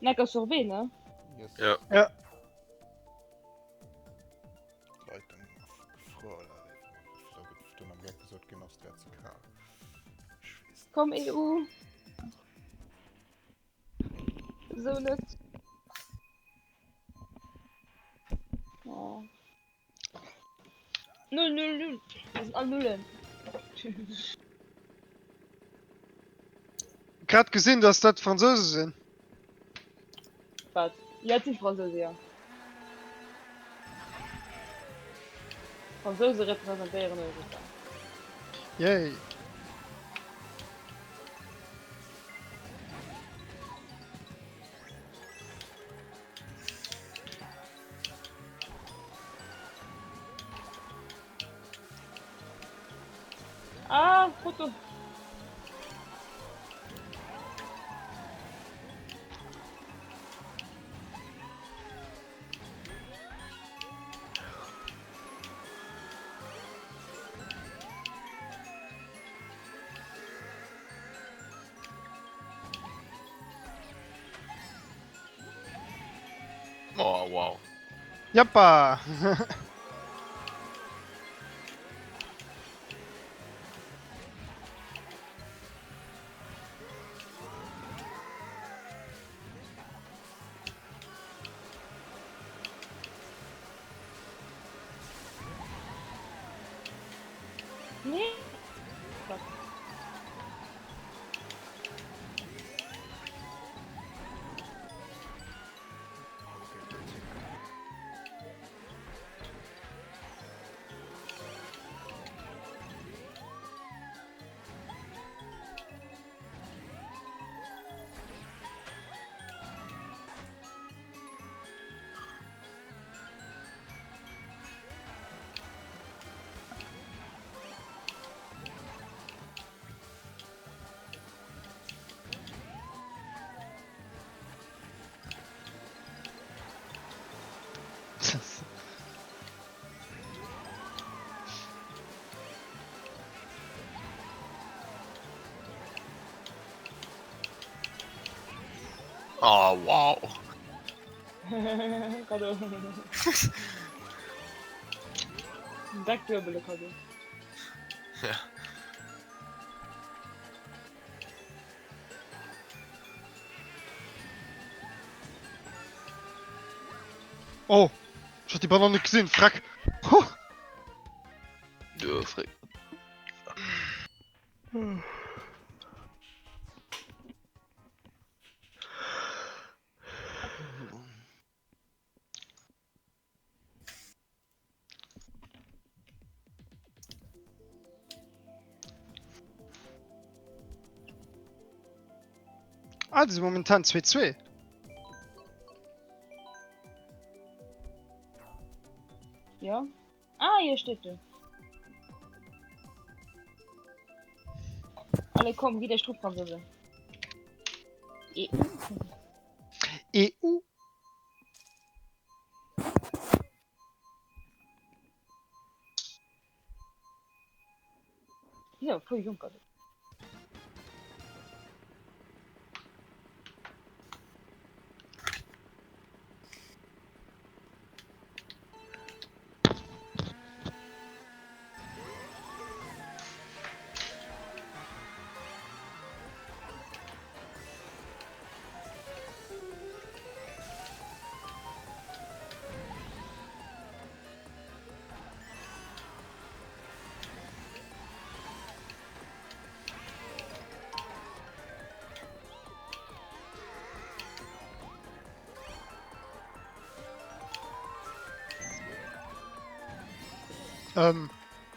Necker Sorbet, ne? Yes. Ja. Ja. Leute, gefroren. Dann haben wir gesagt, genau das letzte K. Komm, EU. So nett. Oh. 0, 0, 0. Das sind alle Nullen. Grad gesehen, dass das Französisch sind. Was? Jetzt sind Französisch, ja. Französisch repräsentieren Europa. Yay. Ah, Foto. Oh, wow. Jappa. Nee. Was? Oh, wow. Cadeau. Danke, Kado. Ja. Oh, ich hab die Banane nicht gesehen, frack. Huh. Ja, frick. Ah, das ist momentan 2-2. Ja. Ah, hier steht er. Alle kommen, wieder Struppfranzose. EU. Ja, voll Junker.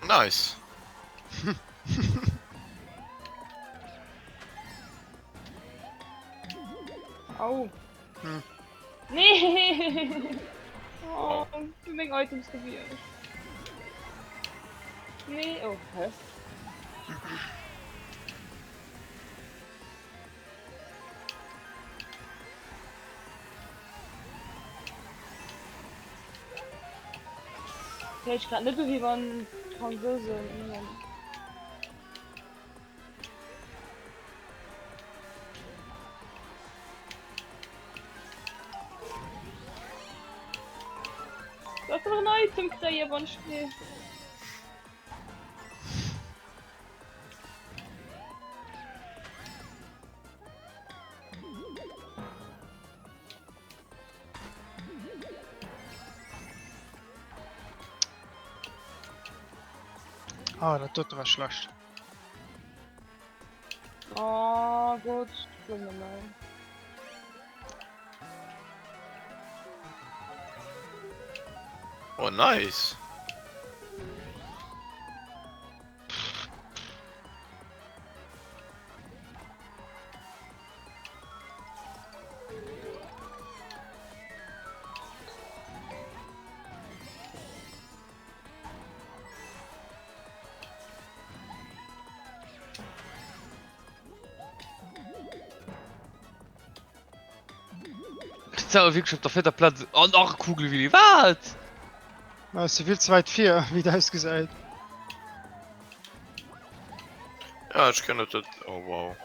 Nice. Au. Hm. Nee. Oh, für meine Items probieren. Nee, oh, hä? Ja, ich kann nicht so wie man Franzose. Das ist doch ein Item, der wann steht. Ah, das tut was schlecht. Oh, gut. Gucken wir mal. Oh, nice. Das ist aber wirklich auf der vierten Platz. Oh, noch eine Kugel wie die. Was? Na, sie will 2-4, wie das gesagt. Ja, ich kenne das. Oh, wow.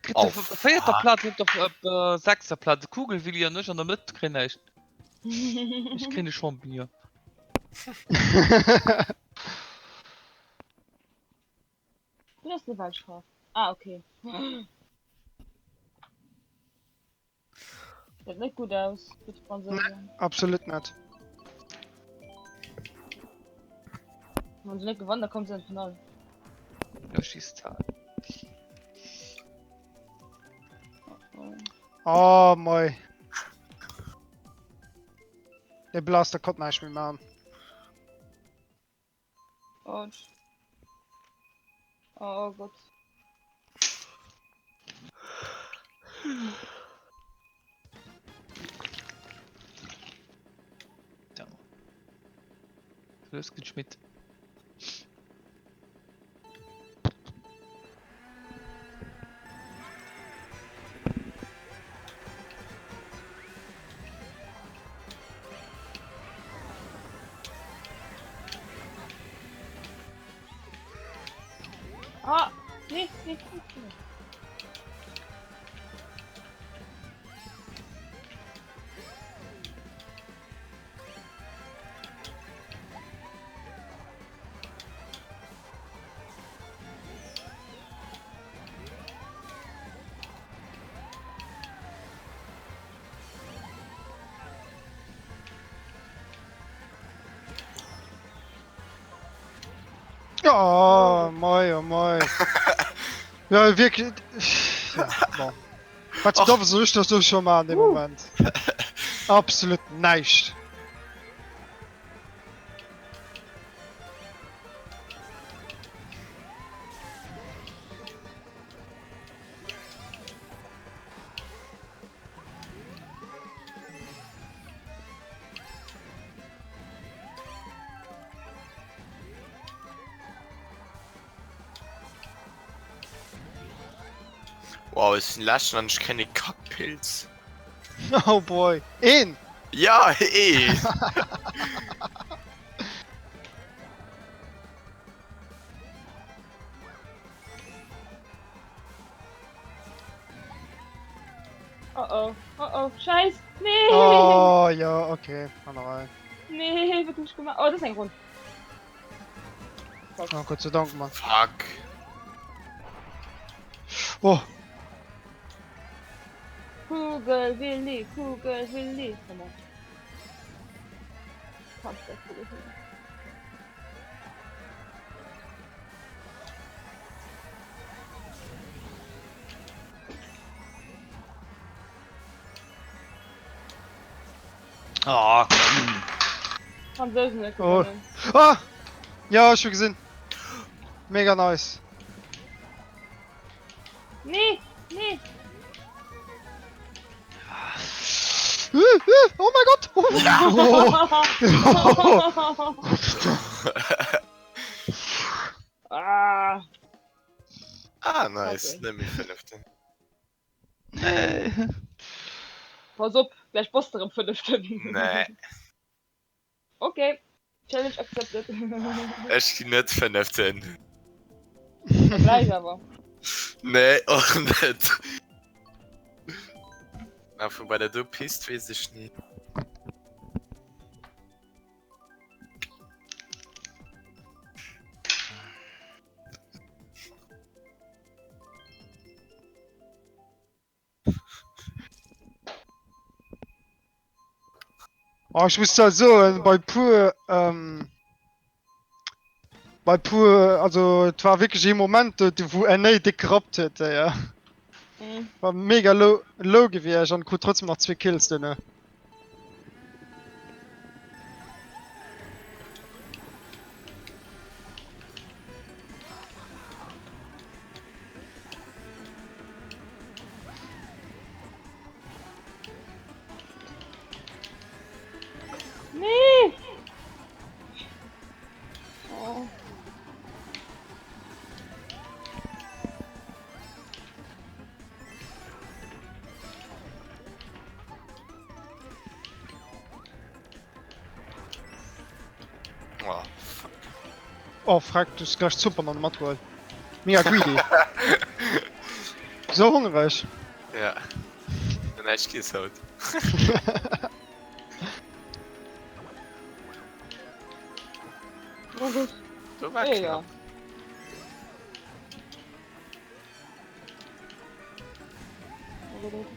Kriegt Oh, auf der vierten Platz und auf der sechsten Platz. Kugel will ich ja nicht an der Mitte kriegen. Ich kriege schon Bier. Das ist eine Waldstraße. Ah, okay. Sieht nicht gut aus mit Französisch. Absolut nicht. Wenn sie nicht gewonnen, dann kommt sie ins Finale. Ja, schießt halt. Oh, moi. Der Blaster konnte nicht mehr machen. Und. Oh Gott. Das geht mit. Ah! Nee, nee, nee. Oh, moi, oh, moi. Ja, wirklich. Ja, bon. Was Och. da so ist das so schon mal in dem Moment. Absolut nicht. Wow, es sind Laschen und ich kenne Kackpilz. Oh boy. Ein! Ja, eh. Oh, scheiß. Nee. Oh, ja, okay. Anderei. Nee, was hab ich gemacht? Oh, das ist ein Grund. Oh, Gott sei Dank, Mann. Fuck. Oh, Kugel, Willi, Kugel, Willi. Komm on. Kannst das Kugel, Willi. Oh, Französisch nicht Oh. gewonnen. ah! Ja, schon gesehen. Mega nice. Nee, nee. Oh mein Gott! Oh. Ah, Ah, nice. Okay. Nimm mich 15. pass auf, gleich Poster im 5. Nee, Okay, Challenge accepted. ich geh nicht 15. Gleich aber. Nee, auch nicht. Aber bei der du pisst, weiß ich nicht. Oh, ich muss halt so, bei pur, also, es war wirklich ein Moment, wo er nicht gekrabbt hätte, ja. Mhm. War mega low gewesen und konnte trotzdem noch 2 Kills drin. Nee! Oh. Oh. Oh, frag, du hast gleich super noch Material. Mega greedy. So hungrig. Ja. Dann hätte ich gesagt. Oh gut. Du war Ja, ja. knapp. Oh gut.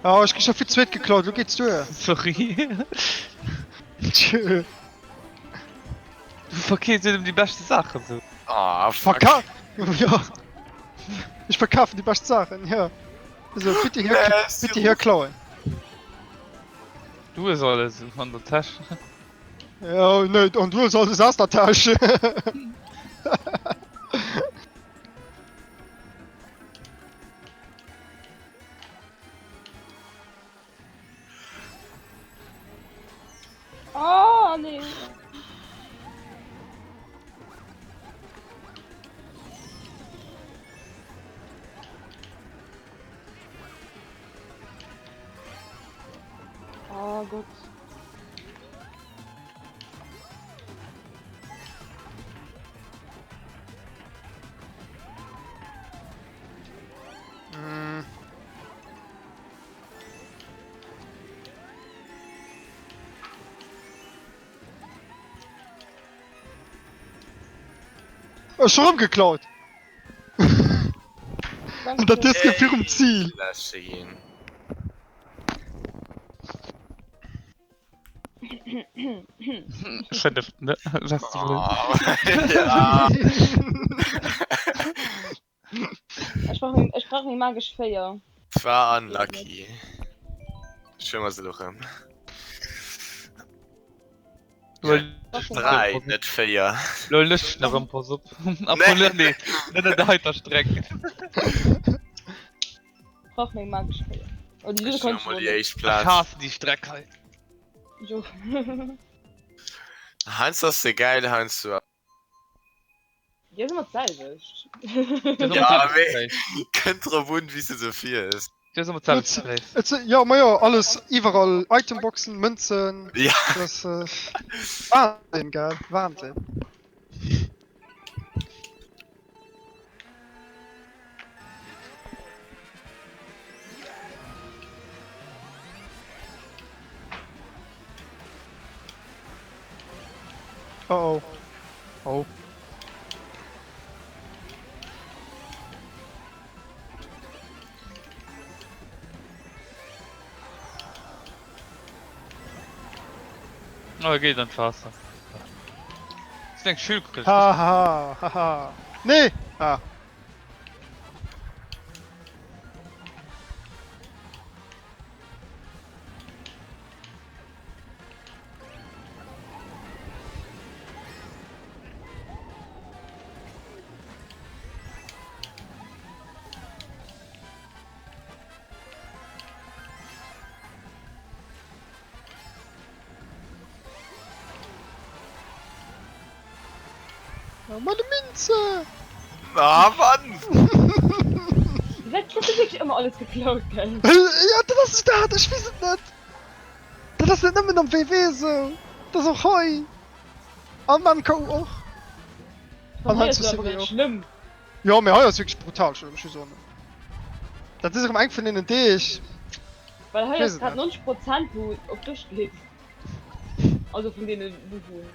Ja, ich krieg schon viel zweit geklaut, wo geht's du? sorry. Tschö. Du verkehrst um die beste Sache so. Ah, fuck. Verkauf! Ja. Ich verkaufe die besten Sachen, ja. Also bitte hier, bitte hier klauen. Du ist alles von der Tasche. Ja, ne, und du solltest aus der Tasche. Oh, nee. Oh Gott. Mm. Oh, schon rumgeklaut. Und das ist Gefühl im Ziel. Lass sie gehen. Schön, ne? Sagst du wohl. Oh, ja. Ich brauch mich magisch Feier. Das war unlucky. Schön mal so durch. Lol, 3, nicht 4. Lol, nicht nach dem Pass up. Obwohl, nee, nicht der Heiter Strecke. Ich brauch mich magisch Feier. Und die Ich kannst mal die du echt Ich Platz. hasse die Strecke. so. Hans, das ist geil, Hans. Du Die sind immer selbisch. Ja, könnt ihr wundern, wie sie so viel ist. Das ist immer Zeit. Ja, ma ja, alles überall Itemboxen, Münzen. Ja. Das Wahnsinn, gell? Wahnsinn. Oh oh. Oh. Oh, geht dann faster. Ich denke, Schildkröte. Haha, haha. Nee! Ah. Meine Minze! Na, Mann! Seit hast du wirklich immer alles geklaut, gell? Ja, das ist da, das weiß ich nicht. Das ist nicht mehr am WW so. Das ist auch Heu. Und man kann auch. Von Aber mir ist das das ist aber ja ganz auch. schlimm. Ja, mir Heu ist wirklich brutal, schon so. Das ist am Ende von denen, die ich. Weil heute weiß ist gerade nicht. 90%, wo auf durchgeht. Also von denen, wo wohnen.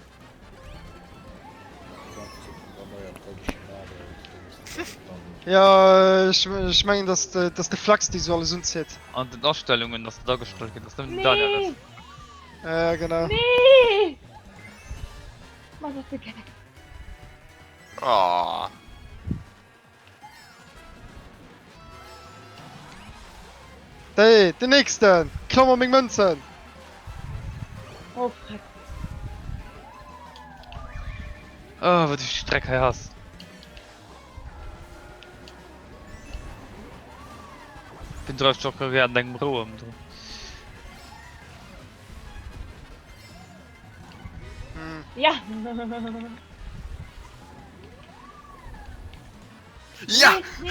Ja, ich meine, dass der Flachs die so alles uns hat. An den Ausstellungen, dass du dargestellt hast, das nimmt Daniel Nee! ist. Ja, genau. Nee! Mach das bitte. Oh. Hey, den nächsten! Klammer mit Münzen! Oh, Freck. Oh, was die Strecke hast. Den läuft doch gerade an deinem Ruhe. Ja! Ja! Nee,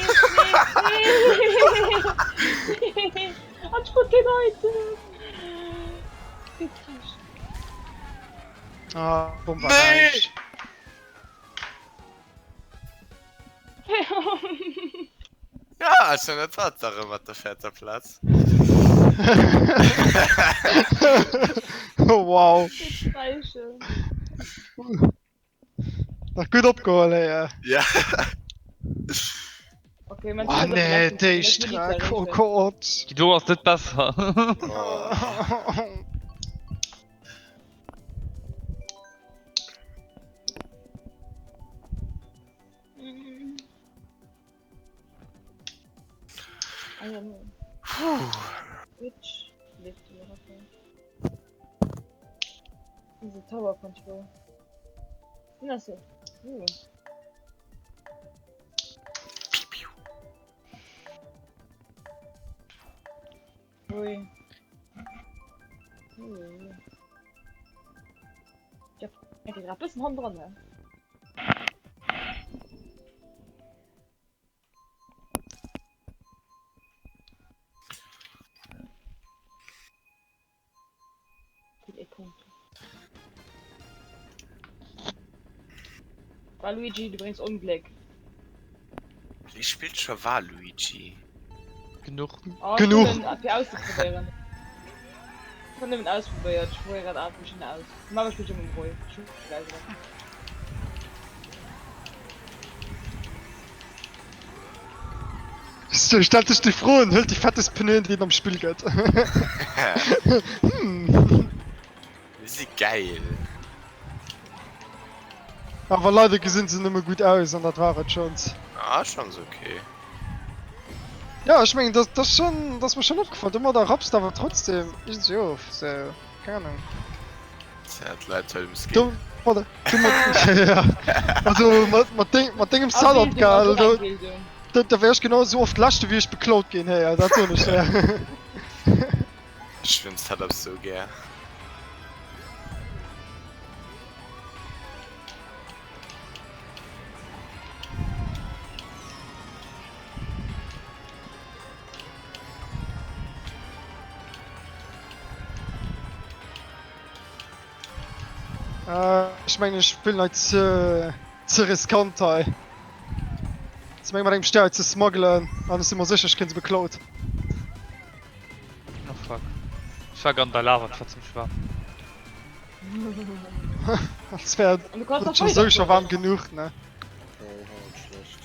nee, nee! Hat gut gedeutet! Ah, Bomber. Nee! Ja, also eine Tatsache, was der fährt der Platz. Oh, wow. Streiche. Ach, gut abgeholt, ja. Ja. Okay, man Oh nee, der Streck, oh Gott. Du hast nicht besser. Oh. Which lift you up? Diese Tower Control. Na so. Ui. Ui. Ich hab gerade ein bisschen Hand dran, ne? Punkte. War Luigi, du bringst Unglück. Ich spielt schon wahr, Luigi. Genug. Oh, Genug. Ich kann den ausprobieren. Ich kann den ausprobieren. Ich probiere gerade einfach schon aus. Mama spielt schon mit dem Boy. So, stellt dich die froh und hält die fettes Pneu, die am Spiel geht. Hm. Sie geil. Aber leider gesehen sie nicht mehr gut aus und das war es schon. Ah, schon so okay. Ja, ich meine, das mir schon aufgefallen. Immer der Rapst, aber trotzdem ist sie auf. So, keine Ahnung. Sie hat Leute im Skin. Du, warte, du ja. Also, man denkt im Salat, gell, da wärst genau so oft Laste, wie ich beklaut gehen, hey, ja, das so nicht, ja. Ich find's halt so gern. Ich meine, ich bin halt zu riskant, ey. Ich meine, man denkt, stärker zu smuggeln, dann ist immer sicher, ich kann es beklaut. Oh fuck. Ich war an der Lava, trotzdem schwarm. Das wäre schon so schon warm genug, ne? Oh, halt schlecht.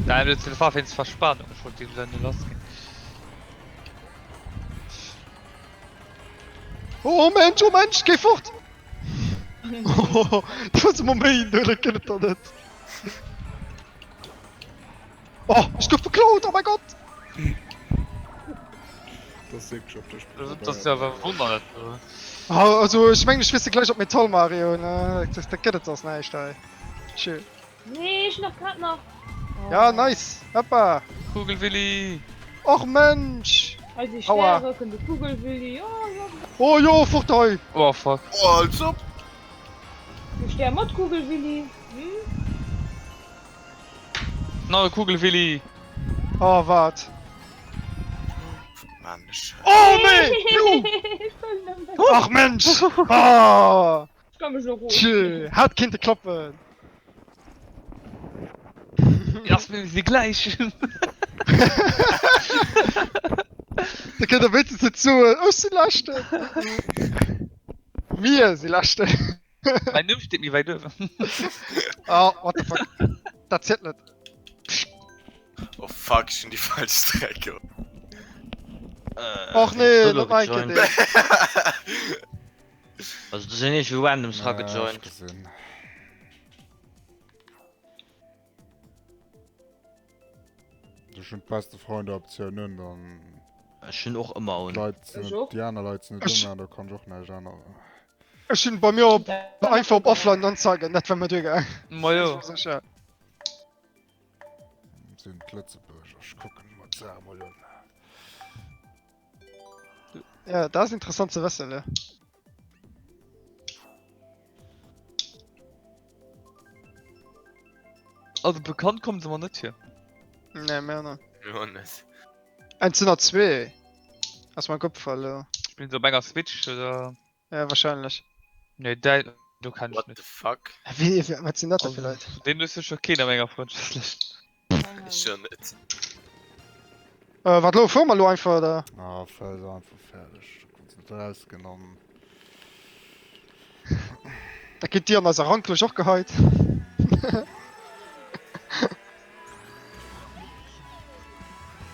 Nein, das war wenn's verspannt. Ich wollte ihm dann losgehen. Oh Mensch, geh fort! Oh, das ist Moment, oder kennt ihr nicht? Oh, ich bin beklaut, oh mein Gott! Das sehe ich auf der Spur. Das ist ja verwundert. Also, ich meine, ich wüsste gleich, ob Metall Mario, ne? Da geht das nicht, ey. Schön. Nee, ich noch grad noch. Ja, nice. Hoppa. Kugelwilli! Och Mensch! Also ich Aua. sterbe, kann die Kugel will die. Ja, ja. Oh jo, fort ey! Oh fuck. Oh, also. Ich sterbe mit Kugel Willi. Hm? Neue Kugelwilli! Oh, wart. Mann, Scheiße. Oh nee! Du! Ach Mensch! Ah! Ich kann mich noch hoch. Tschö, hat Kinder kloppen. Erstmal sie gleich. Da könnt ihr bitte dazu. Oh, sie laschte. Mir, sie laschte. Mein Nymph steht mir weit über. Oh, what the fuck. Das zählt nicht. Oh fuck, schon die falsche Strecke. Och nee, noch ein Kind. Also du sind nicht wie random Ja, gejoint. gesehen. Du schon beste Freunde Optionen, dann Schon auch immer und Leute sind Ich auch. die anderen Leute sind nicht dumm, da kann ich auch nicht anders. Ich bin bei mir einfach auf Offline anzeigen, nicht wenn wir durchgehen. Majo. Sicher. Sind Lützeburg, ich gucke mal zusammen mal an. Ja, das ist interessant zu wissen, ne? Also bekannt kommen sie mal nicht hier. Ne, mehr nicht. Ja, nicht. 102. Aus meinem Kopf fallen. Ich bin so mega Switch oder. Ja, wahrscheinlich. Ne, du kannst What nicht. the fuck? Was sind das denn vielleicht? Den ist schon keiner mega freundlich. Ich schon nicht. Was lo, vor mal lo einfach, oder? Ah, Felser einfach fertig. Kannst nicht rausgenommen. Da geht dir als Ranklich auch geheilt.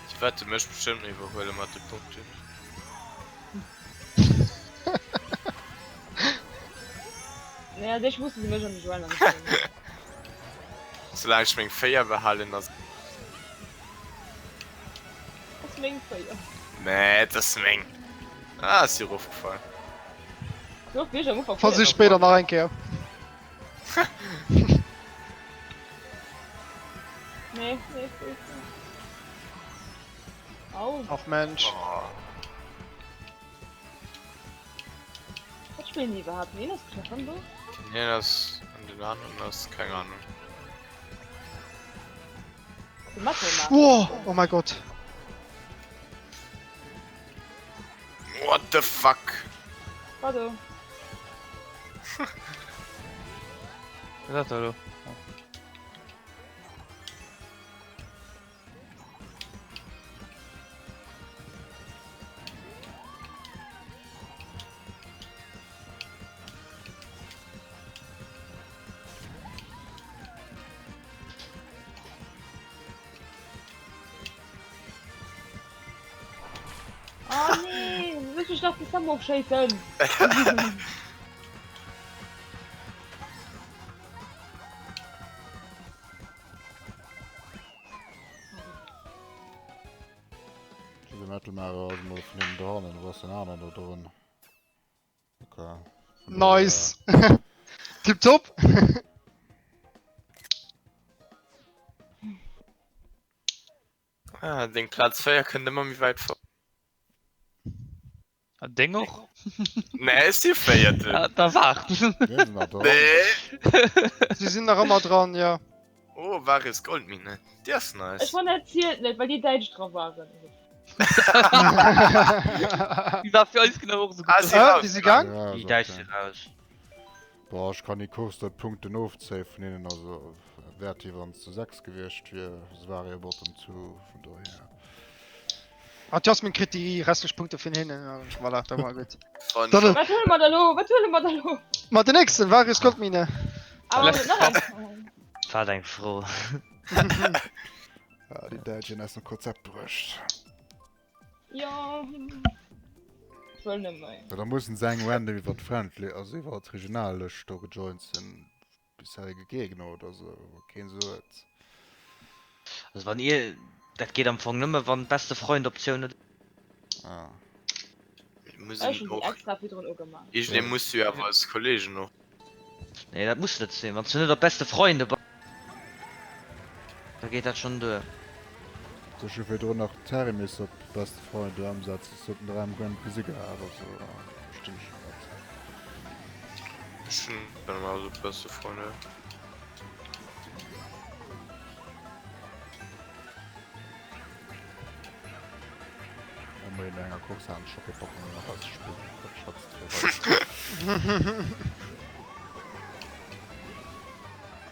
Ich wette, du möchtest bestimmt nicht überholen mit den Punkten. Ja, das wussten sie mir schon nicht rein. Solange ich meinen Feier behalten, das. Das winkt für ihr. Nee, das ist mein. Ah, ist hier aufgefallen. So, wir schon mal Falls ich später noch reinkehr. Nee. Au, Ach Mensch. Oh. was spielen die überhaupt? Nee, das Knackern, du? Nee, das an den anderen, das keine Ahnung. Die Mathe machen. Wow, oh mein Gott. What the fuck? Warte. Was ist das da? Oh nee, muss mich doch zusammen aufscheißen. Diese Metalmare aus dem von den Dornen, was den anderen da drin. Okay. Nice. Tipptopp. Ah, den Platz 4 könnte man wie weit vor. Dennoch? Ne, ist die Feierte. Ja, da wacht. Wir sind noch dran. Nee. Sie sind noch immer dran, ja. Oh, wahres Goldmine. Der ist Ich nice. war erzählt nicht, weil die Deutsch drauf waren. Die war für alles genau so gut. Ah, sie raus. Wie sie gang? Ja, Wie ist da okay. ist sie raus? Boah, ich kann die Kurs dort Punkte aufzählen von ihnen, also Wert die waren zu 6 gewischt, es war ja bottom zu, von daher. Ah, Jasmin kriegt die restlichen Punkte von hinten. Ja, voilà, da war gut. Von Dann- Was tun wir da lo? Was tun wir da lo? Mal den nächsten, wahres Goldmine. Aber Lass- nein. War dein froh. Ja, die Deutschen ist ein Konzept brüscht. Ja. Ich will nicht mehr. Ja, da müssen sagen, wenn die wird friendly, also die wird regionale Story Joints sind bisherige Gegner oder so, kein so jetzt. Also wenn ihr... Das geht am Anfang nimmer, wann beste Freund-Optionen... Ah. muss Ich hab ich schon noch. die extra für drin gemacht. Ich den musst du ja aber als Kollege noch. Nee, das muss nicht sein. Wenn du nicht der beste Freunde bist... Da geht das schon durch. So schön viel drin noch Termis ob beste Freunde am Satz, das sollten drei im Grand Prix gehabt oder so, ja, stimmt schon. Ich bin mal so beste Freunde. Wenn wir in einer Kurshand Schocke bocken noch als Spiel, Schatz.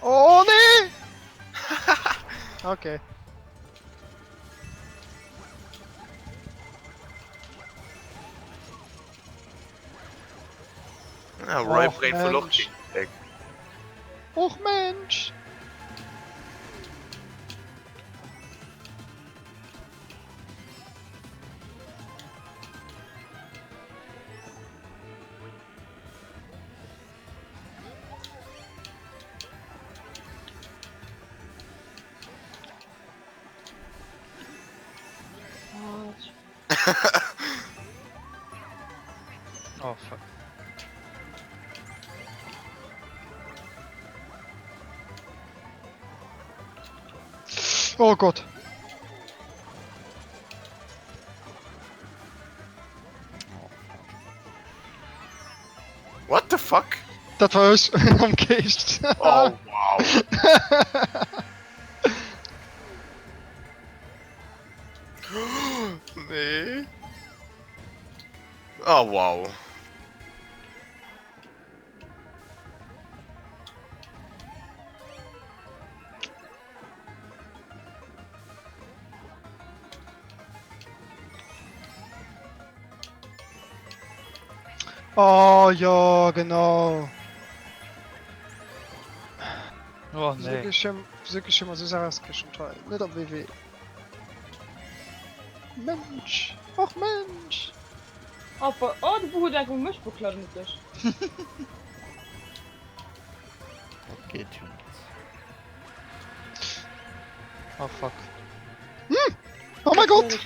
Oh nee! Okay. Ja, Roy Och, bringt verloren. Mensch. Och Mensch! Oh, fuck. Oh Gott. What the fuck? Das war ich am Geist. Oh, wow. Nee. Oh, wow. Oh ja, genau. Oh, nee. Wirklich schon mal so Sachen toll. Nicht am WW. Mensch. Ach Mensch. Aber, oh, du brauchst einfach mich beklagen mit dich. Das geht schon. Oh, fuck. Oh mein Gott.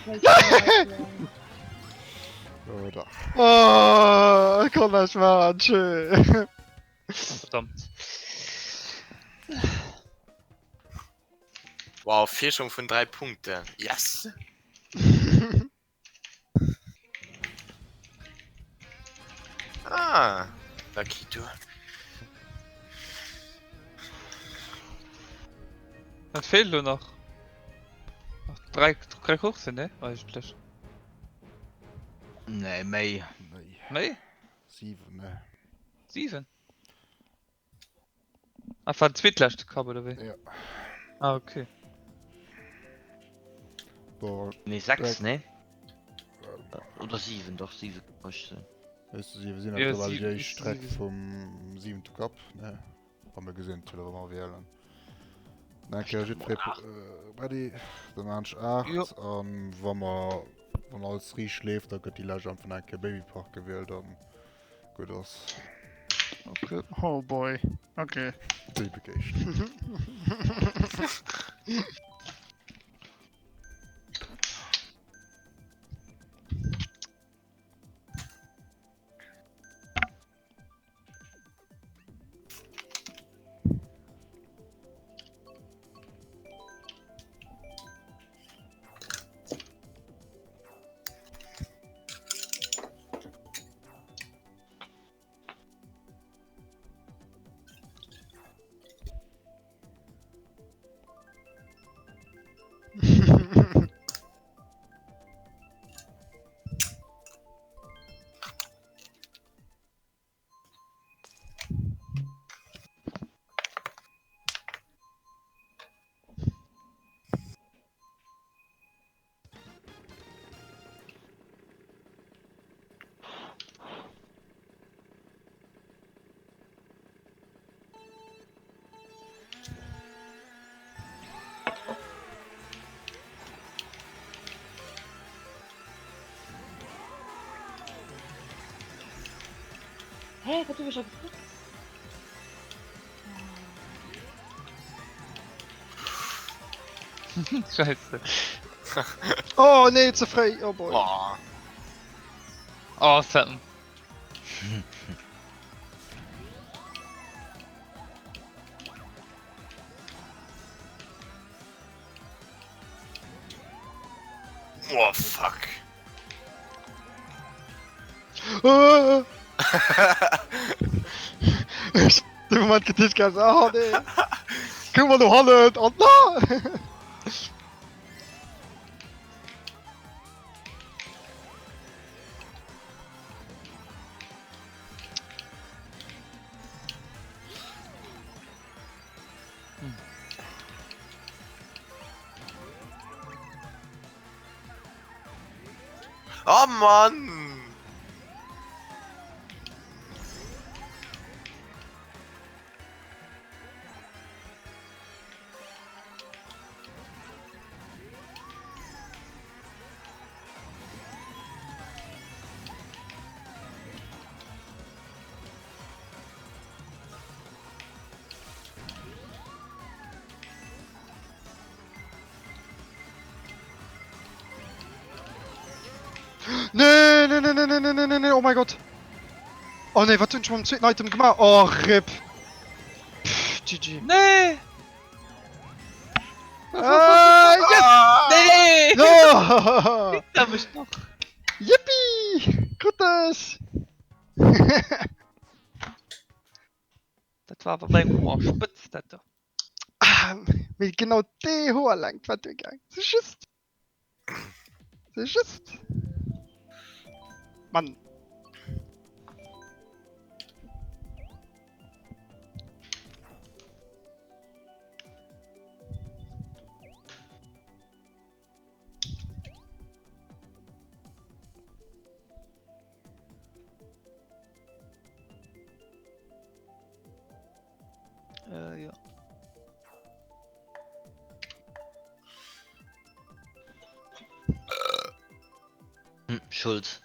Oder? Oh, ich kann das machen. Schön. Verdammt. Wow, 4 schon von 3 Punkten. Yes! Ah, Lakito. Was fehlt nur noch? Noch drei Kurse, ne? Eigentlich. Nee, mei. Nee. Nee? 7, ne? 7? Ah, von zweitletzte Cup oder wie? Ja. Ah, okay. Boah, Nee, 6, Ja. ne? Oder 7, doch 7. weißt du, wir sind Ja, auf der 7 Valier ist Strecke 7. vom 7. Cup, ne? Haben wir gesehen, oder wollen wir wählen? Danke, ich bei die, der Mensch 8, Ja. wenn wir Wenn alles Rie schläft, dann geht die Legend von einem Babypark gewählt und gut aus. Okay. Oh boy. Okay. Typication. Hä, was du schon gesagt? Scheiße. Oh nee, zu frei. Oh boy. Boah. Oh, Satten. Oh, fuck. Ah! Ich den Moment getischt ganz. Oh nee. Guck mal, du Halle. Oh no! Oh Mann! Nee, nee, nee, nee, nee, nee, nee, nee, nee, oh mein Gott. Oh nee, was tun ich mit dem zweiten Item gemacht? Oh, RIP. Pff, GG. Nee! Yes! Nee! No! Da bist du noch. Yippie! Gutes! Das war aber beim Ohr spitz, das da. Ah, mit genau die hoher lang, was du gegangen. Das ist just. Das ist just. Mann. Ja. Schuld.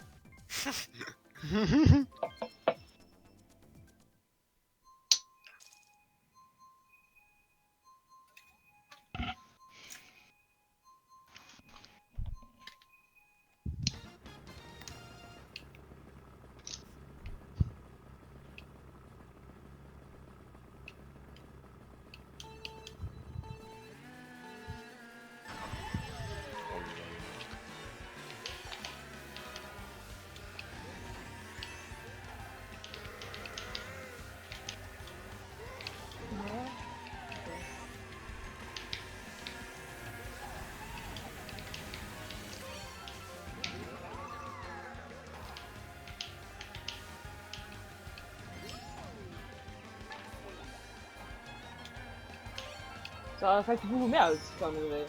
So, vielleicht du mehr als Samuel.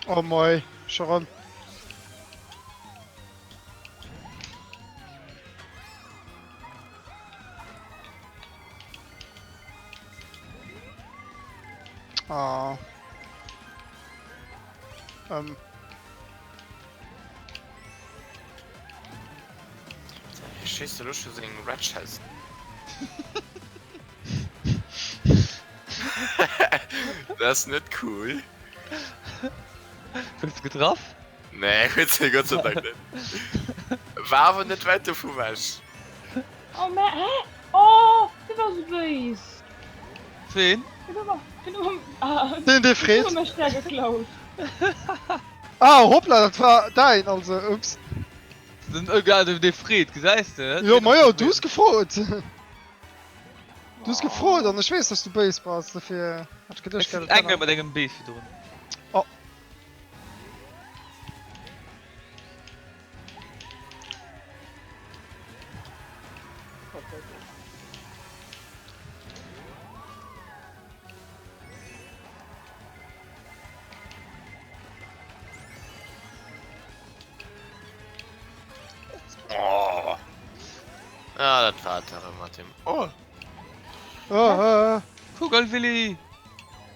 Oh moi, Sharon. Ah. Scheiße, du schon so ein Red Chest. Das ist nicht cool. Bist du getroffen? Nee, Gott sei Dank nicht. War aber nicht weiter von was. Oh, man, hä? Oh, das war so böse. Wen? Den de Fred. Ich hab stärker geklaut. Ah, hoppla, das war dein, also, ups. Sind gerade der Fried, gesagt, ne? Ja, Maja, du hast gefreut. Du hast gefreut und ich weiß, dass du Base warst, dafür hat ich gedacht, Ich eigentlich mit dem Beef drin. Oh. Oh. Ja, das war der Martin. Oh. Kugelwilli!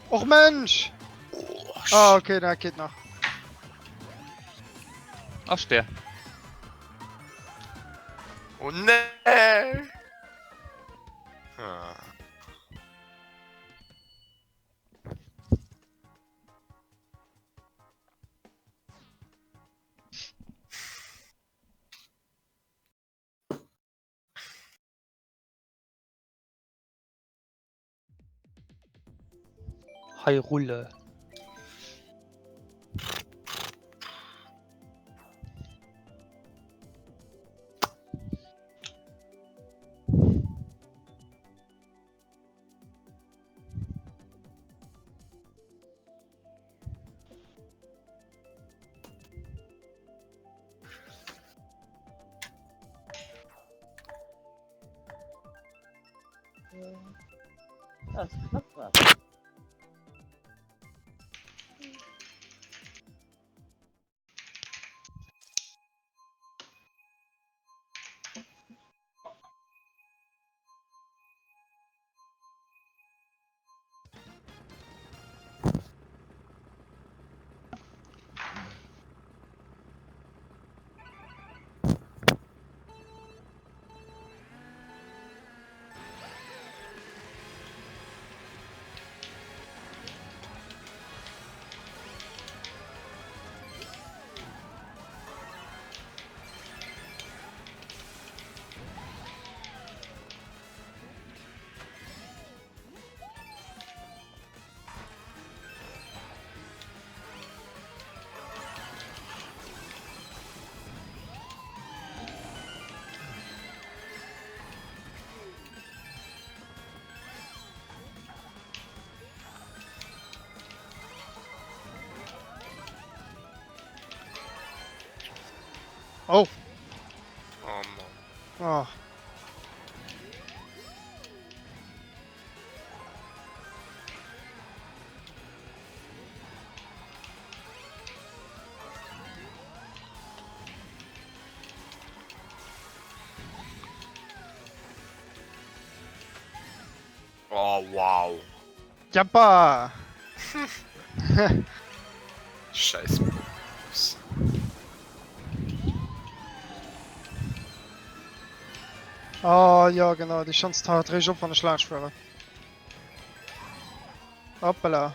Och Mensch! Oh, Ah, okay, na, geht noch. Ach, der. Oh ne! Ah. Hyrule. Das ist knapp was. Oh. Oh Mann. Ah. Oh wow. Jappa! Scheiß Bonus. Oh, ja, genau, die Chance hat recht op van der Schlagschwere. Hoppala.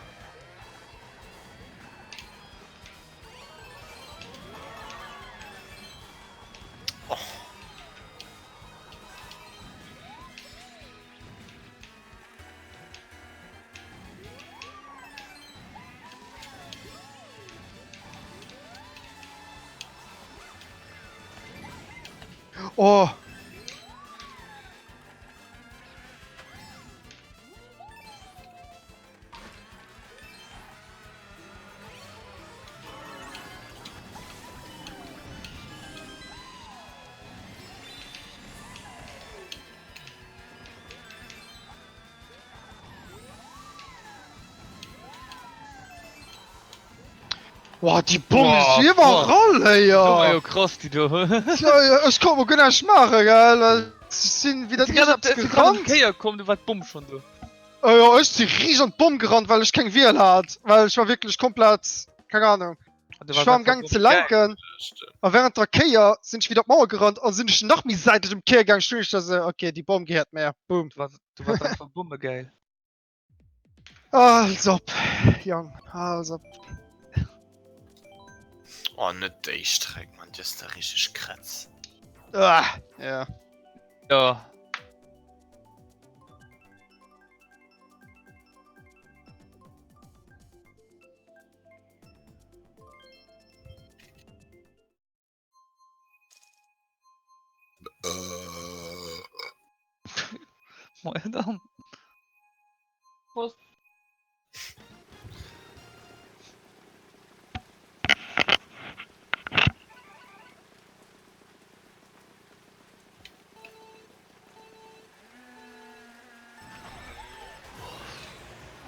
Oh! Boah, die Bombe ist Boah, überall, ey, Oh, ja! ja, krass, die du. Ja, ja, ich kann mir gar nicht machen, gell? Weil sie sind wieder gerannt. Okay, komm, du warst bumm schon, du. Ja, ich bin riesig an Bomben gerannt, weil ich kein Wiel hat. Weil ich war wirklich komplett, keine Ahnung. Ich war am Gang zu lenken. Und während der Keier sind ich wieder auf die Mauer gerannt und sind ich noch mehr seitlich im Kehrgang stehen. Ich dachte, okay, die Bombe gehört mehr. Boom. Du warst einfach Bombe geil. Also, Jung, also. Oh, nicht der Strecke, man, das ist der richtig Kratz. Ja. Ja. Moin dann. Prost.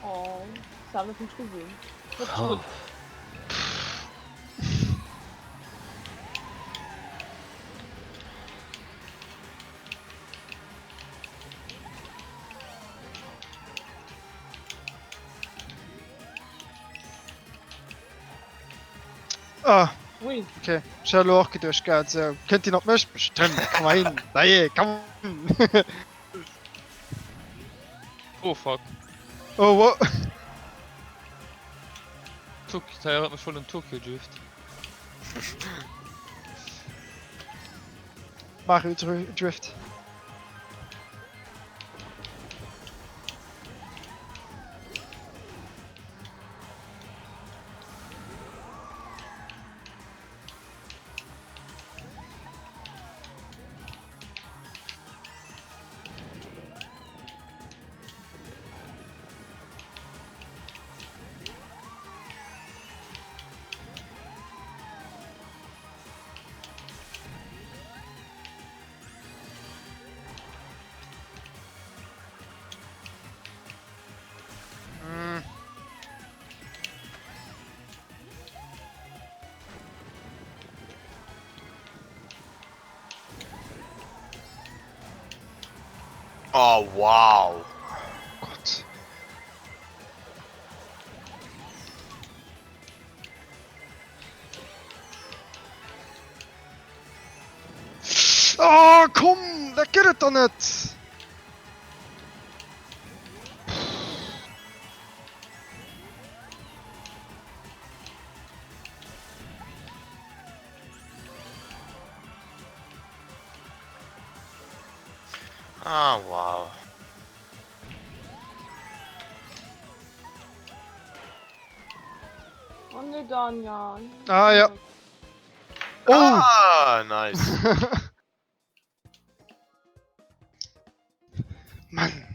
Oh, das haben wir nicht gesehen. Oh. Ui. Okay. Ich habe auch gedacht, so. Könnt ihr noch mich? Bestimmt. Komm mal hin. Nein, komm. Oh fuck. Oh, wo? Tokio hat mich voll in Tokio Drift. Mario Drift. Oh, wow. Gott. Oh, komm, da geht es doch nicht. Ah, wow. Oh ne, Daniel. Ah, ja. Oh! Ah, nice. Mann.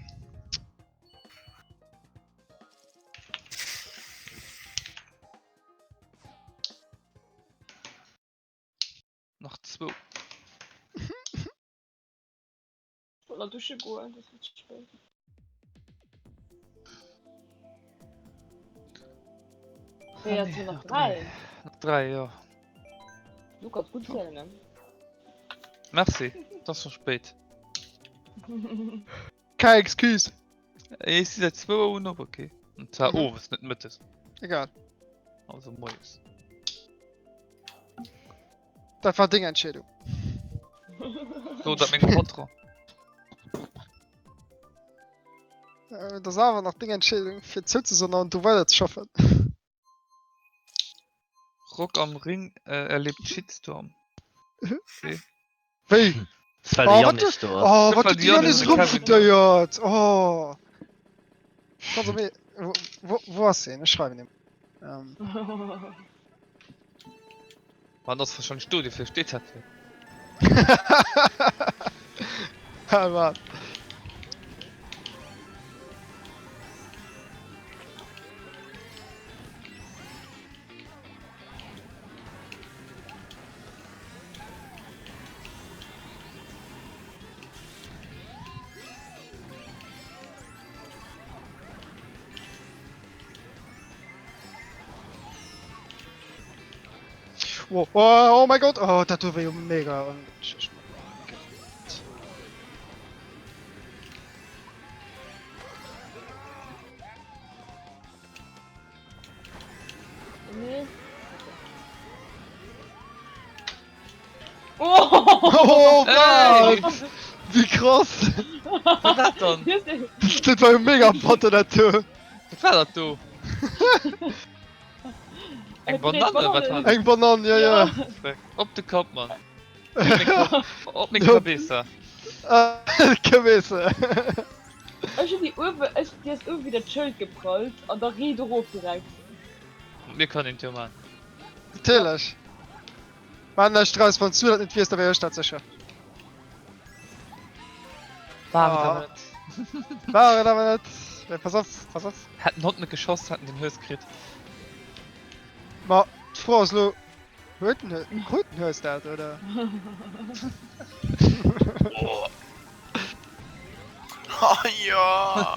Noch 2. Oder Dusche gehen, das wird spät. Ja, jetzt sind noch 3. Noch 3, ja. Du kannst gut zählen, ne? Merci. Das ist schon spät. Keine Excuse. Ich sehe seit 2 Uhr noch, okay. Und zwar, oh, was nicht mit ist. Egal. Also, Mois. Das war Dingentscheidung. So, das ist mein Kontra. Das ist aber noch Dingentscheidung für Zütze, sondern du weiter zu schaffen. Rock am Ring erlebt Shitstorm. Okay. Wie? Das war Oh, der was Janis du- da. Oh, Das was war du die dir Janis alles mit rumfuttert? Oh. Kannst du mir. Wo hast du ihn? Ich schreibe ihn. War das wahrscheinlich du, die versteht hat. Ja, Mann. Wow. Oh mein Gott. Oh, das tut weh mega. Und Nee. Oh, Ey! was? Wie krass! Was das dann? Das war ein mega Potter dazu. Was war das du? Eng Banane, was war das? Eng Bananen, ja, ja. Op de Kopf, Mann. Ja. Op min Kabeza. Gewisse. Die ist irgendwie der Schild geprollt und da riet er auf direkt. Wir können ihn ja machen. Natürlich. Man, der Strauß von Zulat nicht wie es da wäre, Stadt sicher. War Ah. War aber nicht. Ja, pass auf, pass auf. Hätten Hund nicht geschossen, hatten den Höchst gekriegt. Ma, die Frau ist lo. Hütten hörst du das, oder? Oh ja.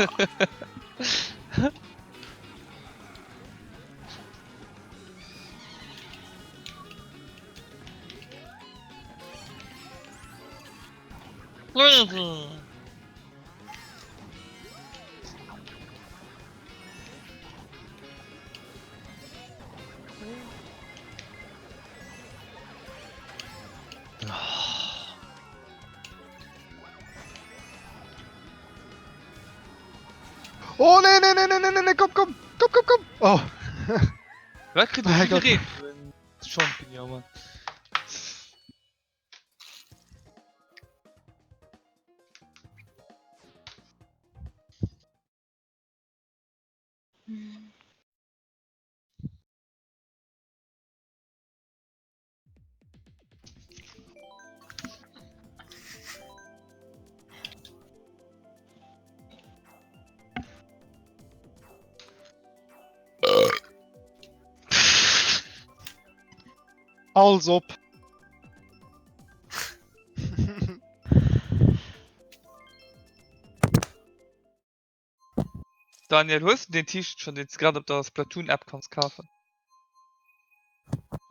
Oh, nee, nee, nee, nee, nee, nee, komm, komm, komm, komm, komm. Oh. Wer kriegt Mein das Gott. gerät? Champignon, Mann. Als ob. Daniel, wo ist denn den T-Shirt schon, den du gerade auf der Splatoon-App kannst kaufen?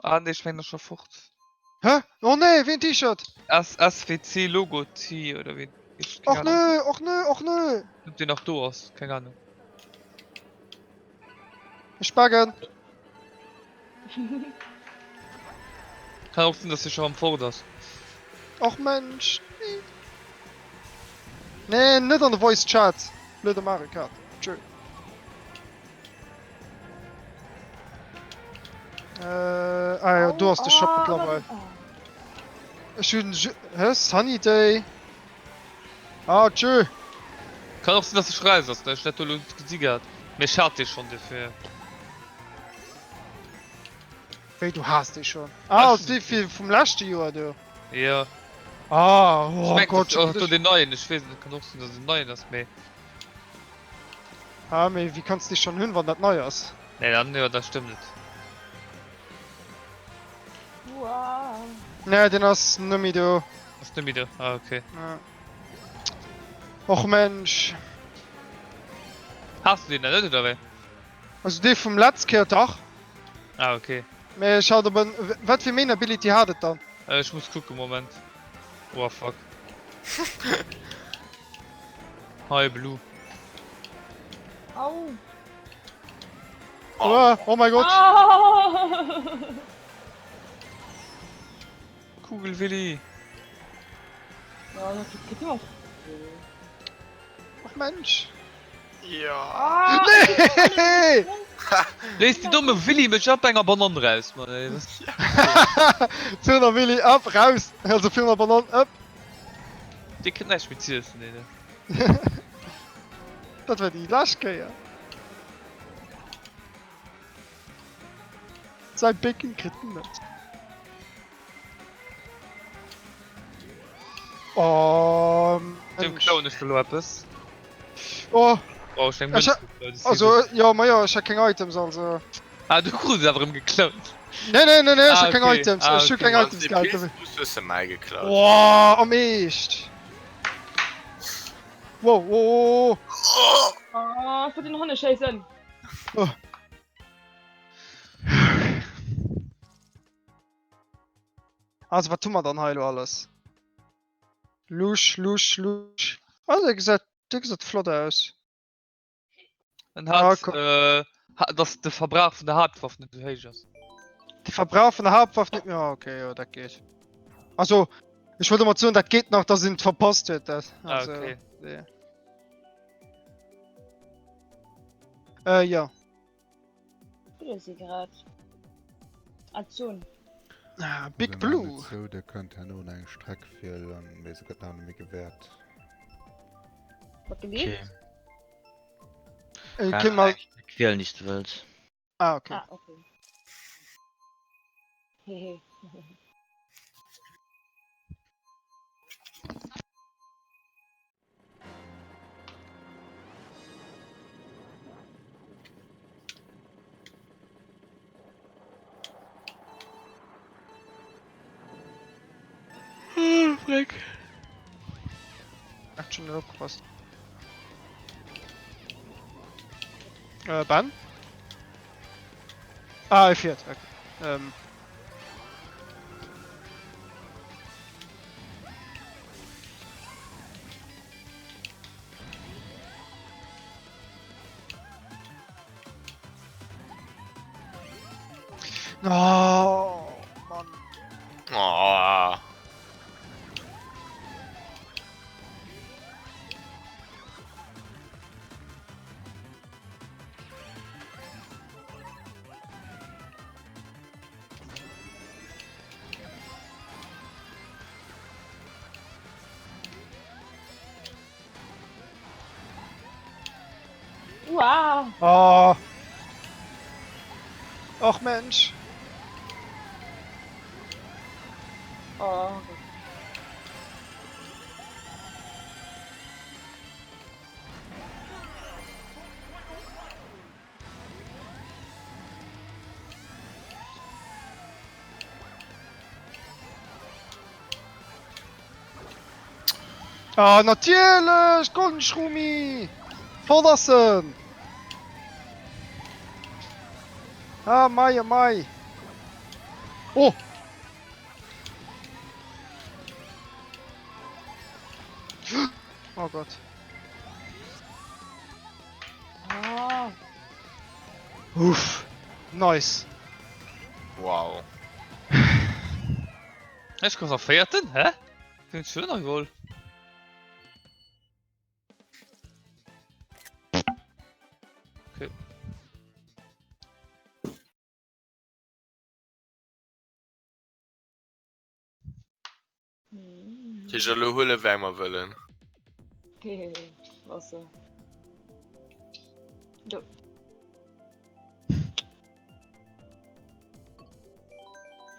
Ah, ne, ich meine schon fort. Hä? Oh nee, wie ein T-Shirt. SWC Logo T oder wie? Och nö, och nö, och nö. Nimmt den auch du aus, keine Ahnung. Spagen. Kann auch sein, dass du schon am Vorderst. Och Mensch. Nee, nicht an der Voice Chat. Blöde Marikat. Tschö. Ja, du hast den Shop mittlerweile. Schön, hä? Sunny Day. Ah, tschö. Kann auch sein, dass du schreist, dass der Städte gesiegt hat. Mir schaut dir schon dafür. Hey, du hast dich schon. Ah, aus die viel vom letzten Jahr, du. Ja. Ah, oh Schmeckt Gott. auch du den neuen, ich weiß nicht, kann auch sein, dass den neuen das mehr. Ah, mei, wie kannst du dich schon hin, wann das neu ist? Ne, dann, ja, das stimmt nicht. Wow. Ne, den hast du nicht mehr, du. Das ist nicht wieder. Ah, okay. Ja. Och Mensch. Hast du den denn nicht, oder wie? Also die vom letzten Tag. Ah, okay. Me schaut aber, was für meine Ability hat es dann? Ich muss gucken, Moment. Oh, fuck. Hi, Blue. Au. Oh, oh mein Gott. Ah. Kugelwilli. Ja, das geht immer. Ach Mensch. Ja. Ah. Nee! Lest die dumme Willi mit Jumpinger Bananen raus, Mann, ey. Was? 200 Willi ab, raus. Also 400 Bananen ab. Die kann nicht mit Ziel sein, ey. Das wird die Laschke, ja. Sein Becken kritten nicht. Dem Clown ist verloren, etwas. Oh, Oh, ich denke, Ja, also, ja, ma ja, ich hab keine Items, also. Ah, du Kruse aber ihm geklaut. Nee, nee, nee, nee, ich Ah, hab keine okay. Items. Ah, Ich hab okay. keine Also, Items die gehabt. Pilzbooster ist mal geklaut. Wow, am echt. Wow, wow, wow. Ah, für den Hunde scheißen. Also, was tun wir dann heilo alles? Lusch, lusch, lusch. Also, der sieht flott aus. Dann hat, Ah, das der Verbrauch von der Hauptwaffe nicht so hoch ist. Der Verbrauch von der Hauptwaffe nicht mehr. Ja, okay, ja, das geht. Also, ich wollte mal sagen, das geht noch, dass ihn verpasst wird. Das. Ah, Also, okay. Ja. Oder sie gerade. Aktion. Ah, Big Blue. So, der könnte ja nur einen Streck fehlen, weil sie gerade noch nicht mehr gewährt. Was gelesen? Okay. Kind mal. Quäl nicht wild. Ah, okay. Ah, okay. Hehe. Frick. Ach, schon aufgepasst. Ban? Ah, F4, okay. Oh, Mann. Oh. Wow. Oh. Och, Mensch. Oh. Ah, natürlich! Golden Schrumi! Vordersen! Ah, Mai, Mai! Oh! Oh Gott. Oh. Uff. Nice. Wow. Ich komme auf 14, hä? Klingt schöner wohl. Okay. Ich soll Hulle wärmer wollen. Hehe. Wasser. Du.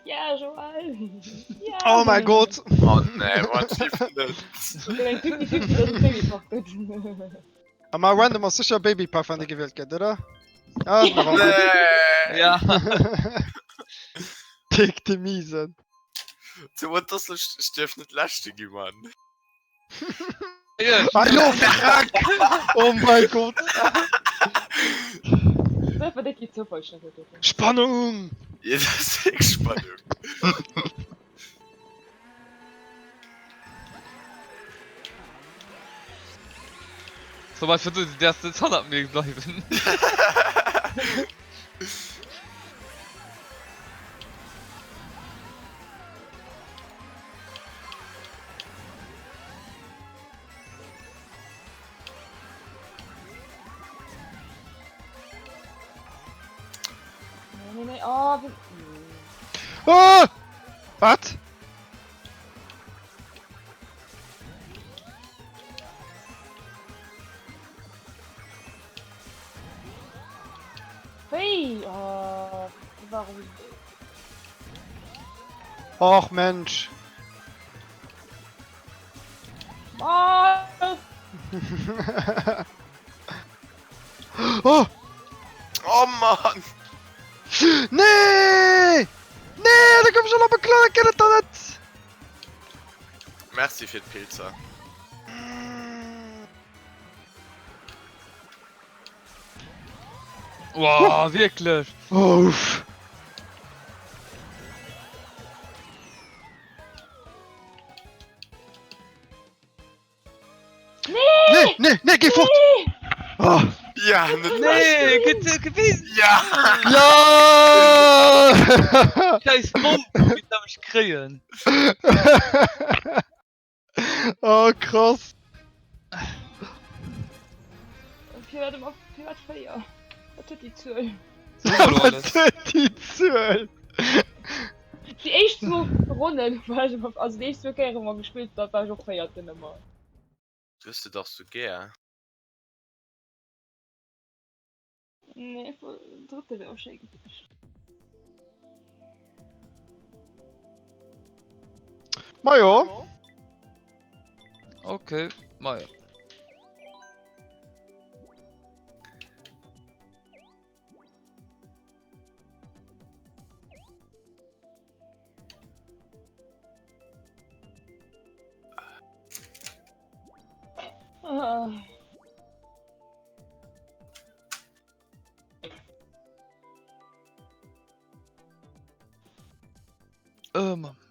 Ja, Joel. Ja. Oh mein Gott! Oh nee, was lief denn das? Dein Typ, das ist Baby gut. Aber random hast sicher Baby Puff an die gewählt, geht, oder? Ja, da war gut. Nee! Ja. Dick die Miesen. Du wolltest das nicht lästig, Mann. Ja. Hallo, Frank! Oh mein Gott! Das war der Zufall, schnell. Spannung! Ja, das ist echt spannend. So weit für du die erste Zahl ab mir bleiben. Nee. Oh, wie... Ah! Was? Hey! Oh, warum? Och Mensch. Oh! Oh! Oh Mann! Nee! Nee, da komm schon noch mal klar, ich kenn das doch nicht! Merci für die Pilze. Wow, wirklich. Uff. Nee, geh fort! Oh. Ja, nicht Nee, gewesen. Ja! Ja! scheiß Bomben mit am Kreen. Oh, krass. Feier die Zöl. Was sind die Zöl? Die echt so Runden also die echt so gerne mal gespielt da war ich auch feiert immer. Wirst du doch so gern. Nee, dritte wäre auch schön. Maja. Okay, mal. Ah. Mann.